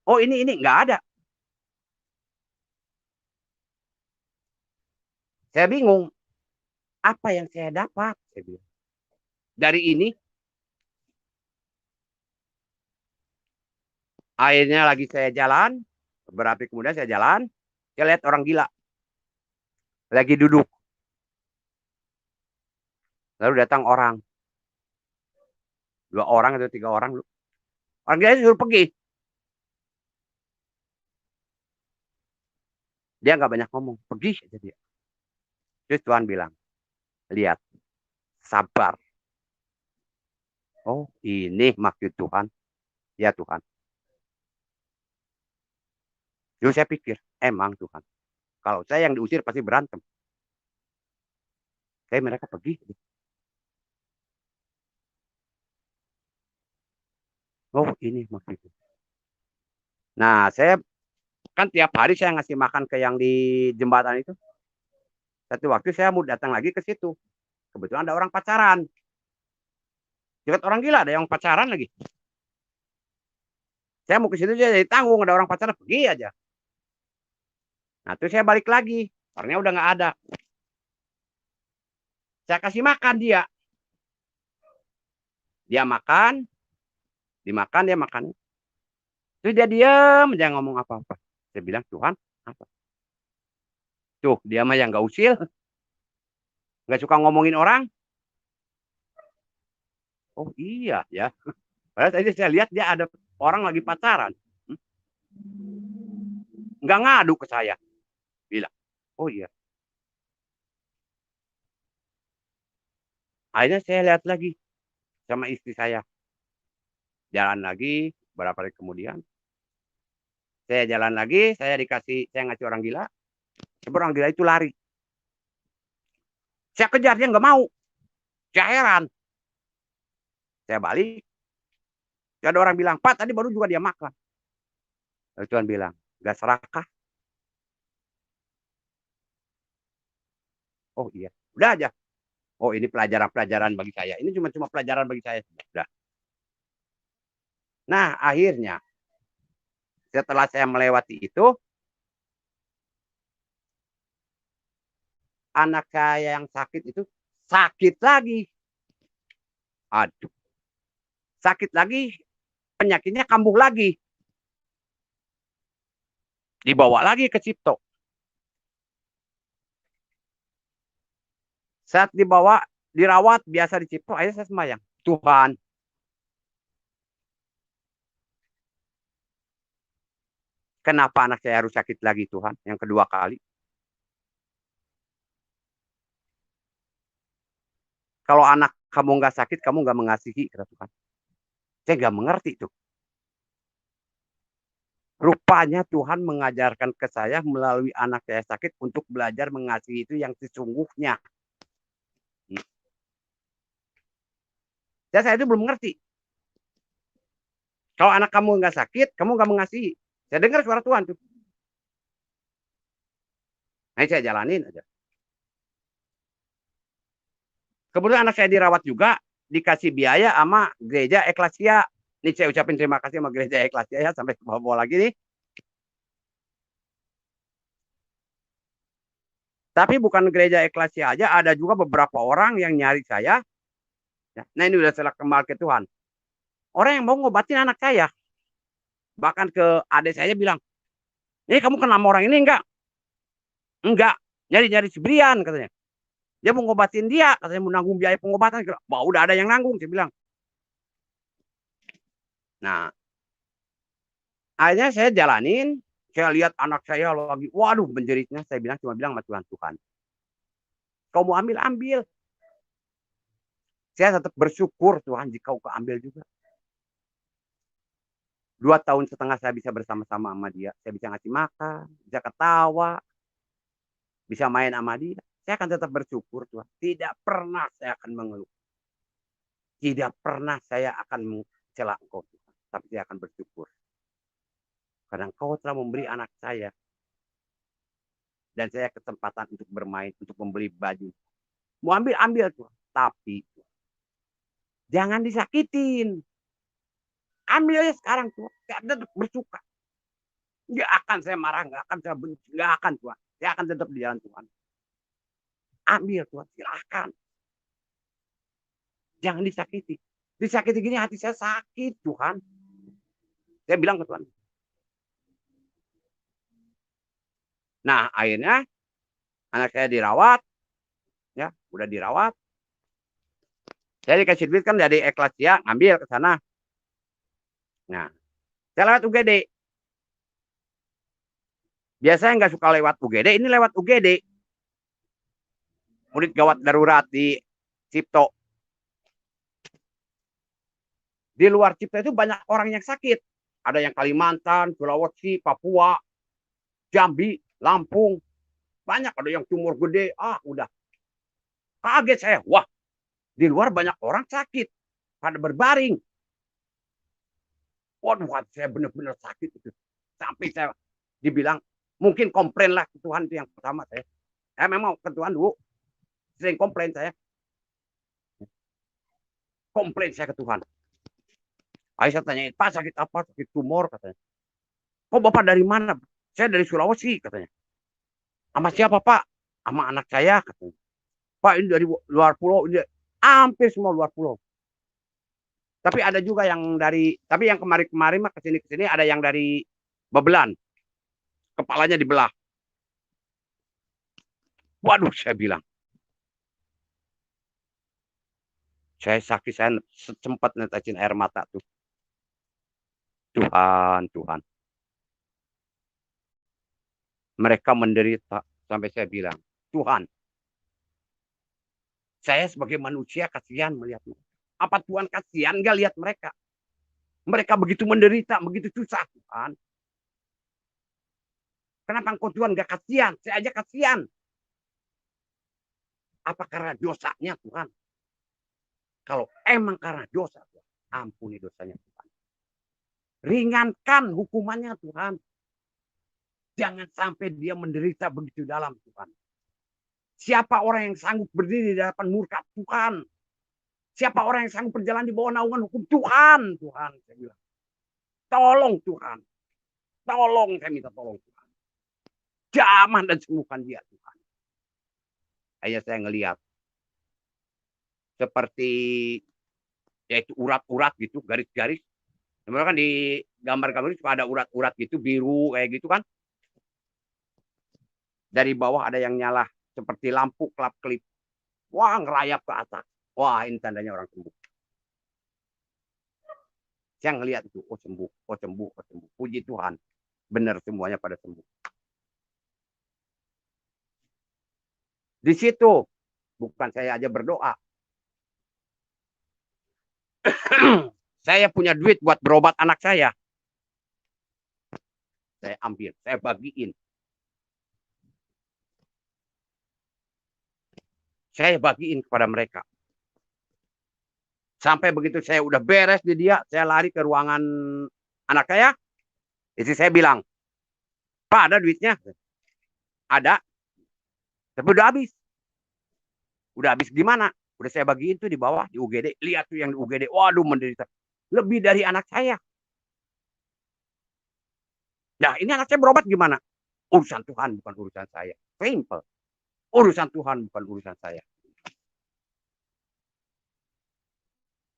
Oh ini nggak ada. Saya bingung. Apa yang saya dapat? Saya bilang. Dari ini. Akhirnya lagi saya jalan. Beberapa kemudian saya jalan. Saya lihat orang gila. Lagi duduk. Lalu datang orang. 2 orang atau 3 orang. Orang gila suruh pergi. Dia nggak banyak ngomong. Pergi aja dia. Terus Tuhan bilang. Lihat. Sabar. Oh ini maksud Tuhan. Ya Tuhan. Lalu saya pikir. Emang Tuhan. Kalau saya yang diusir pasti berantem. Saya mereka pergi. Oh, ini maksudnya. Nah, saya kan tiap hari saya ngasih makan ke yang di jembatan itu. Satu waktu saya mau datang lagi ke situ. Kebetulan ada orang pacaran. Dekat orang gila, ada yang pacaran lagi. Saya mau ke situ aja jadi tanggung, ada orang pacaran, pergi aja. Nah, terus saya balik lagi. Orangnya udah nggak ada. Saya kasih makan dia. Dia makan, dimakan, dia makan. Terus dia diam, jangan ngomong apa-apa. Saya bilang, Tuhan, apa? Tuh, dia mah yang nggak usil. Nggak suka ngomongin orang. Oh iya ya. Padahal tadi saya lihat dia ada orang lagi pacaran. Nggak ngadu ke saya. Bilang, oh iya. Akhirnya saya lihat lagi sama istri saya. Jalan lagi, beberapa hari kemudian. Saya jalan lagi, saya ngasih orang gila. Orang gila itu lari. Saya kejar, dia nggak mau. Saya heran. Saya balik. Ada orang bilang, Pak tadi baru juga dia makan. Lalu Tuhan bilang, gak serakah. Oh iya, udah aja. Oh ini pelajaran-pelajaran bagi saya. Ini cuma pelajaran bagi saya. Udah. Nah akhirnya setelah saya melewati itu, anak saya yang sakit itu sakit lagi. Aduh, sakit lagi, penyakitnya kambuh lagi. Dibawa lagi ke Cipto. Saat dibawa, dirawat, biasa di Cipto, akhirnya saya sembahyang. Tuhan, kenapa anak saya harus sakit lagi Tuhan? Yang kedua kali. Kalau anak kamu nggak sakit, kamu nggak mengasihi, kata Tuhan. Saya nggak mengerti tuh. Rupanya Tuhan mengajarkan ke saya melalui anak saya sakit untuk belajar mengasihi itu yang sesungguhnya. Dan saya itu belum mengerti. Kalau anak kamu nggak sakit, kamu nggak mengasihi. Saya dengar suara Tuhan tuh. Nah, saya jalanin aja. Kebetulan anak saya dirawat juga, dikasih biaya sama gereja Eklesia. Ini saya ucapin terima kasih sama gereja Eklesia ya, sampai ke bawah lagi nih. Tapi bukan gereja Eklesia aja, ada juga beberapa orang yang nyari saya. Nah ini udah saya kembali ke Tuhan. Orang yang mau ngobatin anak saya. Bahkan ke adik saya bilang, ini kamu kenal orang ini enggak? Enggak. Nyari-nyari si Brian katanya. Dia mau ngobatin dia, katanya mau nanggung biaya pengobatan. Bah, udah ada yang nanggung, saya bilang. Nah, akhirnya saya jalanin, saya lihat anak saya lagi, waduh menjeritnya, saya cuma bilang sama Tuhan, Tuhan, kau mau ambil, ambil. Saya tetap bersyukur Tuhan jika kau ambil juga. 2,5 tahun saya bisa bersama-sama sama dia. Saya bisa ngasih makan, bisa ketawa, bisa main sama dia. Saya akan tetap bersyukur Tuhan. Tidak pernah saya akan mengeluh. Tidak pernah saya akan mencela Engkau Tuhan. Tapi saya akan bersyukur. Karena Engkau telah memberi anak saya. Dan saya kesempatan untuk bermain, untuk membeli baju. Mau ambil, ambil Tuhan. Tapi jangan disakitin. Ambil aja sekarang Tuhan. Saya tetap bersuka. Nggak akan saya marah, nggak akan saya benci, nggak akan Tuhan. Saya akan tetap di jalan Tuhan. Ambil Tuhan, silahkan. Jangan disakiti. Disakiti gini hati saya sakit Tuhan. Saya bilang ke Tuhan. Nah akhirnya anak saya dirawat, ya udah dirawat. Saya dikasih duit kan dari Eklesia, ngambil ke sana. Nah, saya lewat UGD. Biasanya nggak suka lewat UGD, ini lewat UGD. Unit gawat darurat di Cipto. Di luar Cipto itu banyak orang yang sakit. Ada yang Kalimantan, Sulawesi, Papua, Jambi, Lampung. Banyak, ada yang tumor gede. Udah. Kaget saya. Wah, di luar banyak orang sakit. Pada berbaring. Waduh, hati saya benar-benar sakit itu. Sampai saya dibilang, mungkin komplain lah ke Tuhan itu yang pertama saya. Saya memang ke Tuhan dulu, sering komplain saya. Komplain saya ke Tuhan. Ayo saya tanya, Pak sakit apa? Sakit tumor katanya. Kok Bapak dari mana? Saya dari Sulawesi katanya. Sama siapa Pak? Sama anak saya katanya. Pak ini dari luar pulau, ini hampir semua luar pulau. Tapi ada juga yang dari, tapi yang kemarin-kemarin mah kesini ada yang dari Babelan. Kepalanya dibelah. Waduh, saya bilang. Saya sakit, saya sempat netesin air mata tuh. Tuhan, Tuhan. Mereka menderita sampai saya bilang, Tuhan, saya sebagai manusia kasihan melihat mereka. Apa Tuhan kasihan nggak lihat mereka? Mereka begitu menderita, begitu susah, Tuhan. Kenapa engkau Tuhan nggak kasihan? Saya aja kasihan. Apa karena dosanya Tuhan? Kalau emang karena dosa, Tuhan, ampuni dosanya Tuhan. Ringankan hukumannya Tuhan. Jangan sampai dia menderita begitu dalam Tuhan. Siapa orang yang sanggup berdiri di hadapan murka Tuhan? Siapa orang yang sanggup berjalan di bawah naungan hukum Tuhan? Tuhan, saya bilang. Tolong Tuhan. Tolong, saya minta tolong Tuhan. Jamah dan sembuhkan dia Tuhan. Ayah saya ngelihat. Seperti yaitu urat-urat gitu, garis-garis. Sebenarnya kan di gambar-gambar itu ada urat-urat gitu, biru kayak gitu kan. Dari bawah ada yang nyala seperti lampu kelap-kelip. Wah, ngerayap ke atas. Wah, ini tandanya orang sembuh. Saya ngelihat itu, oh sembuh, oh sembuh, oh sembuh. Puji Tuhan. Benar semuanya pada sembuh. Di situ, bukan saya aja berdoa. Saya punya duit buat berobat anak saya. Saya ambil, saya bagiin. Saya bagiin kepada mereka. Sampai begitu saya udah beres di dia, saya lari ke ruangan anak saya. Istri saya bilang, Pak ada duitnya? Ada. Tapi udah habis. Udah habis gimana? Udah saya bagiin tuh di bawah, di UGD. Lihat tuh yang di UGD. Waduh menderita. Lebih dari anak saya. Nah ini anak saya berobat gimana? Urusan Tuhan bukan urusan saya. Simple. Urusan Tuhan bukan urusan saya.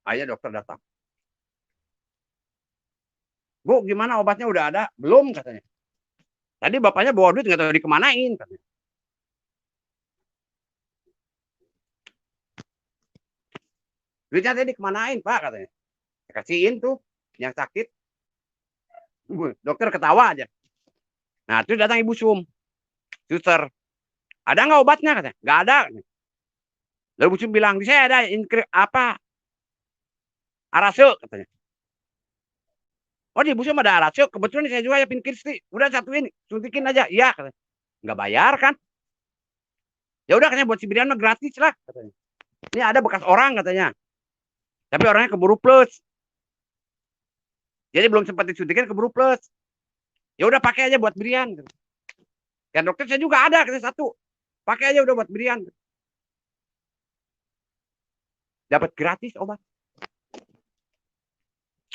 Akhirnya dokter datang. Bu, gimana obatnya udah ada? Belum katanya. Tadi bapaknya bawa duit nggak tahu dikemanain katanya. Duitnya tadi dikemanain Pak katanya. Saya kasihin tuh yang sakit. Dokter ketawa aja. Nah terus datang Ibu Sum. Suster. Ada nggak obatnya katanya? Nggak ada. Lalu Ibu Sum bilang, di saya ada apa? Arase katanya. Oh di Ibu Sum ada arase. Kebetulan saya juga ya pin Kristi. Udah satuin, suntikin aja. Iya katanya. Nggak bayar kan? Ya udah katanya buat si Brian mah gratis lah katanya. Ini ada bekas orang katanya. Tapi orangnya keburu plus. Jadi belum sempat disuntikin keburu plus. Ya udah pakai aja buat Brian. Dan dokter saya juga ada katanya satu. Pakai aja udah buat Brian. Dapat gratis obat.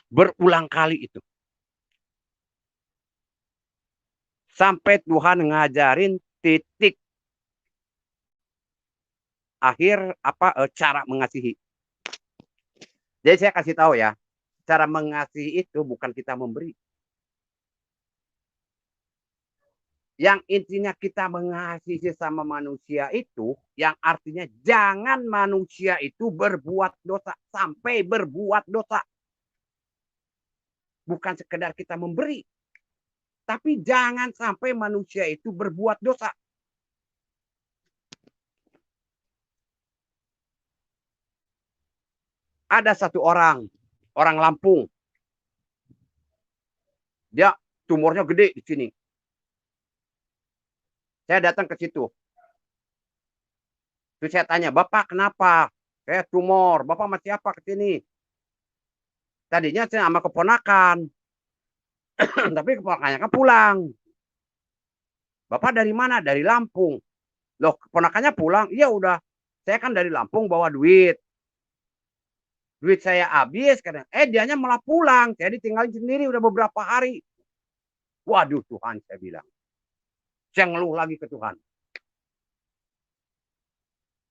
Berulang kali itu. Sampai Tuhan ngajarin titik akhir cara mengasihi. Jadi saya kasih tahu ya, cara mengasihi itu bukan kita memberi. Yang intinya kita mengasihi sesama manusia itu, yang artinya jangan manusia itu berbuat dosa sampai berbuat dosa. Bukan sekedar kita memberi, tapi jangan sampai manusia itu berbuat dosa. Ada satu orang Lampung. Dia tumornya gede di sini. Saya datang ke situ. Terus saya tanya, Bapak kenapa? Saya tumor. Bapak masih apa ke sini? Tadinya saya sama keponakan. Tapi keponakannya kan pulang. Bapak dari mana? Dari Lampung. Loh, keponakannya pulang. Iya udah. Saya kan dari Lampung bawa duit. Duit saya habis. Dianya malah pulang. Saya ditinggalin sendiri udah beberapa hari. Waduh Tuhan, saya bilang. Saya ngeluh lagi ke Tuhan.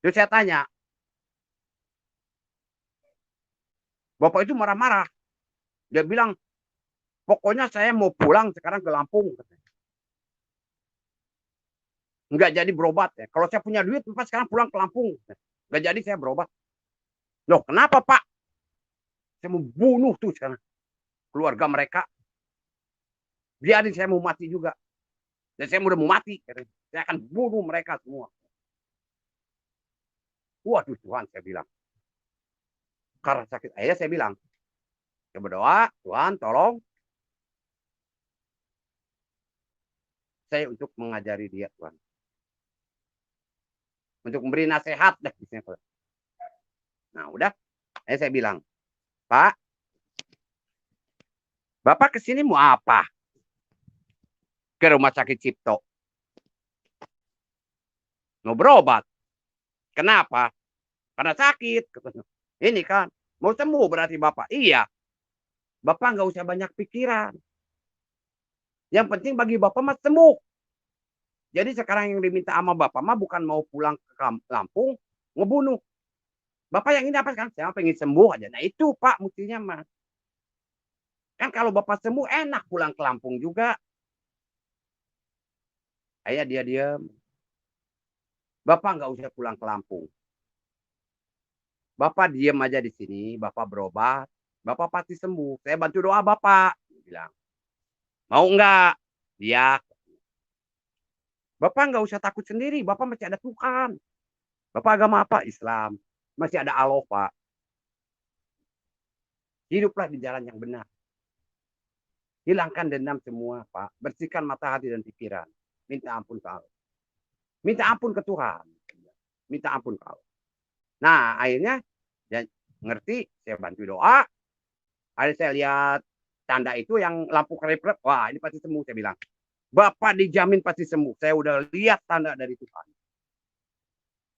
Terus saya tanya. Bapak itu marah-marah. Dia bilang, pokoknya saya mau pulang sekarang ke Lampung. Nggak jadi berobat ya. Kalau saya punya duit, Bapak sekarang pulang ke Lampung. Nggak jadi saya berobat. Loh, kenapa Pak? Saya mau bunuh tuh sekarang keluarga mereka. Biarin saya mau mati juga. Dan saya udah mau mati. Saya akan bunuh mereka semua. Waduh Tuhan, saya bilang. Karena sakit ayah saya bilang. Saya berdoa, Tuhan tolong. Saya untuk mengajari dia, Tuhan. Untuk memberi nasihat. Nah udah. Saya bilang, Pak, Bapak kesini mau apa? Ke rumah sakit Cipto. Mau berobat. Kenapa? Karena sakit. Ini kan, mau sembuh berarti Bapak. Iya. Bapak nggak usah banyak pikiran. Yang penting bagi Bapak mah sembuh. Jadi sekarang yang diminta sama Bapak mah bukan mau pulang ke Lampung, ngebunuh. Bapak yang ini apa kan? Saya pengen sembuh aja. Nah itu Pak mestinya mah. Kan kalau Bapak sembuh enak pulang ke Lampung juga. Ayah dia diam. Bapak nggak usah pulang ke Lampung. Bapak diam aja di sini. Bapak berobat. Bapak pasti sembuh. Saya bantu doa Bapak. Dia bilang. Mau nggak? Dia. Bapak nggak usah takut sendiri. Bapak masih ada Tuhan. Bapak agama apa? Islam. Masih ada Allah Pak. Hiduplah di jalan yang benar. Hilangkan dendam semua Pak. Bersihkan mata hati dan pikiran. Minta ampun ke Allah. Minta ampun ke Tuhan. Minta ampun ke Allah. Nah akhirnya dia ngerti. Saya bantu doa. Akhirnya saya lihat tanda itu yang lampu kerip-kerip. Wah ini pasti sembuh saya bilang. Bapak dijamin pasti sembuh. Saya udah lihat tanda dari Tuhan.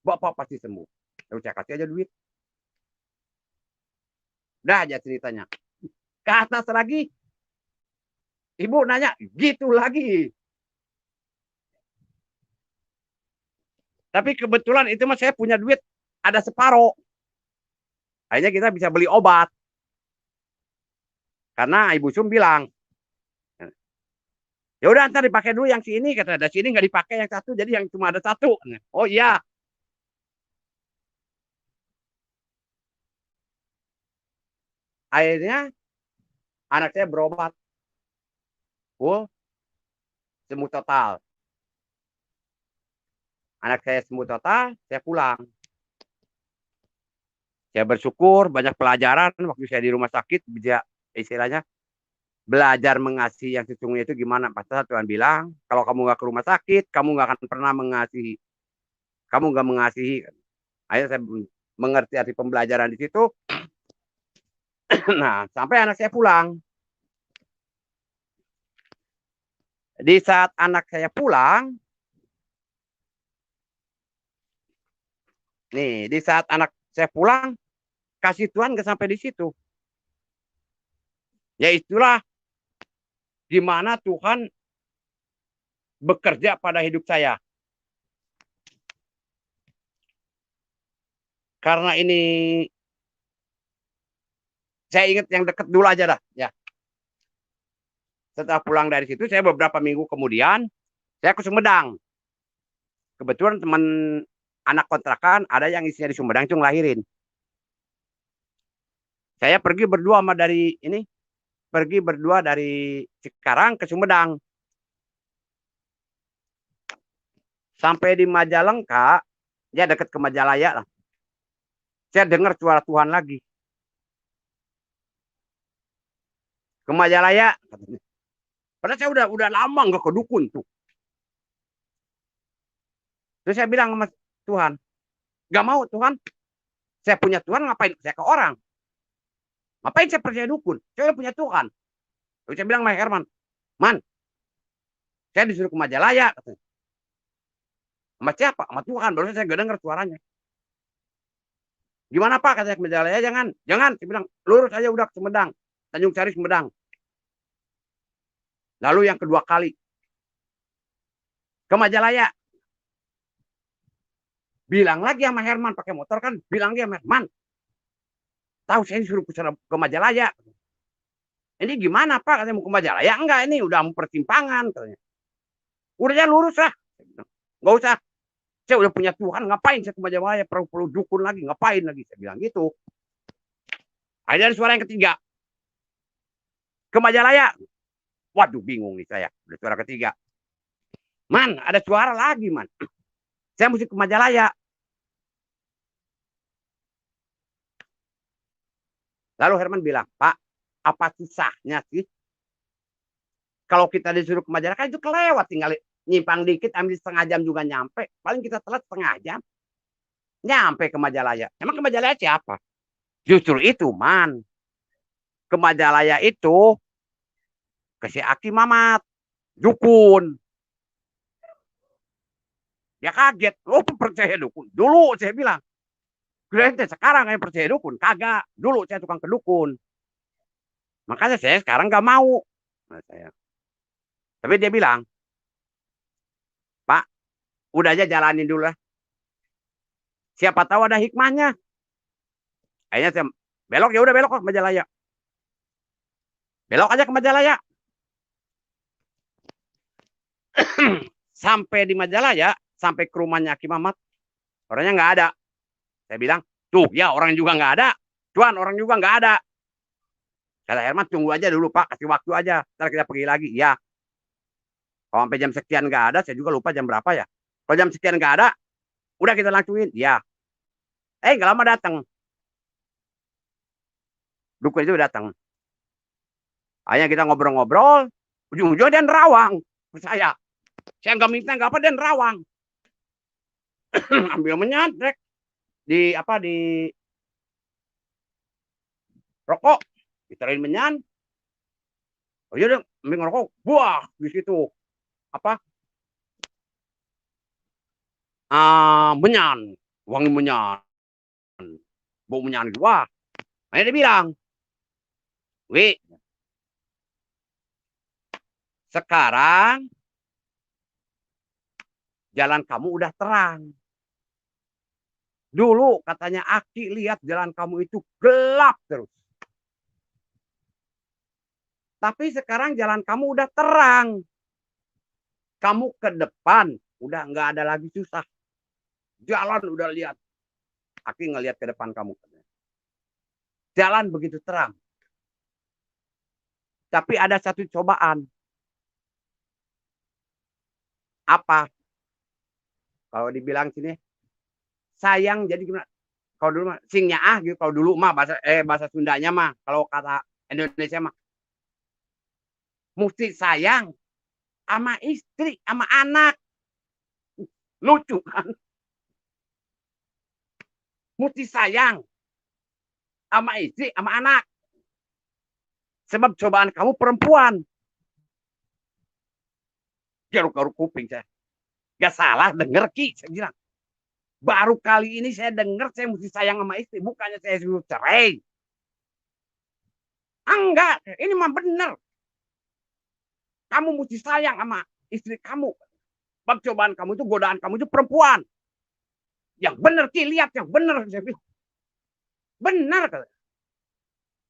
Bapak pasti sembuh. Lalu saya kasih aja duit. Udah aja ceritanya. Ke atas lagi. Ibu nanya, gitu lagi. Tapi kebetulan itu mas saya punya duit ada separoh. Akhirnya kita bisa beli obat. Karena Ibu Sum bilang, ya udah ntar dipakai dulu yang sini kata. Dari sini nggak dipakai yang satu, jadi yang cuma ada satu. Oh iya. Akhirnya anak saya berobat. Full sembuh total. Anak saya sembuh total, saya pulang. Saya bersyukur banyak pelajaran waktu saya di rumah sakit, bisa istilahnya belajar mengasihi yang sesungguhnya itu gimana. Pasal Tuhan bilang, kalau kamu nggak ke rumah sakit, kamu nggak akan pernah mengasihi. Kamu nggak mengasihi. Akhirnya saya mengerti arti pembelajaran di situ. Nah, sampai anak saya pulang. Di saat anak saya pulang, nih, di saat anak saya pulang, kasih Tuhan nggak sampai di situ. Ya itulah gimana Tuhan bekerja pada hidup saya. Karena ini saya ingat yang dekat dulu aja dah, ya. Setelah pulang dari situ, saya beberapa minggu kemudian saya ke Sumedang. Kebetulan teman anak kontrakan ada yang isinya di Sumedang itu ngelahirin. Saya pergi berdua sama dari ini, pergi berdua dari Cikarang ke Sumedang. Sampai di Majalengka, ya dekat ke Majalaya lah. Saya dengar suara Tuhan lagi. Ke Majalaya. Padahal saya udah lama nggak ke dukun tuh. Terus saya bilang sama Tuhan, nggak mau Tuhan. Saya punya Tuhan, ngapain saya ke orang? Ngapain saya percaya dukun? Saya punya Tuhan. Terus saya bilang sama Herman, Man, saya disuruh ke Majalaya. Katanya. Sama siapa? Sama Tuhan. Baru saya gak dengar suaranya. Gimana Pak? Katanya ke Majalaya. Jangan. Saya bilang, lurus aja udah ke Sumedang. Tanjung Sari, Sumedang. Lalu yang kedua kali. Ke Majalaya. Bilang lagi sama Herman pakai motor kan. Bilang dia sama Herman. Tahu saya disuruh ke Majalaya. Ini gimana Pak? Katanya mau ke Majalaya. Enggak, ini udah mau persimpangan. Katanya. Udah ya lurus lah. Nggak usah. Saya udah punya Tuhan. Ngapain saya ke Majalaya? Perlu dukun lagi. Ngapain lagi? Saya bilang gitu. Ada suara yang ketiga. Ke Majalaya. Waduh bingung nih saya. Udah suara ketiga. Man, ada suara lagi man. Saya mesti ke Majalaya. Lalu Herman bilang, Pak, apa susahnya sih? Kalau kita disuruh ke Majalaya, kan itu kelewat. Tinggal nyimpang dikit, ambil setengah jam juga nyampe. Paling kita telat setengah jam. Nyampe ke Majalaya. Emang ke Majalaya siapa? Justru itu, man. Ke Majalaya itu, ke si Aki Mamat. Dukun. Dia kaget. Oh, percaya dukun. Dulu saya bilang. Sekarang saya percaya dukun. Kagak. Dulu saya tukang kedukun. Makanya saya sekarang gak mau. Nah, saya. Tapi dia bilang, Pak, udah aja jalanin dulu lah. Siapa tahu ada hikmahnya. Akhirnya saya belok, ya udah belok ke Majalaya. Belok aja ke Majalaya. Sampai di Majalaya, sampai ke rumahnya Aki Mamat, orangnya nggak ada. Saya bilang, tuh ya orang juga nggak ada. Tuan, orang juga nggak ada. Kata Herman, tunggu aja dulu Pak, kasih waktu aja. Ntar kita pergi lagi. Ya. Kalau sampai jam sekian nggak ada, saya juga lupa jam berapa ya. Kalau jam sekian nggak ada, udah kita langsungin. Ya. Nggak lama datang. Dukun itu datang. Akhirnya kita ngobrol-ngobrol. Ujung-ujungnya dia nerawang. Saya nggak minta nggak apa, dia nerawang. Ambil menyantrek di rokok, diterain menyan. Oh iya dong, ambil ngerokok. Buah, di situ menyan, wangi menyan, bau menyan gitu. Wah, akhirnya dia bilang, Wi, sekarang jalan kamu udah terang. Dulu katanya Aki lihat jalan kamu itu gelap terus. Tapi sekarang jalan kamu udah terang. Kamu ke depan udah nggak ada lagi susah. Jalan udah lihat. Aki ngelihat ke depan kamu. Jalan begitu terang. Tapi ada satu cobaan. Apa? Kalau dibilang sini, sayang jadi gimana? Kalau dulu mah singnya gitu. Kalau dulu mah bahasa Sundanya mah, kalau kata Indonesia mah mesti sayang sama istri, sama anak. Lucu kan? Mesti sayang sama istri, sama anak. Sebab cobaan kamu perempuan. Garuk-garuk kuping saya. Gak salah denger Ki, saya bilang. Baru kali ini saya dengar saya mesti sayang sama istri. Bukannya saya suruh cerai. Enggak, ini mah benar. Kamu mesti sayang sama istri kamu. Sebab cobaan kamu itu, godaan kamu itu perempuan. Yang benar Ki, lihat yang benar. Saya bilang. Benar.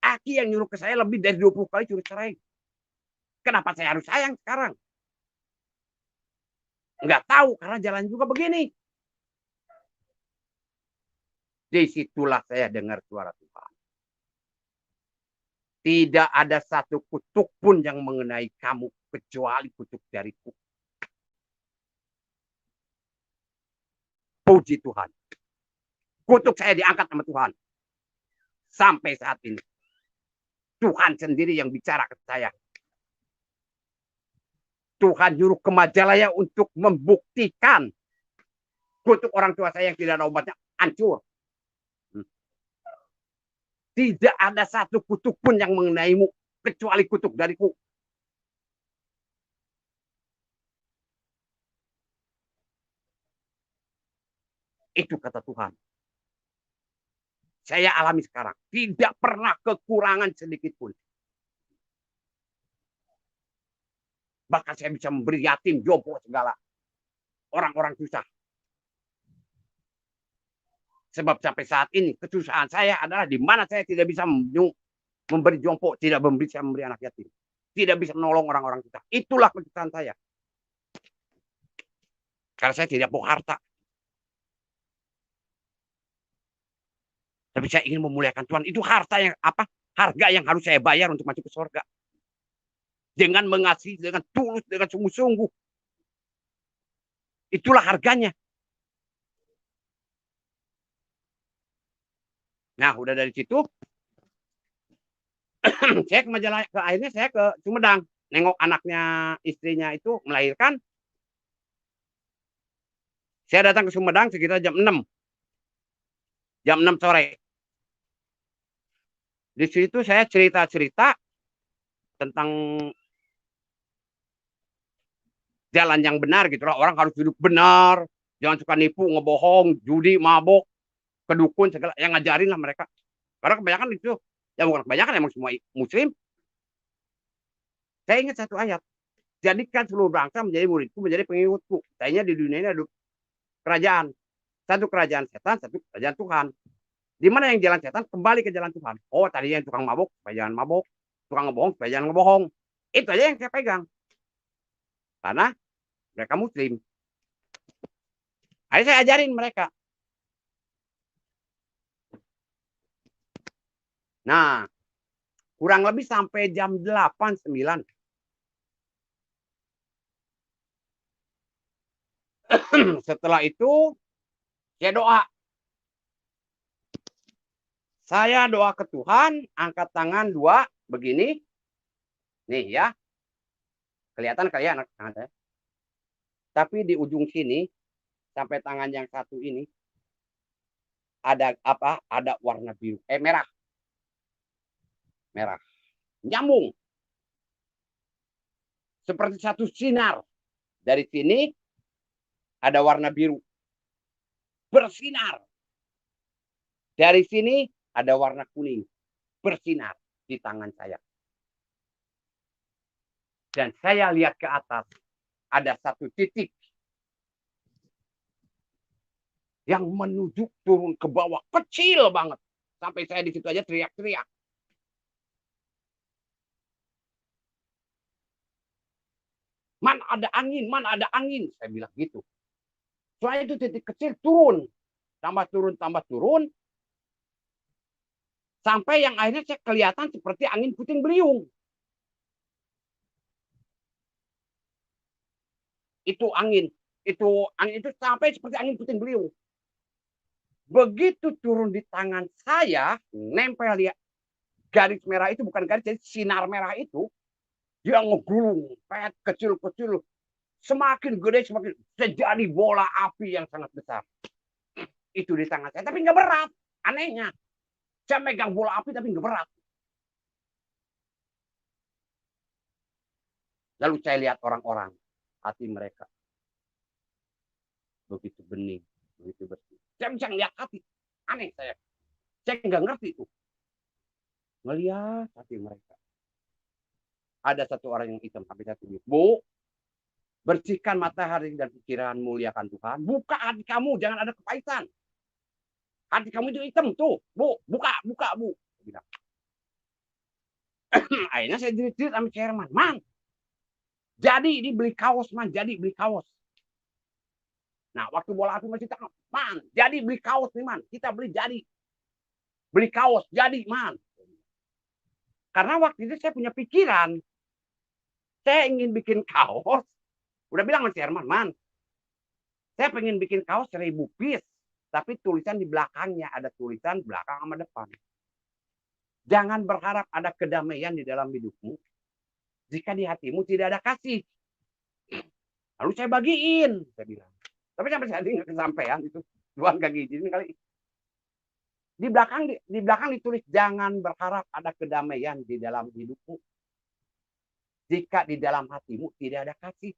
Aki yang nyuruh ke saya lebih dari 20 kali suruh cerai. Kenapa saya harus sayang sekarang? Enggak tahu, karena jalan juga begini. Disitulah saya dengar suara Tuhan. Tidak ada satu kutuk pun yang mengenai kamu kecuali kutuk dariku. Puji Tuhan. Kutuk saya diangkat sama Tuhan. Sampai saat ini. Tuhan sendiri yang bicara ke saya. Tuhan nyuruh ke Majalaya untuk membuktikan kutuk orang tua saya yang tidak ada obatnya hancur. Tidak ada satu kutuk pun yang mengenaimu kecuali kutuk dariku. Itu kata Tuhan. Saya alami sekarang. Tidak pernah kekurangan sedikit pun. Bahkan saya bisa memberi yatim, jompo, segala. Orang-orang susah. Sebab sampai saat ini kesusahan saya adalah di mana saya tidak bisa memberi jompo, tidak bisa memberi anak yatim. Tidak bisa menolong orang-orang susah. Itulah kesusahan saya. Karena saya tidak punya harta. Tapi saya ingin memuliakan Tuhan. Itu harta yang apa? Harga yang harus saya bayar untuk masuk ke surga. Dengan mengasihi, dengan tulus, dengan sungguh-sungguh. Itulah harganya. Nah, udah dari situ, saya ke Majalah, akhirnya saya ke Sumedang. Nengok anaknya, istrinya itu melahirkan. Saya datang ke Sumedang sekitar jam 6. Jam 6 sore. Di situ saya cerita-cerita tentang jalan yang benar gitu lah. Orang harus hidup benar, jangan suka nipu, ngebohong, judi, mabok, kedukun segala. Yang ngajarin lah mereka. Karena kebanyakan itu, ya bukan kebanyakan, emang semua muslim. Saya ingat satu ayat. Jadikan seluruh bangsa menjadi muridku, menjadi pengikutku. Kayaknya di dunia ini ada kerajaan. Satu kerajaan setan, satu kerajaan Tuhan. Di mana yang jalan setan kembali ke jalan Tuhan. Oh, tadinya yang tukang mabok, supaya jangan mabok. Tukang ngebohong, supaya jangan ngebohong. Itu aja yang saya pegang. Karena mereka muslim. Akhirnya saya ajarin mereka. Nah, kurang lebih sampai jam 8, 9. Setelah itu, saya doa. Saya doa ke Tuhan, angkat tangan 2, begini. Nih ya. Kelihatan kali ya anak tangan saya. Tapi di ujung sini, sampai tangan yang satu ini, ada apa? Ada warna biru. Merah. Merah. Nyambung. Seperti satu sinar. Dari sini, ada warna biru. Bersinar. Dari sini, ada warna kuning. Bersinar di tangan saya. Dan saya lihat ke atas. Ada satu titik. Yang menuju turun ke bawah. Kecil banget. Sampai saya di situ aja teriak-teriak. Man ada angin, man ada angin. Saya bilang gitu. Soalnya itu titik kecil turun. Tambah turun, tambah turun. Sampai yang akhirnya saya kelihatan seperti angin puting beliung. Itu angin. Itu angin itu sampai seperti angin puting beliung. Begitu turun di tangan saya, nempel ya. Garis merah itu bukan garis, jadi sinar merah itu. Dia ngegulung, pet kecil-kecil. Semakin gede, semakin jadi bola api yang sangat besar. Itu di tangan saya, tapi nggak berat. Anehnya. Saya megang bola api tapi nggak berat. Lalu saya lihat orang-orang, hati mereka. Begitu bening, begitu bersih. Saya bisa ngeliat hati. Aneh saya. Saya nggak ngerti itu. Ngeliat hati mereka. Ada satu orang yang hitam sampai satu. Bu, bersihkan matahari dan pikiran, muliakan Tuhan. Buka hati kamu, jangan ada kepahitan. Hati kamu itu hitam tuh. Bu, buka, Bu. Bilang. Akhirnya saya jerit-jerit sama chairman. Man, jadi ini beli kaos, man. Jadi beli kaos. Nah, waktu bola api masih tangan. Man, jadi beli kaos nih, man. Kita beli jadi. Beli kaos, jadi, man. Karena waktu itu saya punya pikiran. Saya ingin bikin kaos. Udah bilang sama chairman, man. Saya pengen bikin kaos 1000 piece. Tapi tulisan di belakangnya. Ada tulisan belakang sama depan. Jangan berharap ada kedamaian di dalam hidupmu. Jika di hatimu tidak ada kasih. Lalu saya bagiin. Saya bilang. Tapi sampai saat ini nggak kesampaian. Itu Tuhan gak ngizinin kali. Di belakang ditulis. Jangan berharap ada kedamaian di dalam hidupmu. Jika di dalam hatimu tidak ada kasih.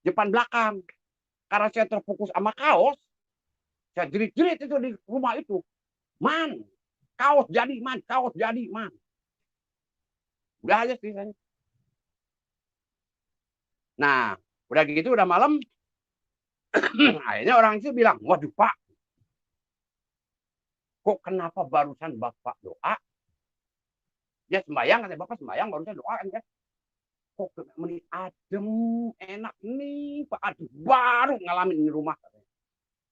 Depan belakang. Karena saya terfokus sama kaos. Saya jerit-jerit itu di rumah itu. Man, kaos jadi, man, kaos jadi, man. Udah aja sih saya. Nah, udah gitu udah malam. Akhirnya orang itu bilang, waduh Pak, kok kenapa barusan Bapak doa? Dia sembahyang, kata Bapak sembahyang, barusan doa kan. Kok menit adem, enak nih Pak. Aduh, baru ngalamin di rumah.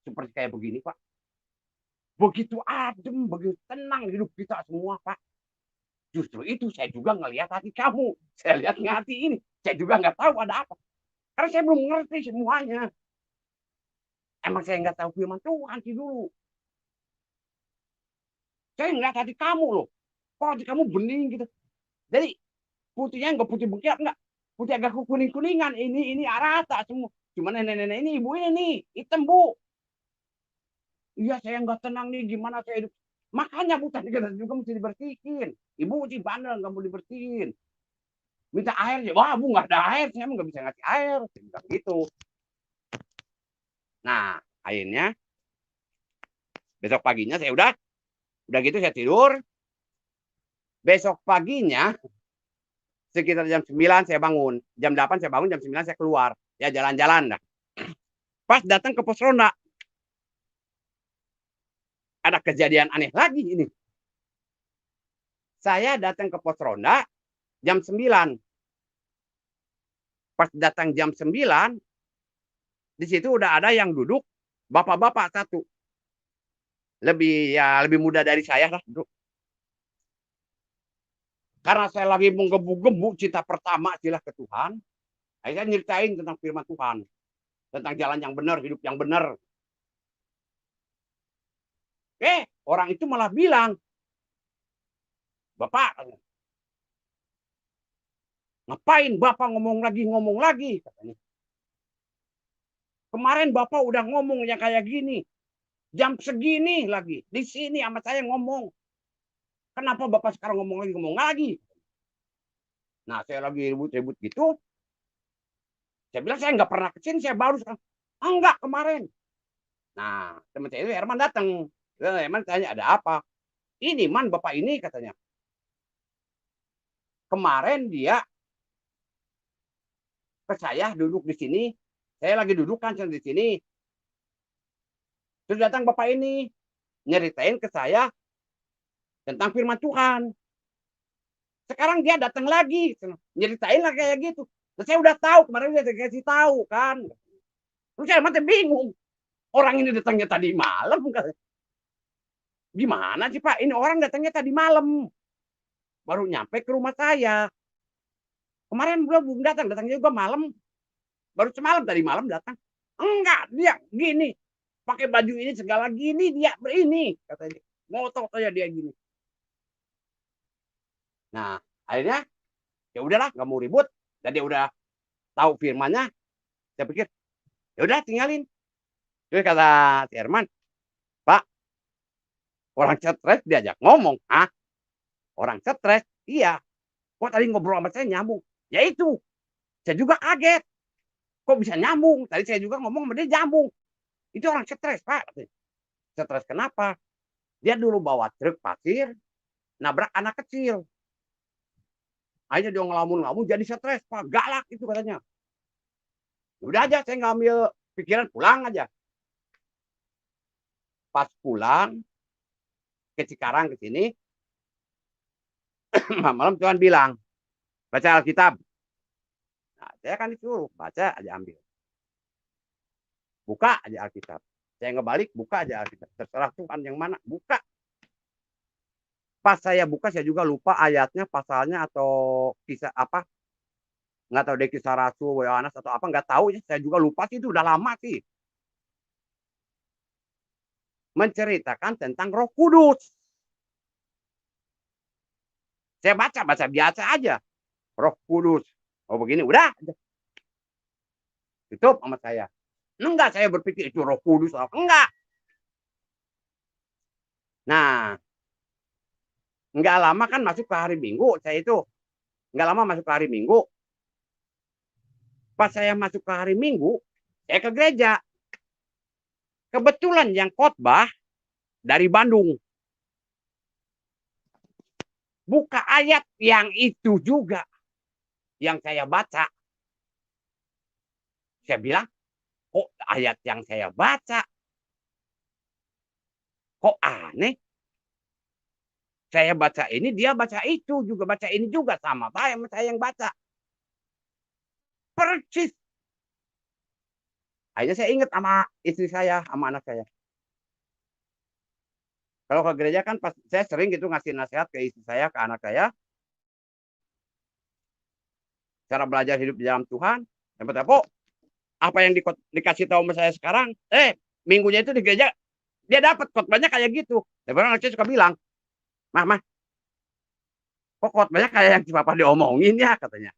Seperti kayak begini Pak. Begitu adem, begitu tenang hidup kita semua Pak. Justru itu saya juga ngelihat hati kamu. Saya lihat hati ini. Saya juga nggak tahu ada apa. Karena saya belum ngerti semuanya. Emang saya nggak tahu firman Tuhan sih dulu. Saya ngeliat hati kamu loh. Kok hati kamu bening gitu. Jadi putihnya nggak putih bengkak nggak. Putih agak kuning-kuningan. Ini rata semua. Cuma nenek-nenek ini, ibu ini nih. Hitam bu. Iya saya nggak tenang nih. Gimana saya hidup. Makanya bu tadi kita juga mesti dibersihin. Ibu sih bandel nggak mau dibersihin. Minta air ya. Wah bu nggak ada air. Saya nggak bisa ngasih air. Saya bilang gitu. Nah akhirnya besok paginya saya udah gitu saya tidur. Besok paginya sekitar jam 9 saya bangun. Jam 8 saya bangun, jam 9 saya keluar. Ya jalan-jalan dah. Pas datang ke pos ronda. Ada kejadian aneh lagi ini. Saya datang ke pos ronda jam 9. Pas datang jam 9, di situ udah ada yang duduk bapak-bapak satu. Lebih muda dari saya lah. Karena saya lagi menggebu-gebu cinta pertama silah ke Tuhan. Saya nyeritain tentang firman Tuhan. Tentang jalan yang benar, hidup yang benar. Orang itu malah bilang, Bapak, ngapain Bapak ngomong lagi, katanya. Kemarin Bapak udah ngomong yang kayak gini. Jam segini lagi. Di sini sama saya ngomong. Kenapa Bapak sekarang ngomong lagi? Nah, saya lagi ribut-ribut gitu. Saya bilang, saya nggak pernah kesini, saya baru sekarang. Enggak, kemarin. Nah, teman saya itu Herman datang. Herman tanya, ada apa? Ini, man, Bapak ini, katanya. Kemarin dia ke saya duduk di sini. Saya lagi duduk kan di sini. Terus datang Bapak ini. Nyeritain ke saya tentang firman Tuhan. Sekarang dia datang lagi. Nyeritain lah kayak gitu. Terus saya udah tahu. Kemarin udah dikasih tahu kan. Terus saya masih bingung. Orang ini datangnya tadi malam. Gimana sih Pak? Ini orang datangnya tadi malam. Baru nyampe ke rumah saya. Kemarin belum datang. Datangnya juga malam. Baru semalam tadi malam datang. Enggak, dia gini. Pakai baju ini segala gini, dia berini. Katanya. Ngotot aja dia gini. Nah, akhirnya ya udahlah, nggak mau ribut. Dan dia udah tahu firmannya. Saya pikir, ya udah tinggalin. Terus kata si Herman, Pak, orang stres diajak ngomong. Ah, orang stres? Iya. Kok tadi ngobrol sama saya nyambung? Ya itu. Saya juga kaget. Kok bisa nyambung? Tadi saya juga ngomong sama dia nyambung. Itu orang stres, Pak. Stres kenapa? Dia dulu bawa truk pasir, nabrak anak kecil. Akhirnya dia ngelamun-ngelamun jadi stres, Pak. Galak itu katanya. Udah aja, saya ngambil pikiran, pulang aja. Pas pulang ke Cikarang ke sini, malam Tuhan bilang, baca Alkitab. Nah, saya kan disuruh, baca aja ambil. Buka aja Alkitab. Saya ngebalik, buka aja Alkitab. Terserah Tuhan yang mana, buka. Pas saya buka, saya juga lupa ayatnya, pasalnya, atau kisah apa. Nggak tahu deh kisah Rasul, Yohanes, atau apa. Nggak tahu, saya juga lupa sih, itu udah lama sih. Menceritakan tentang Roh Kudus. Saya baca biasa aja. Roh Kudus. Oh begini, udah. Tutup sama saya. Enggak, saya berpikir itu Roh Kudus. Enggak. Nah, enggak lama kan masuk ke hari Minggu. Saya itu enggak lama masuk ke hari Minggu. Pas saya masuk ke hari Minggu, saya ke gereja. Kebetulan yang khotbah dari Bandung. Buka ayat yang itu juga yang saya baca. Saya bilang, kok ayat yang saya baca kok aneh? Saya baca ini, dia baca itu, juga baca ini juga sama saya yang baca. Persis. Akhirnya saya ingat sama istri saya, sama anak saya. Kalau ke gereja kan pas saya sering gitu ngasih nasihat ke istri saya, ke anak saya, cara belajar hidup di dalam Tuhan. Yang pertama, apa yang dikasih tahu sama saya sekarang, minggunya itu di gereja dia dapat khotbahnya kayak gitu. Dan anak saya suka bilang, mah, kok khotbahnya kayak yang si Papa diomongin ya katanya.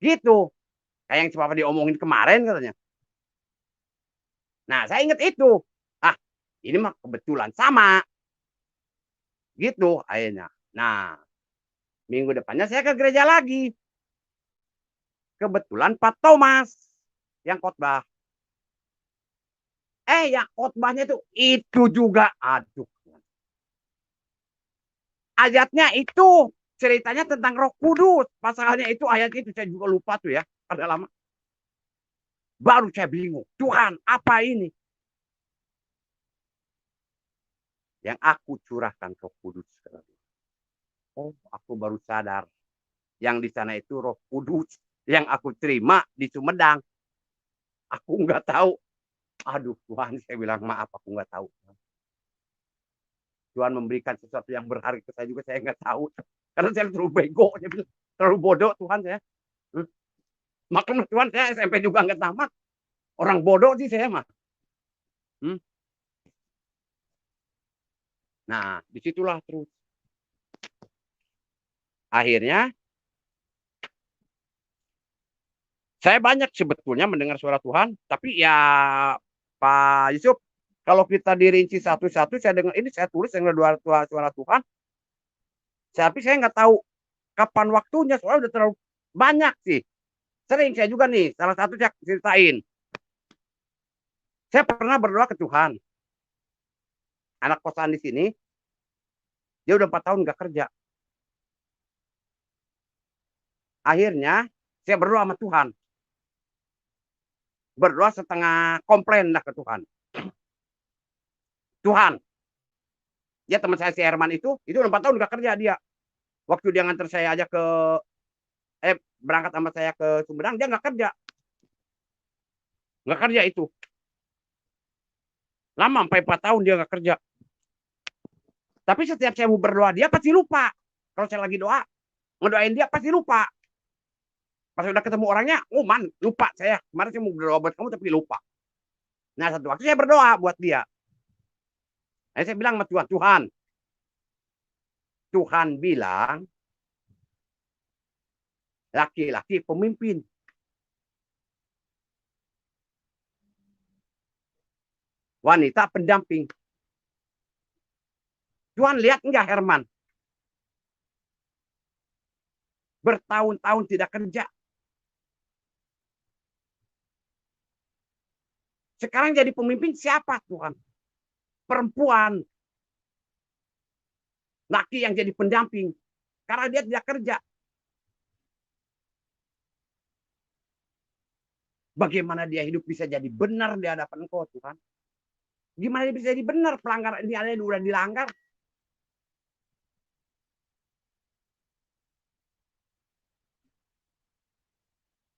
Gitu. Kayak yang si Papa diomongin kemarin katanya. Nah, saya ingat itu. Ah, ini mah kebetulan sama. Gitu akhirnya. Nah, minggu depannya saya ke gereja lagi. Kebetulan Pak Thomas yang khotbah. Yang khotbahnya itu juga. Aduh. Ayatnya itu ceritanya tentang Roh Kudus. Pasalnya itu ayat itu saya juga lupa tuh ya. Pada lama. Baru saya bingung. Tuhan, apa ini? Yang aku curahkan Roh Kudus. Oh, aku baru sadar. Yang di sana itu Roh Kudus. Yang aku terima di Sumedang. Aku nggak tahu. Aduh Tuhan, saya bilang maaf, aku nggak tahu. Tuhan memberikan sesuatu yang berharga ke saya juga, saya nggak tahu. Karena saya terlalu bego, terlalu bodoh Tuhan saya. Makanya Tuhan saya SMP juga nggak tamat. Orang bodoh sih saya mah. Nah, disitulah terus. Akhirnya, saya banyak sebetulnya mendengar suara Tuhan, tapi ya Pak Yusuf, kalau kita dirinci satu-satu, saya dengar ini, saya tulis dengan suara Tuhan, tapi saya nggak tahu kapan waktunya, soalnya udah terlalu banyak sih. Sering saya juga nih, salah satu saya ceritain. Saya pernah berdoa ke Tuhan. Anak kosan di sini, dia udah 4 tahun nggak kerja. Akhirnya, saya berdoa sama Tuhan. Berdoa setengah komplain lah ke Tuhan. Tuhan, ya teman saya si Herman itu udah 4 tahun nggak kerja dia. Waktu dia nganter saya aja ke, berangkat sama saya ke Sumedang, dia nggak kerja. Nggak kerja itu. Lama, sampai 4 tahun dia nggak kerja. Tapi setiap saya mau berdoa, dia pasti lupa. Kalau saya lagi doa, ngedoain dia pasti lupa. Pas udah ketemu orangnya, lupa saya. Kemarin saya mau berdoa buat kamu, tapi lupa. Nah, satu waktu saya berdoa buat dia. Nah, saya bilang sama Tuhan, Tuhan bilang, laki-laki pemimpin. Wanita pendamping. Tuhan lihat enggak Herman? Bertahun-tahun tidak kerja. Sekarang jadi pemimpin siapa Tuhan? Perempuan. Laki yang jadi pendamping. Karena dia tidak kerja. Bagaimana dia hidup bisa jadi benar di hadapan Engkau Tuhan? Gimana dia bisa jadi benar? Pelanggaran ini ada yang udah dilanggar.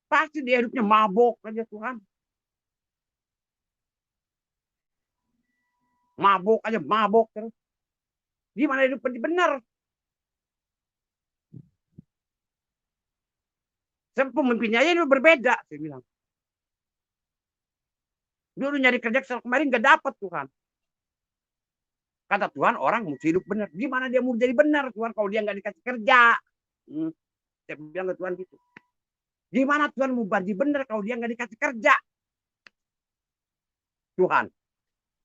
Pasti dia hidupnya mabok aja Tuhan. Mabok aja, mabok terus. Gimana hidup benar? Saya pemimpinnya aja itu berbeda, saya bilang. Dia udah nyari kerja kemarin gak dapat Tuhan. Kata Tuhan, orang mesti hidup benar. Gimana dia mau jadi benar Tuhan kalau dia nggak dikasih kerja? Saya bilang ke Tuhan gitu. Gimana Tuhan mau jadi benar kalau dia nggak dikasih kerja? Tuhan,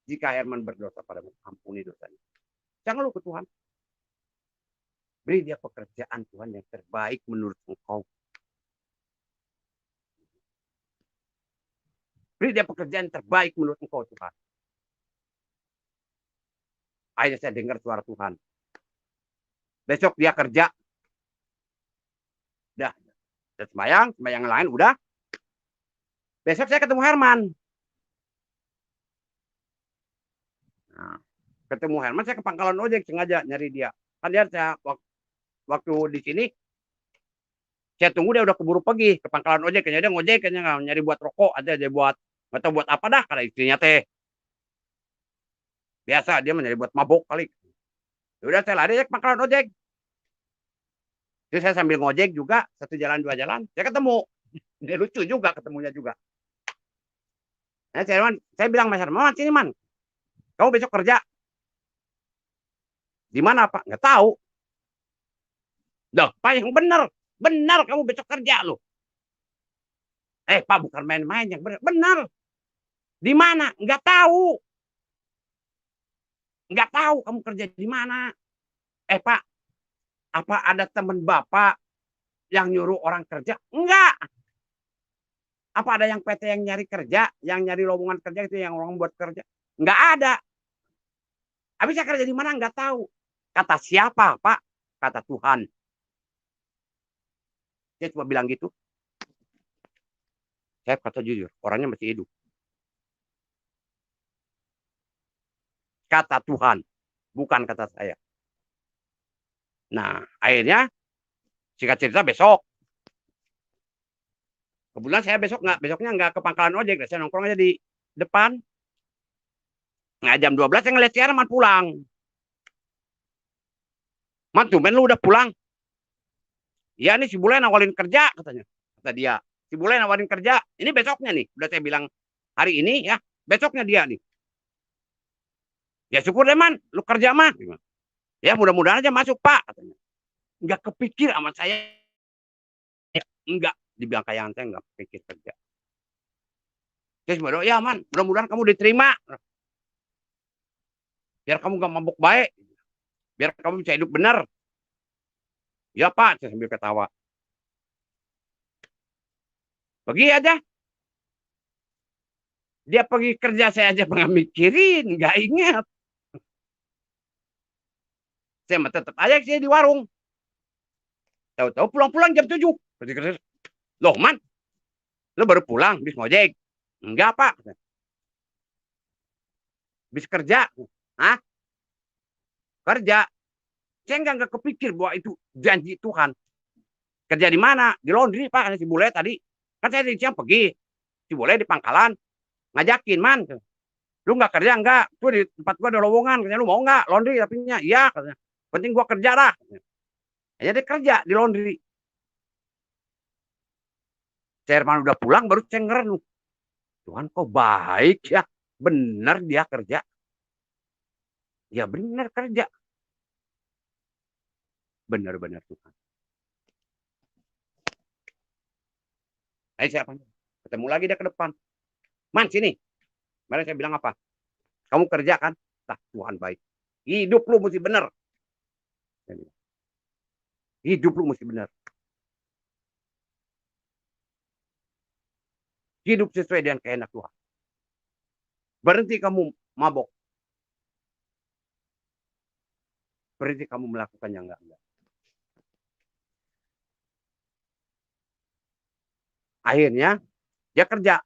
jika Herman berdosa padamu, ampuni dosanya. Jangan lu ke Tuhan. Beri dia pekerjaan Tuhan yang terbaik menurut Engkau. Beri dia pekerjaan terbaik menurut Engkau Tuhan. Akhirnya saya dengar suara Tuhan. Besok dia kerja. Udah. Sembahyang lain udah. Besok saya ketemu Herman. Nah, ketemu Herman, saya ke pangkalan ojek sengaja nyari dia. Kan dia saya waktu di sini saya tunggu dia udah keburu pergi ke pangkalan ojek, kayaknya dia ngojek, kayaknya nyari buat rokok aja, dia buat nggak tahu buat apa dah, karena istrinya teh biasa dia mencari buat mabok kali. Udah saya lari ke pangkalan ojek. Terus saya sambil ngojek juga, satu jalan dua jalan, saya ketemu. Dia lucu juga ketemunya juga. Nah, saya bilang Mas Herman, sini man, kamu besok kerja. Di mana Pak? Nggak tahu. Loh, Pak yang benar. Benar kamu besok kerja loh. Pak bukan main-main yang benar. Benar. Di mana? Nggak tahu. Nggak tahu kamu kerja di mana. Pak, apa ada teman Bapak yang nyuruh orang kerja? Enggak. Apa ada yang PT yang nyari kerja, yang nyari lowongan kerja itu yang orang buat kerja? Enggak ada. Habis saya kerja di mana? Enggak tahu. Kata siapa, Pak? Kata Tuhan. Dia cuma bilang gitu. Saya kata jujur, orangnya masih hidup. Kata Tuhan, bukan kata saya. Nah, akhirnya singkat cerita besok. Kebetulan saya besoknya nggak ke pangkalan ojek, saya nongkrong aja di depan. Nah, jam 12 saya ngeliat si Herman pulang. Man, tumben lu udah pulang. Iya nih si Bule nawarin kerja katanya. Kata dia, si Bule nawarin kerja. Ini besoknya nih, udah saya bilang hari ini ya, besoknya dia nih. Ya syukur deh man, lu kerja mah. Ya mudah-mudahan aja masuk Pak katanya. Nggak kepikir sama saya. Enggak, dibilang kayak saya nggak kepikir kerja. Terus baru ya man, mudah-mudahan kamu diterima. Biar kamu gak mabuk baik. Biar kamu bisa hidup benar. Ya Pak, saya sambil ketawa. Pergi aja. Dia pergi kerja saya aja nggak mikirin, nggak ingat. Saya tetap aja saya di warung. Tahu-tahu pulang-pulang jam 7. Loh man, lu baru pulang, bis ngojek. Enggak Pak. Bis kerja. Hah? Kerja. Saya nggak kepikir bahwa itu janji Tuhan. Kerja di mana? Di laundry Pak. Si Bule tadi. Kan saya di siang pergi. Si Bule di pangkalan. Ngajakin man. Lu nggak kerja enggak? Tuh di tempat gua ada lowongan. Katanya lu mau nggak? Laundry tapi iya. Katanya. Penting gua kerja dah. Hanya dia kerja di laundry. Herman udah pulang baru saya ngeren. Tuhan kok baik ya. Bener dia kerja. Ya bener kerja. Benar-benar Tuhan. Ayo siapa? Ketemu lagi dia ke depan. Man sini. Mari saya bilang apa? Kamu kerja kan? Tah, Tuhan baik. Hidup lu mesti benar. Hidup lu mesti benar. Hidup sesuai dengan kehendak Tuhan. Berhenti kamu mabok. Berhenti kamu melakukan yang enggak. Akhirnya dia kerja.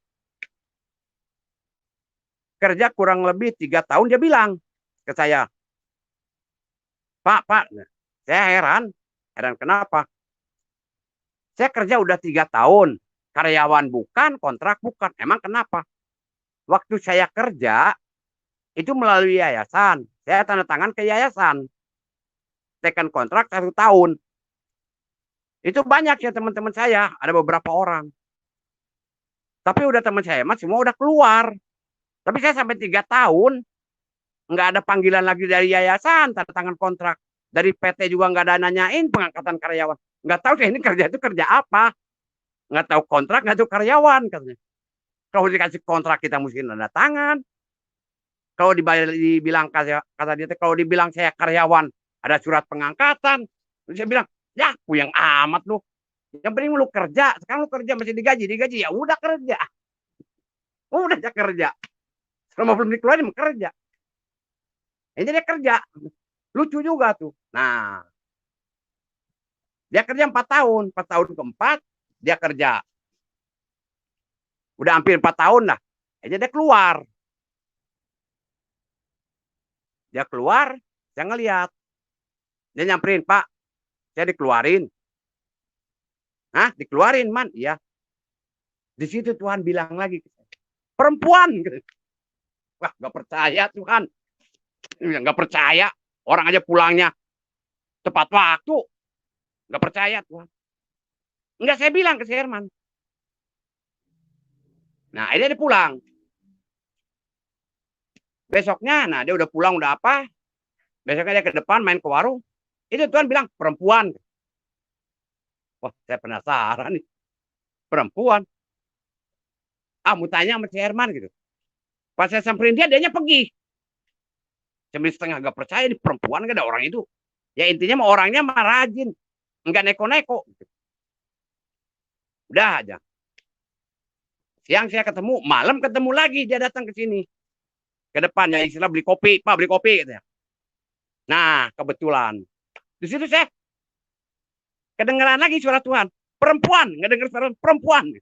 Kerja kurang lebih 3 tahun dia bilang ke saya. Pak, saya heran kenapa? Saya kerja udah 3 tahun. Karyawan bukan, kontrak bukan. Emang kenapa? Waktu saya kerja, itu melalui yayasan. Saya tanda tangan ke yayasan. Tekan kontrak 1 tahun. Itu banyak ya teman-teman saya. Ada beberapa orang. Tapi udah teman saya mas semua udah keluar. Tapi saya sampai 3 tahun. Nggak ada panggilan lagi dari yayasan. Tanda tangan kontrak. Dari PT juga nggak ada nanyain pengangkatan karyawan. Nggak tahu deh ini kerja itu kerja apa. Nggak tahu kontrak, nggak tahu karyawan katanya. Kalau dikasih kontrak kita mesti tanda tangan. Kalau dibilang kata dia, kalau dibilang saya karyawan ada surat pengangkatan. Terus saya bilang, ya yang amat lu. Yang penting lu kerja. Sekarang lu kerja masih digaji ya udah kerja. Udah ya kerja. Selama belum dikeluarin kerja. Ini dia kerja. Lucu juga tuh. Nah, dia kerja 4 tahun. 4 tahun keempat, dia kerja. Udah hampir 4 tahun lah. Jadi dia keluar. Dia keluar, saya ngeliat. Dia nyamperin, Pak, saya dikeluarin. Hah, dikeluarin, Man? Iya. Di situ Tuhan bilang lagi, perempuan. Wah, gak percaya Tuhan. Gak percaya. Orang aja pulangnya tepat waktu. Gak percaya Tuhan. Enggak, saya bilang ke si Herman. Nah, ini dia pulang. Besoknya, nah dia udah pulang, udah apa. Besoknya dia ke depan main ke warung. Itu Tuhan bilang, perempuan. Wah, saya penasaran nih. Perempuan. Mau tanya sama si Herman gitu. Pas saya samperin dia, dianya pergi. Sambil setengah gak percaya, di perempuan gak ada orang itu. Ya intinya mah orangnya mah rajin. Enggak neko-neko. Udah aja. Siang saya ketemu, malam ketemu lagi dia datang ke sini. Ke depannya istilah beli kopi, Pak beli kopi gitu ya. Nah, kebetulan. Di situ saya kedengeran lagi suara Tuhan. Perempuan, ngedenger suara perempuan.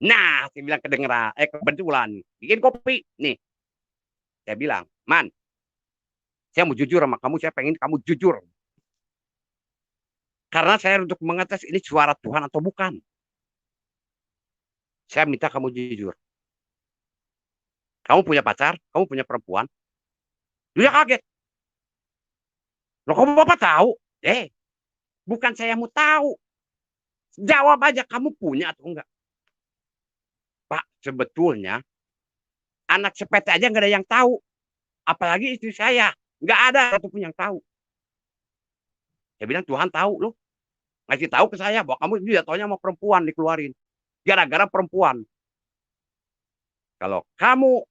Nah, saya bilang kedengeran, kebetulan. Bikin kopi. Nih, saya bilang, Man, saya mau jujur sama kamu, saya pengen kamu jujur. Karena saya untuk mengetes ini suara Tuhan atau bukan. Saya minta kamu jujur. Kamu punya pacar, kamu punya perempuan. Dia kaget. Loh, kamu Bapak tahu? Bukan saya mau tahu. Jawab aja, kamu punya atau enggak. Pak, sebetulnya anak sepete aja nggak ada yang tahu. Apalagi istri saya. Nggak ada satupun yang tahu. Saya bilang, Tuhan tahu loh. Ngasih tahu ke saya bahwa kamu dia taunya sama perempuan dikeluarin. Gara-gara perempuan. Kalau kamu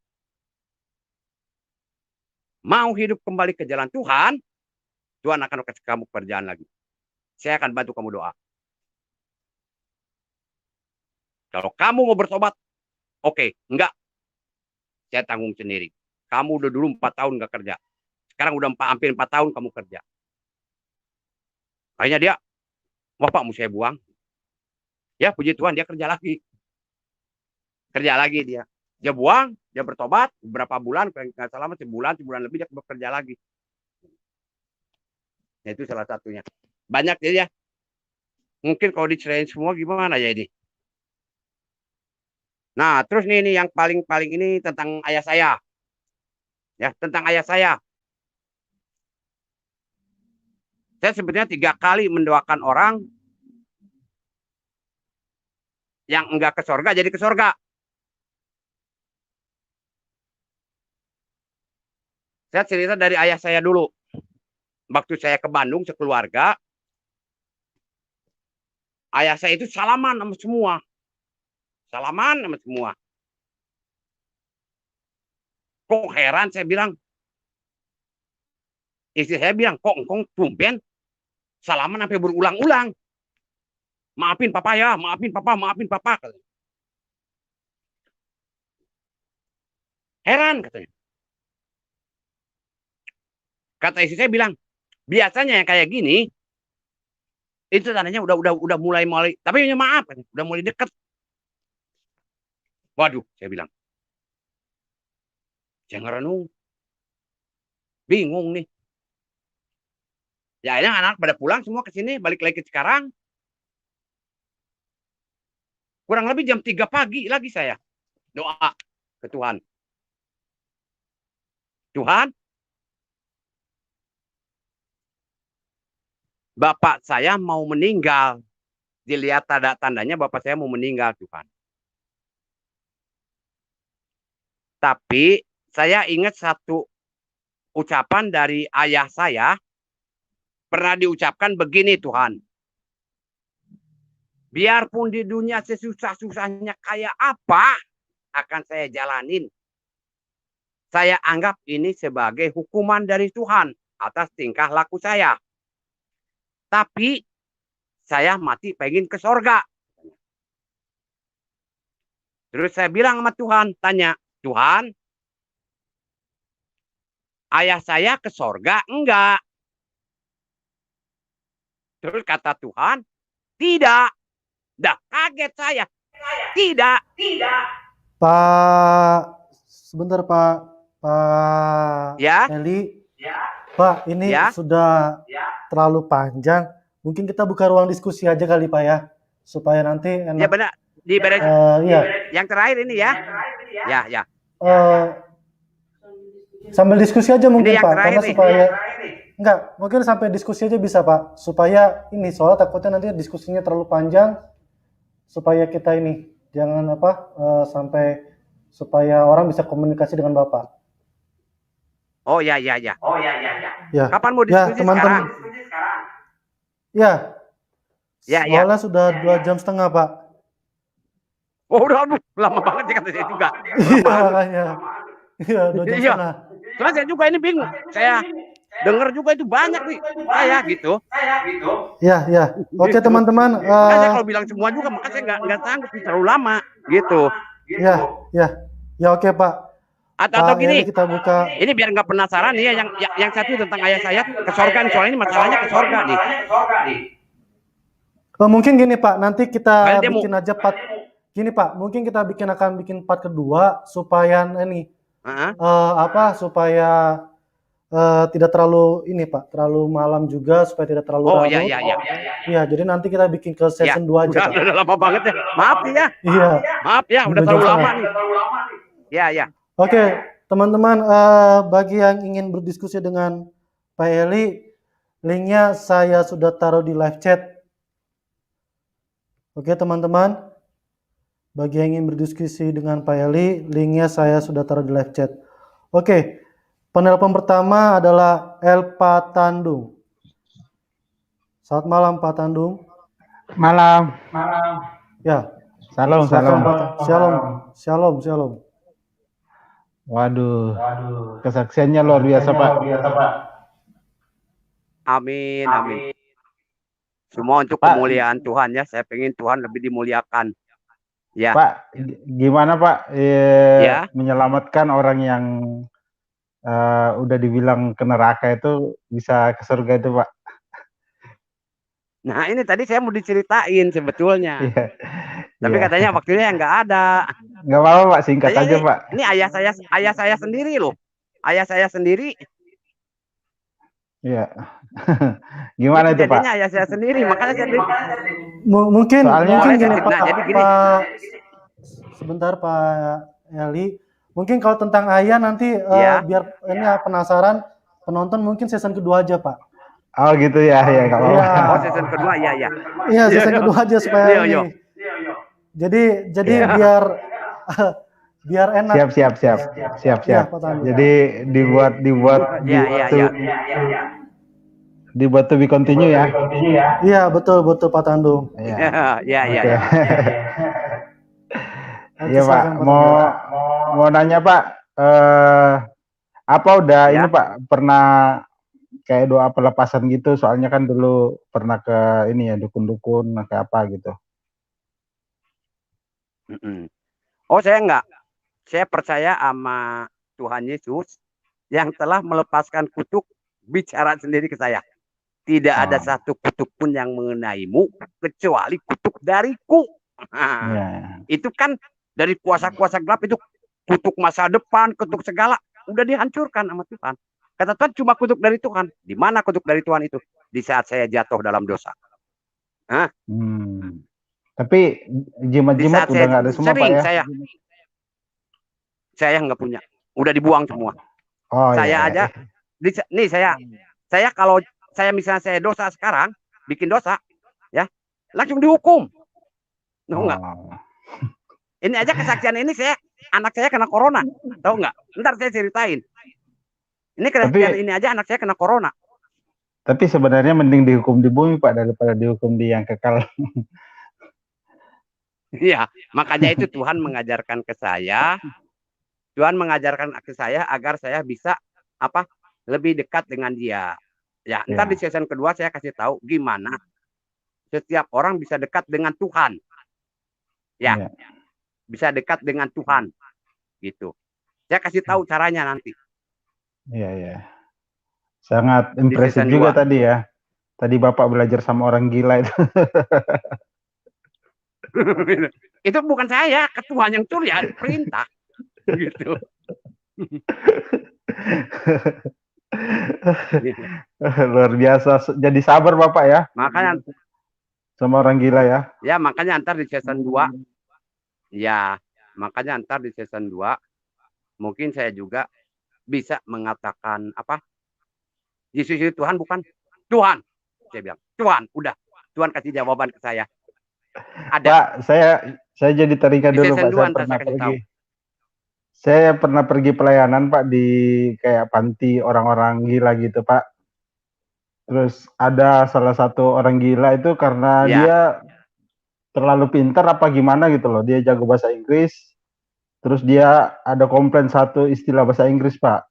mau hidup kembali ke jalan Tuhan, Tuhan akan kasih kamu pekerjaan lagi. Saya akan bantu kamu doa. Kalau kamu mau bertobat, oke, enggak. Saya tanggung sendiri. Kamu udah dulu 4 tahun nggak kerja. Sekarang udah hampir 4 tahun kamu kerja. Akhirnya dia, wah Pak, mau saya buang. Ya puji Tuhan, dia kerja lagi. Kerja lagi dia. Dia buang, dia bertobat, beberapa bulan, nggak salah sebulan lebih dia bekerja lagi. Nah, itu salah satunya. Banyak ya. Mungkin kalau dicerain semua gimana ya ini. Nah, terus nih yang paling ini tentang ayah saya. Ya, tentang ayah saya. Saya sebetulnya 3 kali mendoakan orang yang enggak ke sorga jadi ke sorga. Saya cerita dari ayah saya dulu. Waktu saya ke Bandung sekeluarga, ayah saya itu salaman sama semua. Salaman sama semua. Kok heran saya bilang. Istri saya bilang, kok engkong tumben salaman sampai berulang-ulang. Maafin papa ya, maafin papa, maafin papa. Heran katanya. Kata istri saya bilang, biasanya yang kayak gini, itu tandanya udah mulai, tapi ya maaf, udah mulai deket. Waduh, saya bilang. Saya ngerenung. Bingung nih. Ya akhirnya anak pada pulang semua ke sini, balik lagi ke Cikarang. Kurang lebih jam 3 pagi lagi saya doa ke Tuhan. Tuhan, bapak saya mau meninggal. Dilihat tanda-tandanya bapak saya mau meninggal, Tuhan. Tapi saya ingat satu ucapan dari ayah saya. Pernah diucapkan begini, Tuhan. Biarpun di dunia sesusah-susahnya kayak apa, akan saya jalanin. Saya anggap ini sebagai hukuman dari Tuhan atas tingkah laku saya. Tapi saya mati pengen ke sorga. Terus saya bilang sama Tuhan, tanya, Tuhan, ayah saya ke sorga enggak. Terus kata Tuhan, tidak. Dah kaget saya. Tidak. Pak, sebentar Pak, Pak Ya, Eli, Pak, ini ya. sudah terlalu panjang. Mungkin kita buka ruang diskusi aja kali Pak ya, supaya nanti Ya enak. benar. Di beres Iya, yang terakhir ini ya. Ya, ya. eh, sambil diskusi aja Ini mungkin yang Pak, terakhir karena nih. supaya enggak, mungkin sampai diskusi aja bisa Pak, supaya ini soalnya takutnya nanti diskusinya terlalu panjang, supaya kita ini jangan sampai supaya orang bisa komunikasi dengan Bapak. Oh ya, ya, ya. Ya, Kapan mau ya diskusi teman-teman. sekarang? Ya, Ya, ya. soalnya sudah 2,5 jam Pak. Oh, udah aduh, lama banget ya kata saya juga. Iya makanya. Iya 2,5 jam. Iya. Soalnya saya juga ini bingung. Saya dengar juga itu banyak nih. Saya gitu. Ya, ya. Oke Gitu. teman-teman. Makanya saya kalau bilang semua juga, makanya saya nggak sanggup terlalu lama gitu. Ya, ya, ya oke Pak. Atau Pak gini, Eli kita buka. ini biar nggak penasaran nih ya, yang satu tentang ayah saya ke sorga nih, soalnya ini masalahnya ke sorga nih. Mungkin gini Pak, nanti kita Kalian dia mau bikin aja part. Gini Pak, mungkin kita akan bikin part kedua supaya ini Heeh. supaya tidak terlalu ini Pak, terlalu malam juga supaya tidak terlalu Oh larut. ya, ya, ya. Iya, jadi nanti kita bikin ke Ya, season 2 aja Pak. udah lama banget ya. Maaf nih ya. Iya. Maaf ya, udah 2 jam terlalu setengah. lama nih. Ya, ya. Oke, teman-teman, bagi yang ingin berdiskusi dengan Pak Eli, linknya saya sudah taruh di live chat. Oke, teman-teman, bagi yang ingin berdiskusi dengan Pak Eli, linknya saya sudah taruh di live chat. Oke, penelpon pertama adalah Elpa Tandung. Selamat malam Pak Tandung. Malam. Ya, Salam, silakan salam. Pak. Shalom, shalom. Waduh, kesaksiannya luar biasa, Pak. Amin, amin. Semua untuk Pak. kemuliaan Tuhan ya. Saya pengen Tuhan lebih dimuliakan. Ya. Pak, gimana Pak Ya. menyelamatkan orang yang udah dibilang ke neraka itu bisa ke surga itu, Pak? Nah, ini tadi saya mau diceritain sebetulnya. Iya. Tapi Iya. katanya waktunya nggak ada. Nggak apa-apa, Pak, singkat Tanya aja, ini, Pak. Ini ayah saya sendiri loh. Ayah saya sendiri. Iya. Gimana itu, Pak? Kejadiannya ayah saya sendiri, makanya saya Mungkin Soalnya- gini Nah, Pak, jadi gini. sebentar Pak Eli. Mungkin kalau tentang ayah nanti Ya. biar ini penasaran penonton mungkin season kedua aja Pak. Oh gitu ya, ya nggak apa-apa. Iya. Oh, season kedua, ya, ya. Iya season kedua aja supaya Iya, ini. iya. Jadi Iya. biar enak. Siap. Iya, Pak Tandung. Jadi dibuat Ya. dibuat to be continue ya. Iya betul Pak Tandung. Iya. Ya. Oke. Oke, Iya Pak, silakan, Pak mau nanya Pak, apa udah Ya. ini Pak pernah kayak doa pelepasan gitu? Soalnya kan dulu pernah ke ini ya dukun-dukun kayak apa gitu. Oh, saya enggak. Saya percaya sama Tuhan Yesus yang telah melepaskan kutuk bicara sendiri ke saya. Tidak ada satu kutuk pun yang mengenaimu kecuali kutuk dariku. Nah, Iya. Itu kan dari kuasa-kuasa gelap itu kutuk masa depan, kutuk segala udah dihancurkan sama Tuhan. Kata Tuhan cuma kutuk dari Tuhan. Di mana kutuk dari Tuhan itu? Di saat saya jatuh dalam dosa. Tapi jimat-jimat Di saat udah nggak ada semua Pak sering ya? saya nggak punya. Udah dibuang semua. Oh Saya iya. aja nih saya kalau saya misalnya saya dosa sekarang, bikin dosa, ya langsung dihukum. Enggak. Ini aja kesaksian ini anak saya kena corona, tahu nggak? Ntar saya ceritain. Ini kesaksian ini aja anak saya kena corona. Tapi sebenarnya mending dihukum di bumi Pak daripada dihukum di yang kekal. Iya, makanya itu Tuhan mengajarkan ke saya. Tuhan mengajarkan ke saya agar saya bisa lebih dekat dengan Dia. Ya, ntar di season kedua saya kasih tahu gimana setiap orang bisa dekat dengan Tuhan. Ya, bisa dekat dengan Tuhan, gitu. Saya kasih tahu caranya nanti. Iya, iya. Sangat di impresif season juga 2. tadi ya. Tadi Bapak belajar sama orang gila itu. Itu bukan saya, ketuaan yang suruh ya perintah gitu. Luar biasa. Jadi sabar Bapak ya Makanya sama orang gila ya. ya makanya ntar di season 2 ya, makanya ntar di season 2 mungkin saya juga bisa mengatakan apa? Yesus itu Tuhan bukan? Tuhan. Saya bilang, Tuhan, udah. Tuhan kasih jawaban ke saya. Ada. Pak, saya jadi teringat Di dulu season Pak. 2 ntar saya kasih tahu. Saya pernah pergi pelayanan Pak di kayak panti orang-orang gila gitu Pak. Terus ada salah satu orang gila itu karena Ya, dia terlalu pintar apa gimana gitu loh. Dia jago bahasa Inggris. Terus dia ada komplain satu istilah bahasa Inggris Pak.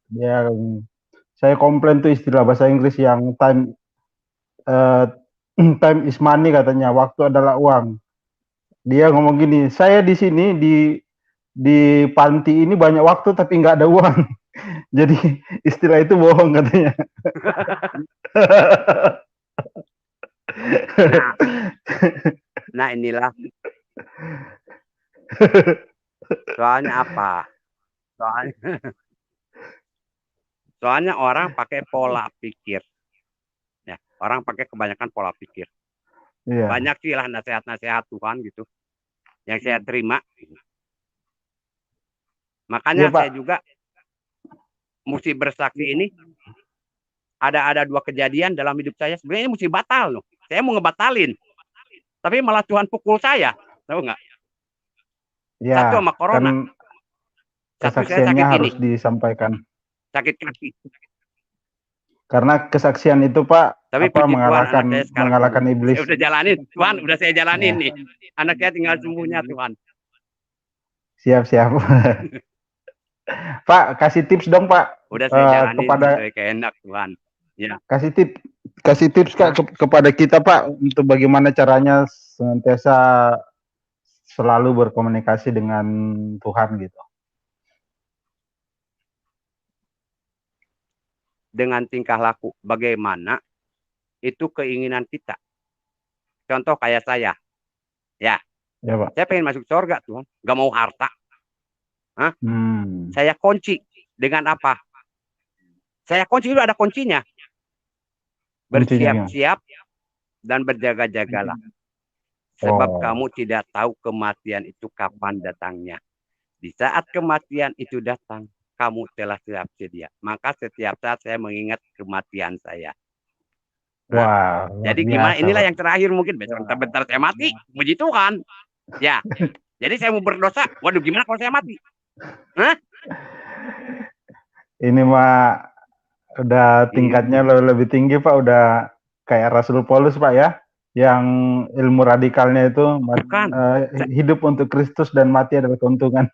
Saya komplain tuh istilah bahasa Inggris yang eh, time is money katanya. Waktu adalah uang. Dia ngomong gini, saya di sini di panti ini banyak waktu tapi nggak ada uang. Jadi istilah itu bohong katanya. nah, nah inilah. Soalnya apa? Soalnya orang pakai pola pikir. Ya, orang pakai kebanyakan pola pikir. Iya. Banyak sih lah nasihat-nasihat Tuhan gitu yang saya terima. Makanya Iya, Pak. saya juga mesti bersaksi ini. Ada 2 kejadian dalam hidup saya. Sebenarnya ini mesti batal loh. Saya mau ngebatalin. Tapi malah Tuhan pukul saya. Tahu nggak? Ya, Satu sama corona. kan Satu saya kesaksiannya sakit ini. harus disampaikan. Sakit kaki. Karena kesaksian itu Pak Tapi puji Tuhan anak saya sekarang mengalahkan sembuh. iblis. Saya udah jalanin. Tuhan udah saya jalanin Ya. nih. Anak saya tinggal sembuhnya Tuhan. Siap. Pak, kasih tips dong Pak. Udah saya jalanin kepada sesuai kehendak Tuhan. Ya. kasih tips Kak kepada kita Pak untuk bagaimana caranya senantiasa selalu berkomunikasi dengan Tuhan gitu. Dengan tingkah laku. Bagaimana itu keinginan kita. Contoh kayak saya. Ya. Ya Pak. Saya pengen masuk surga Tuhan. Gak mau harta. Hah? Saya kunci dengan apa? Saya kunci itu ada kuncinya. Bersiap-siap dan berjaga-jagalah. Sebab kamu tidak tahu kematian itu kapan datangnya. Di saat kematian itu datang, kamu telah siap sedia. Maka setiap saat saya mengingat kematian saya. Wah, jadi gimana? Inilah yang terakhir mungkin. Bentar-bentar saya mati. Puji Tuhan. Ya. Jadi saya mau berdosa. Waduh, gimana kalau saya mati? Hah? Ini mah udah tingkatnya lebih tinggi Pak. Udah kayak Rasul Paulus Pak ya. Yang ilmu radikalnya itu hidup untuk Kristus dan mati adalah keuntungan.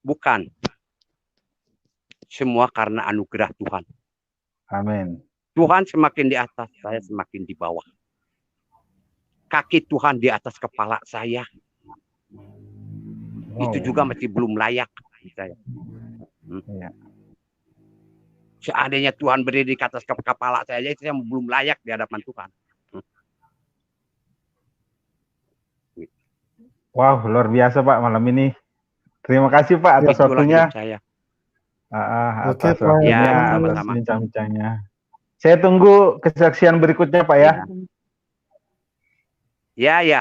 Bukan. Semua karena anugerah Tuhan. Amin. Tuhan semakin di atas, saya semakin di bawah. Kaki Tuhan di atas kepala saya. Itu juga masih belum layak saya. Ya. Seandainya Tuhan berdiri di atas kepala saya, itu saya belum layak di hadapan Tuhan. Wow, luar biasa Pak malam ini. Terima kasih Pak atas waktunya. Atas waktunya, atas bincang-bincangnya. Saya tunggu kesaksian berikutnya Pak ya. Ya.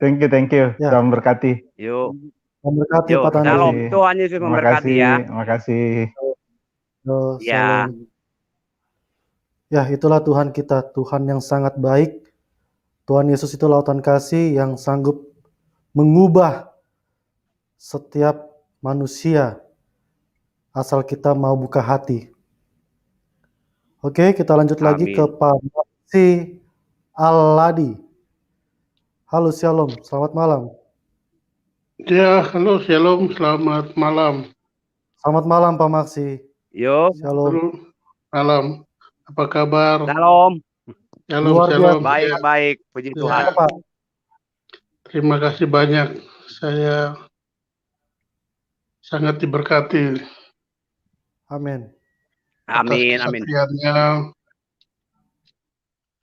Thank you. Ya. Tuhan berkati. Yuk. Memberkati Pak Tani. Shalom. Tuhan Yesus memberkati ya. Terima kasih. Ya. Ya, itulah Tuhan kita, Tuhan yang sangat baik. Tuhan Yesus itu lautan kasih yang sanggup mengubah setiap manusia asal kita mau buka hati. Oke, kita lanjut lagi ke Pak Maksi Aladi. Halo, shalom, selamat malam. Ya, halo, shalom, selamat malam. Selamat malam Pak Maksi. Yo. Shalom. Malam. Apa kabar? Shalom. Shalom. Baik, puji Tuhan. Terima kasih banyak. Saya sangat diberkati Amin. atas Amin, amin. kesaksiannya.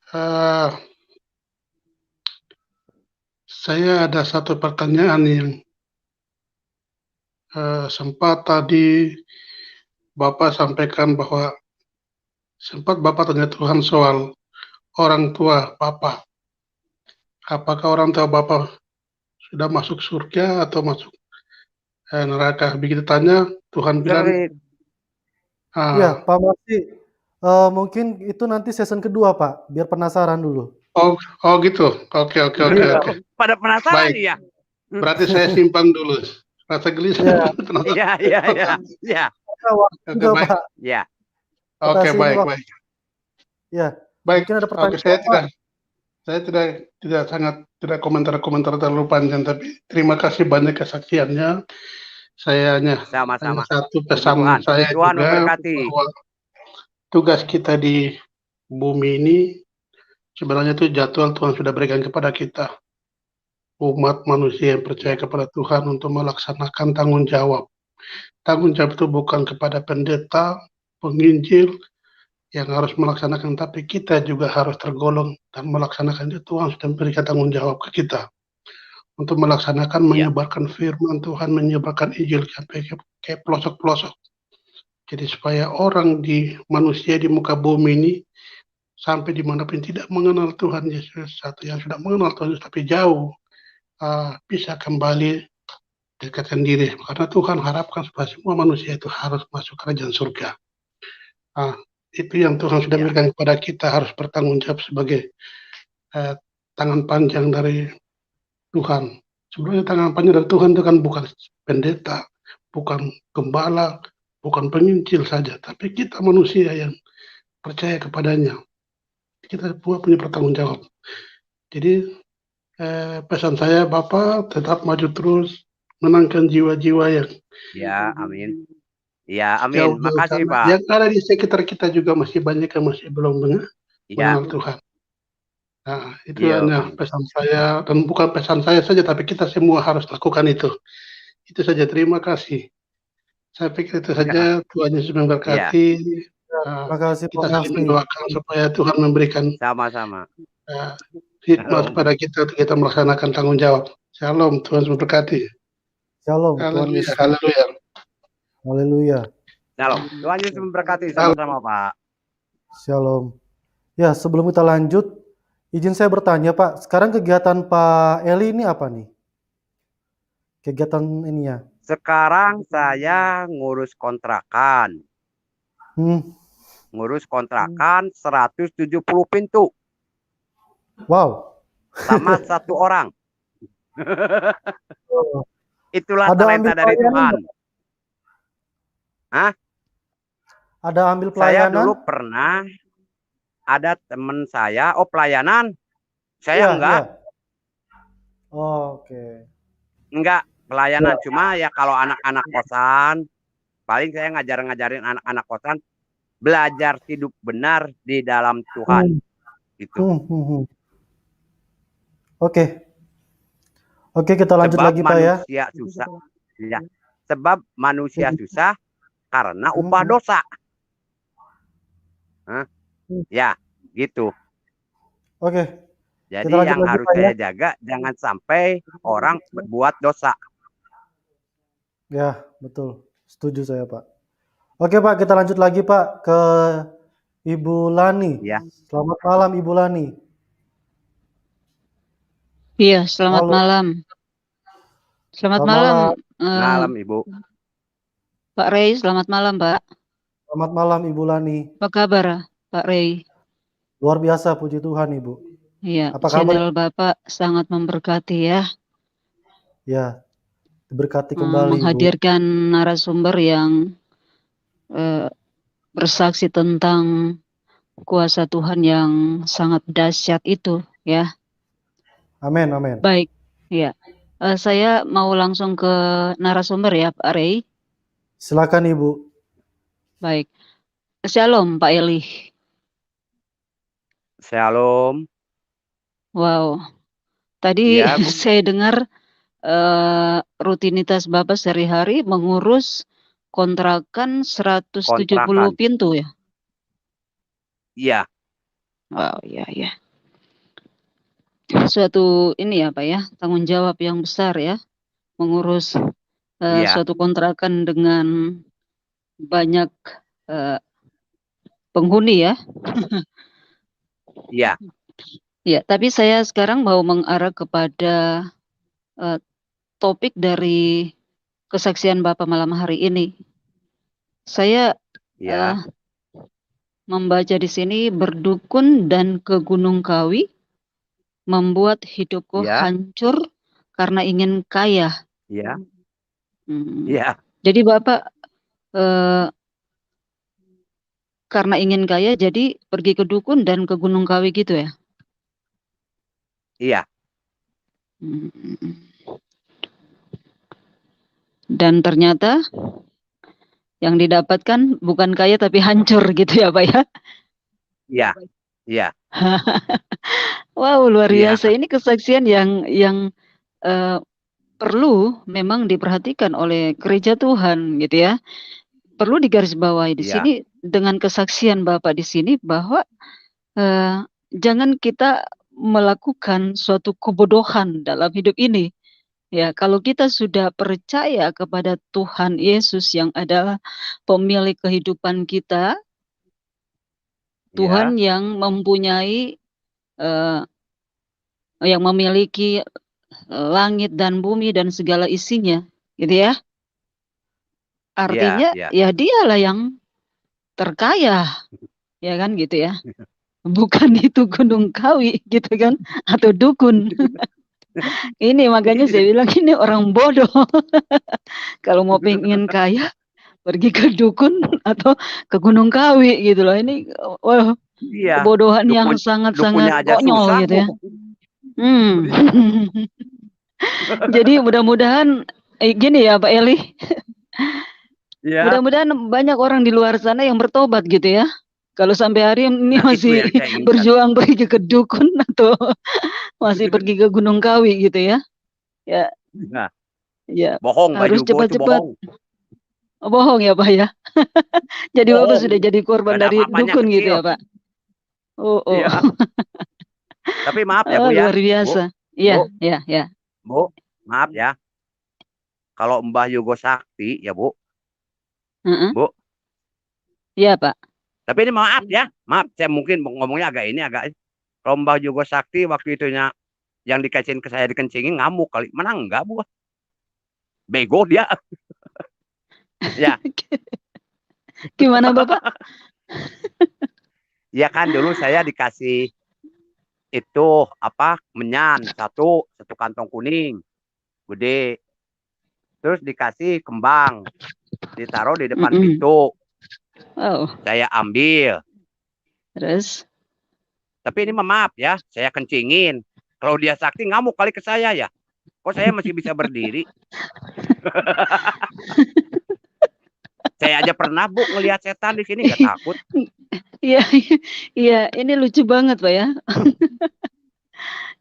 Eh, saya ada satu pertanyaan yang sempat tadi Bapak sampaikan bahwa sempat Bapak tanya Tuhan soal orang tua Bapak. Apakah orang tua Bapak sudah masuk surga atau masuk neraka? Begitu tanya, Tuhan bilang, Sering. Ya, ah, Pak Marsi, mungkin itu nanti season kedua, Pak, biar penasaran dulu. oh gitu. Oke. Iya. Pada penasaran Baik, nih ya? berarti saya simpan dulu. Rasa gelisah. Iya. Iya. Kita waktu Oke, juga, baik. Pak. Ya, Kita Oke, sini baik. waktu. Ya, Baik, mungkin ada oke, pertanyaan, saya Pak. tidak komentar terlalu panjang, tapi terima kasih banyak kesaksiannya. Saya hanya sama-sama. satu Puji pesan Tuhan. saya Tuhan juga memberkati. bahwa tugas kita di bumi ini sebenarnya itu jadwal Tuhan sudah berikan kepada kita, umat manusia yang percaya kepada Tuhan untuk melaksanakan tanggung jawab. Tanggung jawab itu bukan kepada pendeta, penginjil yang harus melaksanakan, tapi kita juga harus tergolong dan melaksanakan itu. Tuhan sudah memberikan tanggung jawab ke kita untuk melaksanakan, menyebarkan firman Tuhan, menyebarkan Injil sampai ke pelosok-pelosok. Jadi supaya orang di manusia di muka bumi ini sampai dimanapun tidak mengenal Tuhan Yesus, satu yang sudah mengenal Tuhan Yesus tapi jauh, bisa kembali dekatkan diri, karena Tuhan harapkan supaya semua manusia itu harus masuk kerajaan surga. Itu yang Tuhan sudah berikan kepada kita, harus bertanggung jawab sebagai tangan panjang dari Tuhan. Sebenarnya tangan panjang dari Tuhan itu kan bukan pendeta, bukan gembala, bukan penginjil saja, tapi kita manusia yang percaya kepadanya. Kita punya pertanggung jawab. Jadi pesan saya, Bapak tetap maju terus, menangkan jiwa-jiwa yang Ya, amin. Ya, amin. jauh-jauh Makasih, sana. Pak. Yang ada di sekitar kita juga masih banyak yang masih belum mengenal Tuhan. Nah, itu Iya, hanya amin. pesan saya, dan bukan pesan saya saja, tapi kita semua harus lakukan itu. Itu saja, terima kasih. Saya pikir itu saja, Tuhan Yesus memberkati. Terima kasih, Pak Kita saling Marsi. mendoakan supaya Tuhan memberikan Sama-sama. hikmat kepada kita untuk kita melaksanakan tanggung jawab. Shalom, Tuhan memberkati. Shalom, Tuhan Haleluya, Yesus. haleluya. Haleluya. Shalom. Tuhan Yesus memberkati sama-sama, Pak. Shalom. Ya, sebelum kita lanjut, izin saya bertanya, Pak. Sekarang kegiatan Pak Eli ini apa nih? Kegiatan ininya? Sekarang saya ngurus kontrakan. Ngurus kontrakan 170 pintu. Wow. Sama satu orang. Itulah Ada talenta ambil dari pelayanan Tuhan. nggak? Hah? Ada ambil Saya pelayanan? dulu pernah ada teman saya, pelayanan. Saya Iya, enggak. iya. Oh, oke. Enggak pelayanan, cuma ya kalau anak-anak kosan, paling saya ngajarin anak-anak kosan belajar hidup benar di dalam Tuhan. Gitu. Oke. Oke, kita lanjut Sebab lagi, Pak ya. manusia susah. Ya. Sebab manusia susah karena upah dosa. Ya, gitu. Oke. Jadi Kita lanjut yang lagi, harus Pak, saya ya. jaga jangan sampai orang berbuat dosa. Ya, betul. Setuju saya, Pak. Oke, Pak, kita lanjut lagi, Pak, ke Ibu Lani. Ya. Selamat malam, Ibu Lani. Iya, selamat Halo. malam. Selamat Selamat malam, Malam, Ibu. Pak Rey. Selamat malam, Pak. Selamat malam, Ibu Lani. Apa kabar, Pak Rey? Luar biasa, puji Tuhan, Ibu. Iya, Apa kabar? channel Bapak sangat memberkati ya. Ya, diberkati kembali, Ibu. Menghadirkan narasumber yang bersaksi tentang kuasa Tuhan yang sangat dahsyat itu, ya. Amin, amin. Baik, ya. Saya mau langsung ke narasumber ya, Pak Rey. Silakan, Ibu. Baik. Shalom, Pak Eli. Shalom. Wow. Tadi Ya, Bu. saya dengar rutinitas Bapak sehari-hari mengurus kontrakan 170 Kontrakan. pintu ya? Iya, Wow, ya ya. Suatu ini ya Pak ya, tanggung jawab yang besar ya, mengurus iya, suatu kontrakan dengan banyak eh, penghuni ya. iya, Ya, tapi saya sekarang mau mengarah kepada eh, topik dari kesaksian Bapak malam hari ini. Saya iya, membaca di sini, berdukun dan ke Gunung Kawi membuat hidupku iya, hancur karena ingin kaya. iya, Hmm. iya, Jadi Bapak karena ingin kaya jadi pergi ke dukun dan ke Gunung Kawi gitu ya? iya, Hmm. Dan ternyata yang didapatkan bukan kaya tapi hancur gitu ya Pak ya? iya, iya, Wow, luar iya, biasa. Ini kesaksian yang eh, perlu memang diperhatikan oleh gereja Tuhan gitu ya. Perlu digarisbawahi di iya, sini dengan kesaksian Bapak di sini bahwa jangan kita melakukan suatu kebodohan dalam hidup ini. Ya, kalau kita sudah percaya kepada Tuhan Yesus yang adalah pemilik kehidupan kita, iya, Tuhan yang mempunyai eh, yang memiliki langit dan bumi dan segala isinya, gitu ya. iya, Artinya iya, ya dialah yang terkaya, ya kan gitu ya. Bukan itu Gunung Kawi gitu kan atau dukun. Ini makanya saya bilang ini orang bodoh. Kalau mau pengen kaya pergi ke dukun atau ke Gunung Kawi gitu loh. Ini wah, iya. kebodohan yang Dukun, sangat-sangat dukunnya aja konyol susah, gitu Bu. ya. Hmm. Jadi mudah-mudahan gini ya Pak Eli, Iya, mudah-mudahan banyak orang di luar sana yang bertobat gitu ya. Kalau sampai hari ini nah itu masih yang saya inginkan. berjuang pergi ke dukun atau masih pergi ke Gunung Kawi gitu ya. Ya, Nah, ya bohong Mbak harus Yugo itu cepat-cepat. bohong. Oh, bohong ya Pak ya. Jadi Bapak sudah Bohong. jadi Gak korban ada dari apa-apanya dukun gitu kecil. ya Pak. Oh, oh. Iya. Tapi maaf ya Oh, Bu ya. luar Bu, biasa. Bu, Iya, iya, iya. Bu. Maaf ya. Kalau Mbah Yugo Sakti ya Bu. Heeh. Bu. Iya Pak. Tapi ini maaf ya. Maaf, saya mungkin ngomongnya agak ini agak. Kalau Mbah Yugo Sakti waktu itunya yang dikasihin ke saya dikencingin ngamuk kali. Mana enggak Bu? Bego dia. Ya. Gimana Bapak? Ya kan dulu saya dikasih itu apa menyan satu kantong kuning gede, terus dikasih kembang ditaruh di depan Mm-mm. pintu, Oh, saya ambil, terus tapi ini maaf ya saya kencingin. Kalau dia sakti ngamuk kali ke saya ya, kok saya masih bisa berdiri. Saya aja pernah Bu ngelihat setan di sini nggak takut. iya, iya, ini lucu banget Pak ya.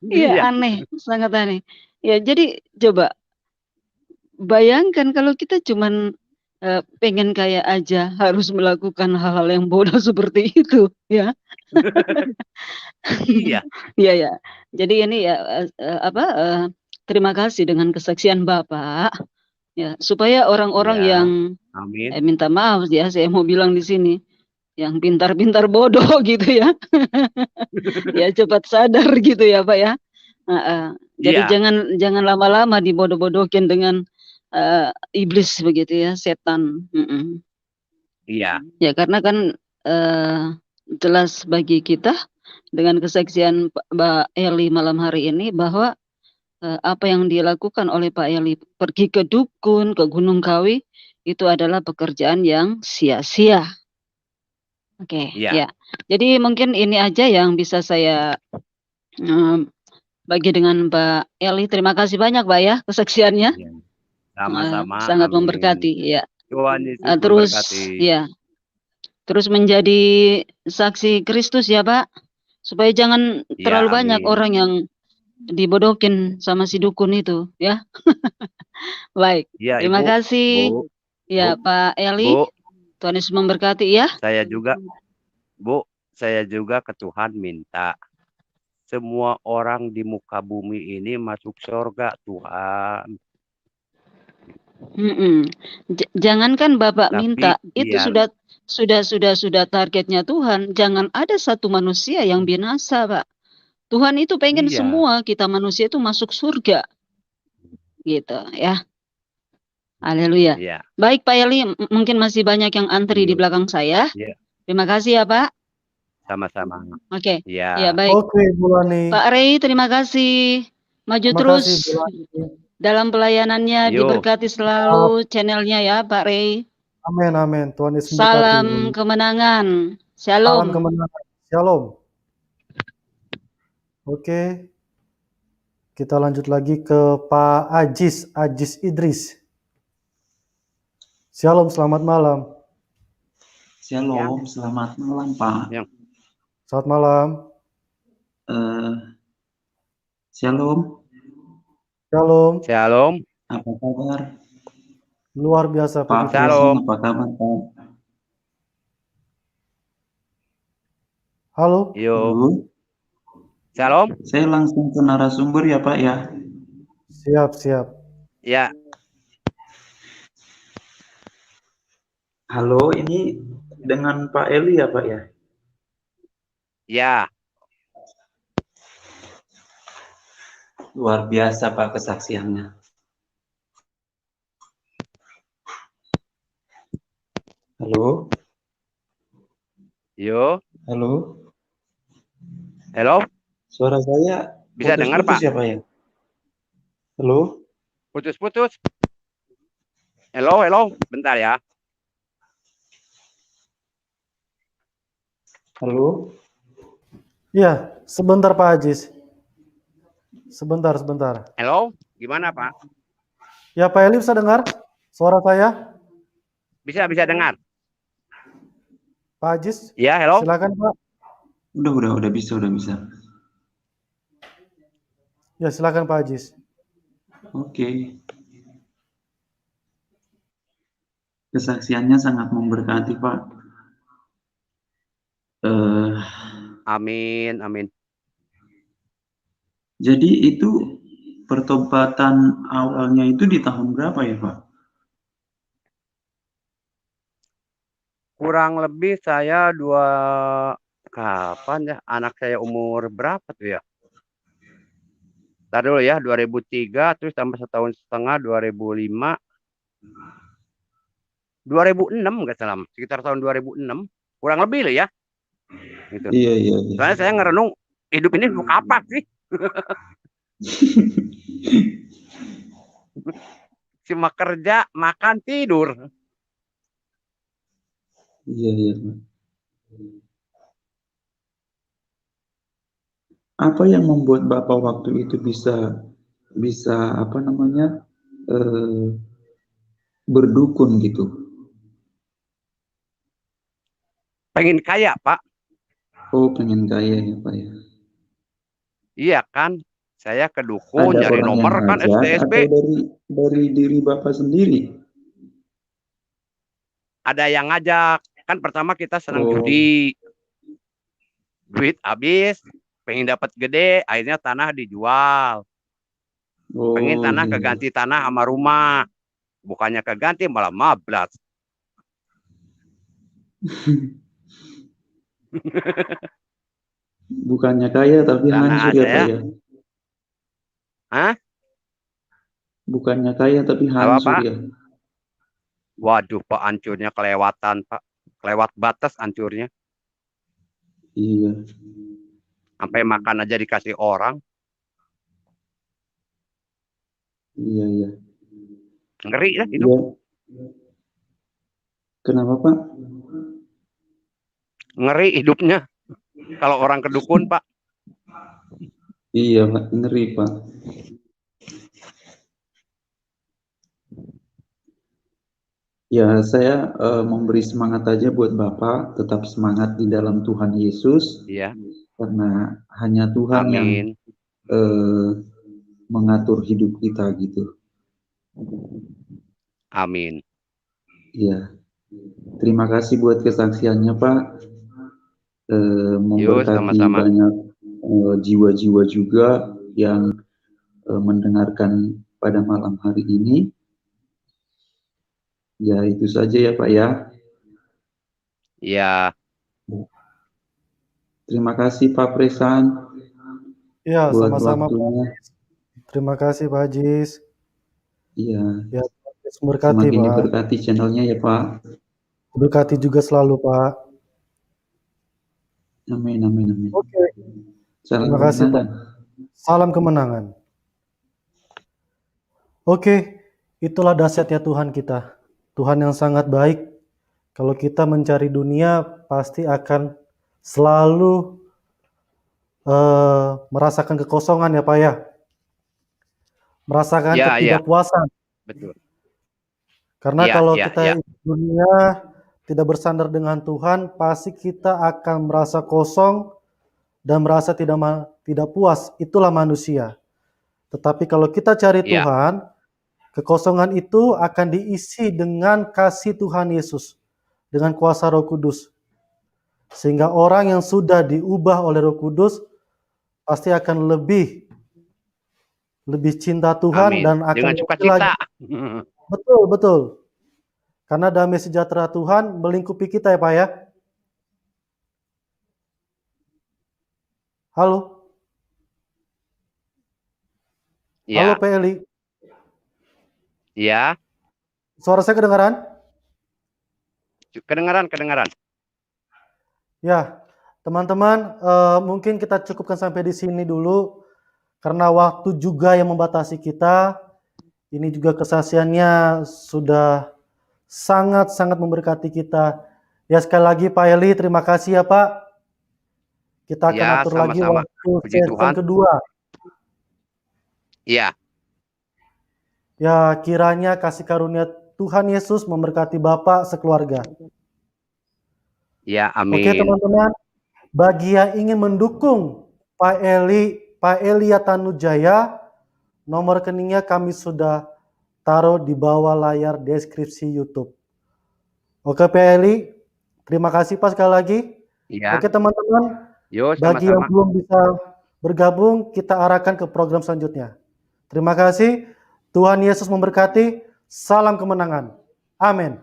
Iya, Iya, aneh, sangat aneh. Ya, jadi coba bayangkan kalau kita cuman pengen kaya aja harus melakukan hal-hal yang bodoh seperti itu, ya. iya, Iya, ya. Jadi ini ya apa terima kasih dengan kesaksian Bapak ya supaya orang-orang yang iya, amin. minta maaf ya saya mau bilang di sini yang pintar-pintar bodoh gitu ya. Ya cepat sadar gitu ya Pak ya. Jadi Iya, jangan lama-lama dibodoh-bodohin dengan iblis begitu ya, setan. Mm-mm. iya, Ya karena kan jelas bagi kita dengan kesaksian Mbak Eli malam hari ini bahwa apa yang dilakukan oleh Pak Eli pergi ke dukun, ke Gunung Kawi itu adalah pekerjaan yang sia-sia. Oke, iya, ya. Jadi mungkin ini aja yang bisa saya bagi dengan Mbak Eli. Terima kasih banyak, Mbak ya, kesaksiannya. iya. Sama-sama, Sangat amin. memberkati, ya. Tuhan Yesus Terus, memberkati. ya, terus menjadi saksi Kristus ya, Pak. Supaya jangan Iya, terlalu banyak amin. orang yang dibodokin sama si dukun itu, ya. Baik, Iya, terima Ibu. kasih. Bu, Ya, Bu, Pak Eli, Bu, Tuhan Yesus memberkati ya. saya juga, Bu, saya juga ke Tuhan minta semua orang di muka bumi ini masuk surga, Tuhan. Jangankan Bapak Tapi minta, itu biar sudah targetnya Tuhan. Jangan ada satu manusia yang binasa, Pak. Tuhan itu pengen iya, semua kita manusia itu masuk surga, gitu ya. Haleluya. iya, Baik Pak Eli, mungkin masih banyak yang antri di iya, belakang saya. iya, Terima kasih ya Pak. sama-sama. Oke, Iya, ya baik. Oke, Bu Lani. Pak Rey, terima kasih. Maju Terima terus kasih, Bu Lani. dalam pelayanannya, yuk, diberkati selalu channelnya ya Pak Rey. Amin, amin. Tuhan Yesus memberkati. Salam kemenangan. Salam Shalom. kemenangan. Shalom. Oke, kita lanjut lagi ke Pak Ajis Idris. Shalom, selamat malam. Shalom, selamat malam Pak. yang Selamat malam. Shalom, Shalom. Shalom, apa kabar? Luar biasa, puji Pak Tuhan. Shalom. Presiden, apa kabar Pak? Halo. yuk, Halo, Shalom, saya langsung ke narasumber ya Pak ya. Siap, siap. ya, Halo, ini dengan Pak Eli ya Pak ya? ya, Luar biasa Pak kesaksiannya. Halo, yuk, halo, halo, suara saya bisa dengar putus-putus Pak? ya Pak ya? Halo, Putus-putus. Halo, bentar ya. halo, Iya, sebentar Pak Ajis. Sebentar. Halo, gimana Pak? Ya, Pak Eli bisa dengar suara saya? Bisa dengar? Pak Ajis, Ya, halo. silakan Pak. udah bisa. Ya, silakan Pak Ajis. Oke. Kesaksiannya sangat memberkati Pak. Amin, amin. Jadi itu pertobatan awalnya itu di tahun berapa ya Pak? Kurang lebih saya kapan ya? Anak saya umur berapa tuh ya? Ntar dulu ya, 2003, terus tambah setahun setengah, 2005. 2006 nggak salah, sekitar tahun 2006. Kurang lebih lah ya. Gitu. Iya. Soalnya saya ngerenung, hidup ini untuk apa sih? Cuma kerja, makan, tidur. Iya. Apa yang membuat Bapak waktu itu bisa apa namanya berdukun gitu? Pengen kaya, Pak. Oh, pengen kaya ya Pak ya? Iya kan, saya ke dukun Ada nyari orang nomor yang kan ngajak STSB. atau dari diri Bapak sendiri? Ada yang ngajak. Kan pertama kita senang Oh. judi. Duit habis, pengen dapat gede, akhirnya tanah dijual. Pengen tanah Iya. keganti tanah sama rumah. Bukannya keganti malah mablat. Bukannya kaya tapi Tanah hancur ya saya. Pak ya? Hah? Bukannya kaya tapi Apa, hancur Pak? ya? Waduh, Pak, hancurnya kelewatan, Pak. Kelewat batas hancurnya. Iya. Sampai makan aja dikasih orang. Iya. Ngeri ya hidup. Iya. Kenapa Pak? Ngeri hidupnya. Kalau orang ke dukun, Pak. Iya Pak, ngeri Pak. Ya, saya memberi semangat aja buat Bapak, tetap semangat di dalam Tuhan Yesus. Iya. Karena hanya Tuhan yang Amin. mengatur hidup kita gitu. Amin. Ya, terima kasih buat kesaksiannya Pak. Yo, Memberkati sama-sama. banyak jiwa-jiwa juga yang mendengarkan pada malam hari ini. Ya, itu saja ya Pak ya. Ya, Terima kasih Pak Presan Ya, buat sama-sama Pak. waktunya. Terima kasih Pak Jis. Iya, Ya, Tuhan Yesus memberkati semakin Pak. diberkati channelnya ya Pak. Berkati juga selalu Pak. Amin, amin, amin. Oke, Salam terima kasih Pak. kemenangan. Salam kemenangan. Oke, itulah dahsyatnya Tuhan kita. Tuhan yang sangat baik. Kalau kita mencari dunia, pasti akan selalu merasakan kekosongan ya Pak ya. Merasakan ya, ya, ketidakpuasan. betul. Karena Ya, kalau ya, kita ya. hidup dunia tidak bersandar dengan Tuhan, pasti kita akan merasa kosong dan merasa tidak puas. Itulah manusia. Tetapi kalau kita cari Ya. Tuhan, kekosongan itu akan diisi dengan kasih Tuhan Yesus, dengan kuasa Roh Kudus. Sehingga orang yang sudah diubah oleh Roh Kudus pasti akan lebih cinta Tuhan Amin. dan akan Dengan lebih sukacita. Betul, betul. Karena damai sejahtera Tuhan melingkupi kita ya Pak ya. Halo? Halo Ya, Pak Eli, ya. suara saya kedengaran? Kedengaran. Ya, teman-teman, mungkin kita cukupkan sampai di sini dulu. Karena waktu juga yang membatasi kita. Ini juga kesaksiannya sudah sangat-sangat memberkati kita. Ya sekali lagi Pak Eli, terima kasih ya Pak. Kita akan Ya, atur lagi sama-sama. waktu Puji session Tuhan. kedua. Ya, Ya, kiranya kasih karunia Tuhan Yesus memberkati Bapak sekeluarga. ya, Oke amin. teman-teman, bagi yang ingin mendukung Pak Elia Tanujaya, nomor rekeningnya kami sudah taruh di bawah layar deskripsi YouTube. Oke Pak Eli, terima kasih Pak sekali lagi. Ya, Oke teman-teman, yo, bagi yang sama-sama. belum bisa bergabung, kita arahkan ke program selanjutnya. Terima kasih, Tuhan Yesus memberkati, salam kemenangan. Amin.